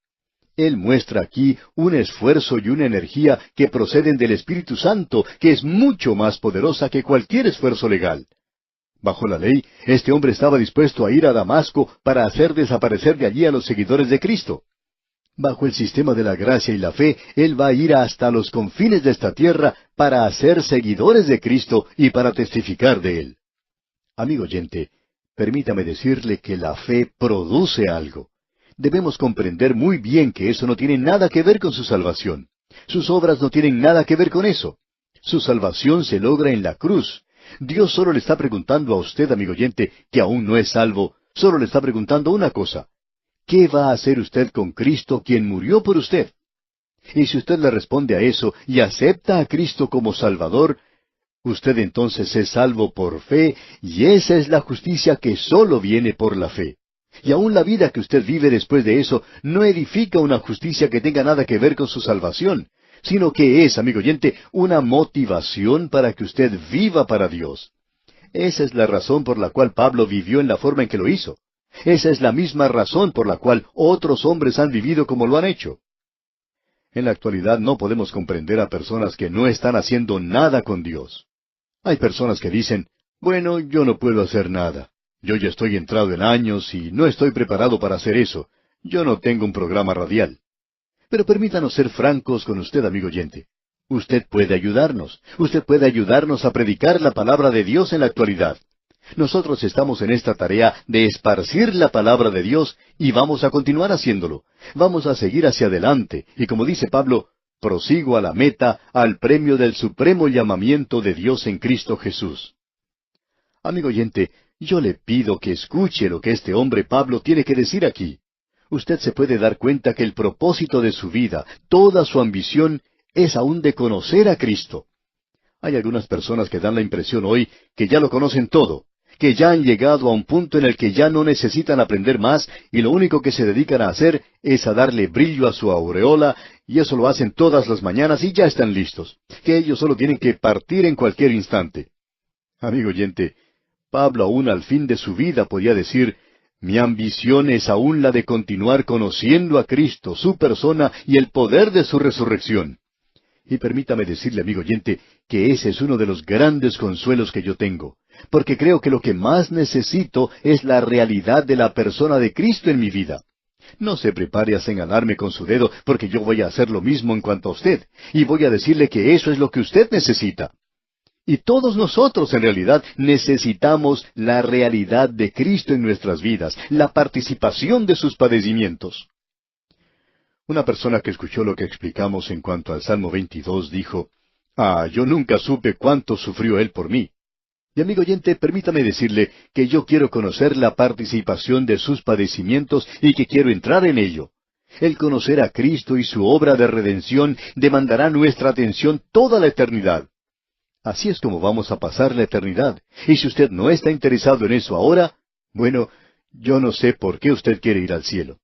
Él muestra aquí un esfuerzo y una energía que proceden del Espíritu Santo, que es mucho más poderosa que cualquier esfuerzo legal. Bajo la ley, este hombre estaba dispuesto a ir a Damasco para hacer desaparecer de allí a los seguidores de Cristo. Bajo el sistema de la gracia y la fe, él va a ir hasta los confines de esta tierra para hacer seguidores de Cristo y para testificar de Él. Amigo oyente, permítame decirle que la fe produce algo. Debemos comprender muy bien que eso no tiene nada que ver con su salvación. Sus obras no tienen nada que ver con eso. Su salvación se logra en la cruz. Dios solo le está preguntando a usted, amigo oyente, que aún no es salvo, solo le está preguntando una cosa. ¿Qué va a hacer usted con Cristo, quien murió por usted? Y si usted le responde a eso y acepta a Cristo como Salvador, usted entonces es salvo por fe, y esa es la justicia que sólo viene por la fe. Y aún la vida que usted vive después de eso no edifica una justicia que tenga nada que ver con su salvación, sino que es, amigo oyente, una motivación para que usted viva para Dios. Esa es la razón por la cual Pablo vivió en la forma en que lo hizo. Esa es la misma razón por la cual otros hombres han vivido como lo han hecho. En la actualidad no podemos comprender a personas que no están haciendo nada con Dios. Hay personas que dicen, bueno, yo no puedo hacer nada. Yo ya estoy entrado en años y no estoy preparado para hacer eso. Yo no tengo un programa radial. Pero permítanos ser francos con usted, amigo oyente. Usted puede ayudarnos. Usted puede ayudarnos a predicar la palabra de Dios en la actualidad. Nosotros estamos en esta tarea de esparcir la palabra de Dios y vamos a continuar haciéndolo. Vamos a seguir hacia adelante y como dice Pablo, prosigo a la meta, al premio del supremo llamamiento de Dios en Cristo Jesús. Amigo oyente, yo le pido que escuche lo que este hombre Pablo tiene que decir aquí. Usted se puede dar cuenta que el propósito de su vida, toda su ambición, es aún de conocer a Cristo. Hay algunas personas que dan la impresión hoy que ya lo conocen todo, que ya han llegado a un punto en el que ya no necesitan aprender más y lo único que se dedican a hacer es a darle brillo a su aureola y eso lo hacen todas las mañanas y ya están listos, que ellos solo tienen que partir en cualquier instante. Amigo oyente, Pablo aún al fin de su vida podía decir, mi ambición es aún la de continuar conociendo a Cristo, su persona y el poder de su resurrección. Y permítame decirle, amigo oyente, que ese es uno de los grandes consuelos que yo tengo, porque creo que lo que más necesito es la realidad de la persona de Cristo en mi vida. No se prepare a señalarme con su dedo, porque yo voy a hacer lo mismo en cuanto a usted, y voy a decirle que eso es lo que usted necesita. Y todos nosotros en realidad necesitamos la realidad de Cristo en nuestras vidas, la participación de sus padecimientos. Una persona que escuchó lo que explicamos en cuanto al Salmo 22 dijo, yo nunca supe cuánto sufrió Él por mí. Y amigo oyente, permítame decirle que yo quiero conocer la participación de sus padecimientos y que quiero entrar en ello. El conocer a Cristo y su obra de redención demandará nuestra atención toda la eternidad. Así es como vamos a pasar la eternidad. Y si usted no está interesado en eso ahora, bueno, yo no sé por qué usted quiere ir al cielo.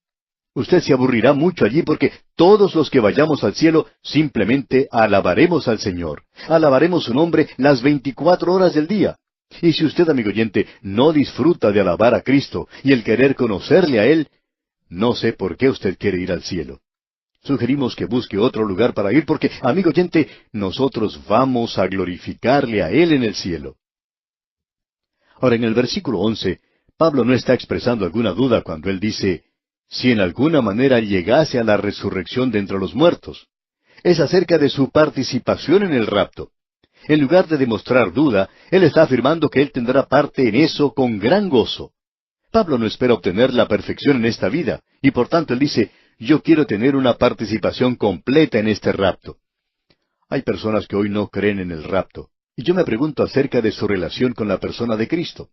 Usted se aburrirá mucho allí porque todos los que vayamos al cielo simplemente alabaremos al Señor. Alabaremos su nombre las 24 horas del día. Y si usted, amigo oyente, no disfruta de alabar a Cristo y el querer conocerle a Él, no sé por qué usted quiere ir al cielo. Sugerimos que busque otro lugar para ir porque, amigo oyente, nosotros vamos a glorificarle a Él en el cielo. Ahora, en el versículo 11, Pablo no está expresando alguna duda cuando él dice, si en alguna manera llegase a la resurrección de entre los muertos. Es acerca de su participación en el rapto. En lugar de demostrar duda, él está afirmando que él tendrá parte en eso con gran gozo. Pablo no espera obtener la perfección en esta vida, y por tanto él dice, yo quiero tener una participación completa en este rapto. Hay personas que hoy no creen en el rapto, y yo me pregunto acerca de su relación con la persona de Cristo.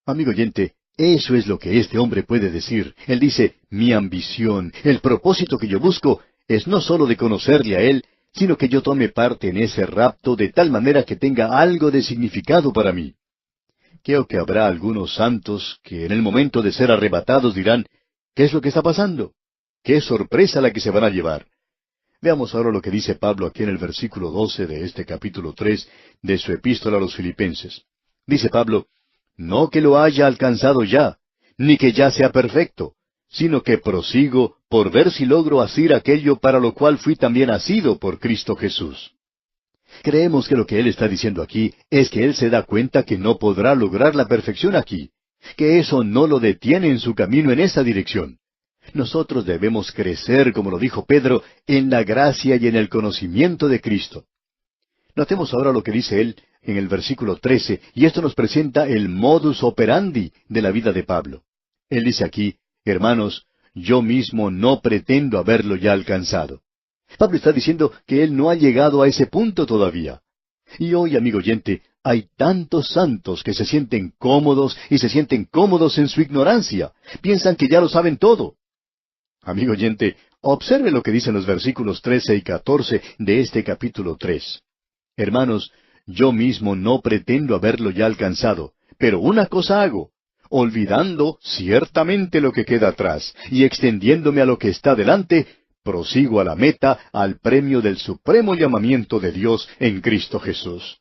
Amigo oyente, eso es lo que este hombre puede decir. Él dice, mi ambición, el propósito que yo busco, es no sólo de conocerle a Él, sino que yo tome parte en ese rapto de tal manera que tenga algo de significado para mí. Creo que habrá algunos santos que en el momento de ser arrebatados dirán, ¿qué es lo que está pasando? ¡Qué sorpresa la que se van a llevar! Veamos ahora lo que dice Pablo aquí en el versículo 12 de este capítulo 3 de su epístola a los Filipenses. Dice Pablo, no que lo haya alcanzado ya, ni que ya sea perfecto, sino que prosigo por ver si logro asir aquello para lo cual fui también asido por Cristo Jesús. Creemos que lo que él está diciendo aquí es que él se da cuenta que no podrá lograr la perfección aquí, que eso no lo detiene en su camino en esa dirección. Nosotros debemos crecer, como lo dijo Pedro, en la gracia y en el conocimiento de Cristo. Notemos ahora lo que dice él en el versículo 13, y esto nos presenta el modus operandi de la vida de Pablo. Él dice aquí, hermanos, yo mismo no pretendo haberlo ya alcanzado. Pablo está diciendo que él no ha llegado a ese punto todavía. Y hoy, amigo oyente, hay tantos santos que se sienten cómodos y se sienten cómodos en su ignorancia. Piensan que ya lo saben todo. Amigo oyente, observe lo que dicen los versículos 13 y 14 de este capítulo 3. Hermanos, yo mismo no pretendo haberlo ya alcanzado, pero una cosa hago, olvidando ciertamente lo que queda atrás y extendiéndome a lo que está delante, prosigo a la meta, al premio del supremo llamamiento de Dios en Cristo Jesús.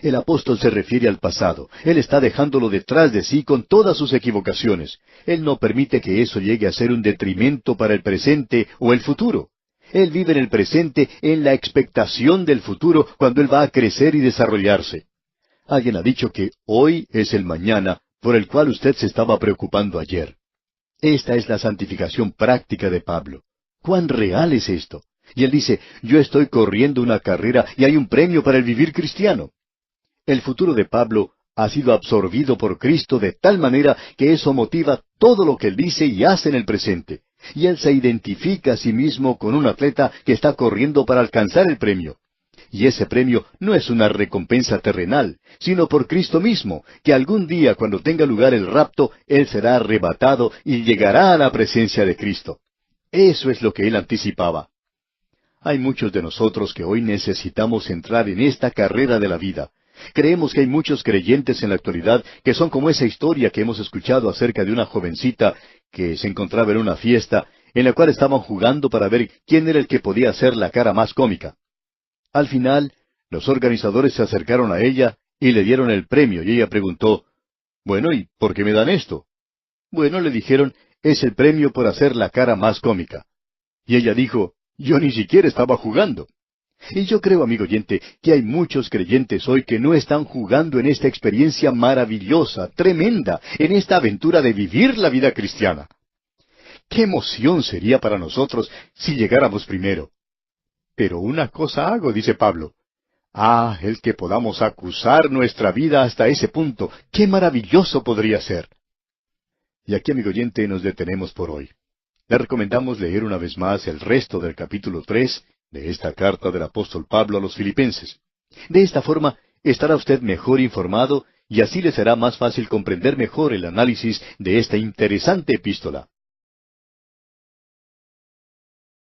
El apóstol se refiere al pasado. Él está dejándolo detrás de sí con todas sus equivocaciones. Él no permite que eso llegue a ser un detrimento para el presente o el futuro. Él vive en el presente en la expectación del futuro cuando él va a crecer y desarrollarse. Alguien ha dicho que hoy es el mañana por el cual usted se estaba preocupando ayer. Esta es la santificación práctica de Pablo. ¿Cuán real es esto? Y él dice, yo estoy corriendo una carrera y hay un premio para el vivir cristiano. El futuro de Pablo ha sido absorbido por Cristo de tal manera que eso motiva todo lo que él dice y hace en el presente. Y él se identifica a sí mismo con un atleta que está corriendo para alcanzar el premio. Y ese premio no es una recompensa terrenal, sino por Cristo mismo, que algún día cuando tenga lugar el rapto, él será arrebatado y llegará a la presencia de Cristo. Eso es lo que él anticipaba. Hay muchos de nosotros que hoy necesitamos entrar en esta carrera de la vida. Creemos que hay muchos creyentes en la actualidad que son como esa historia que hemos escuchado acerca de una jovencita que se encontraba en una fiesta en la cual estaban jugando para ver quién era el que podía hacer la cara más cómica. Al final, los organizadores se acercaron a ella y le dieron el premio y ella preguntó, «Bueno, ¿y por qué me dan esto?» «Bueno», le dijeron, «es el premio por hacer la cara más cómica». Y ella dijo, «Yo ni siquiera estaba jugando». Y yo creo, amigo oyente, que hay muchos creyentes hoy que no están jugando en esta experiencia maravillosa, tremenda, en esta aventura de vivir la vida cristiana. ¡Qué emoción sería para nosotros si llegáramos primero! Pero una cosa hago, dice Pablo. Ah, el que podamos acusar nuestra vida hasta ese punto, ¡qué maravilloso podría ser! Y aquí, amigo oyente, nos detenemos por hoy. Le recomendamos leer una vez más el resto del capítulo 3 de esta carta del apóstol Pablo a los Filipenses. De esta forma estará usted mejor informado y así le será más fácil comprender mejor el análisis de esta interesante epístola.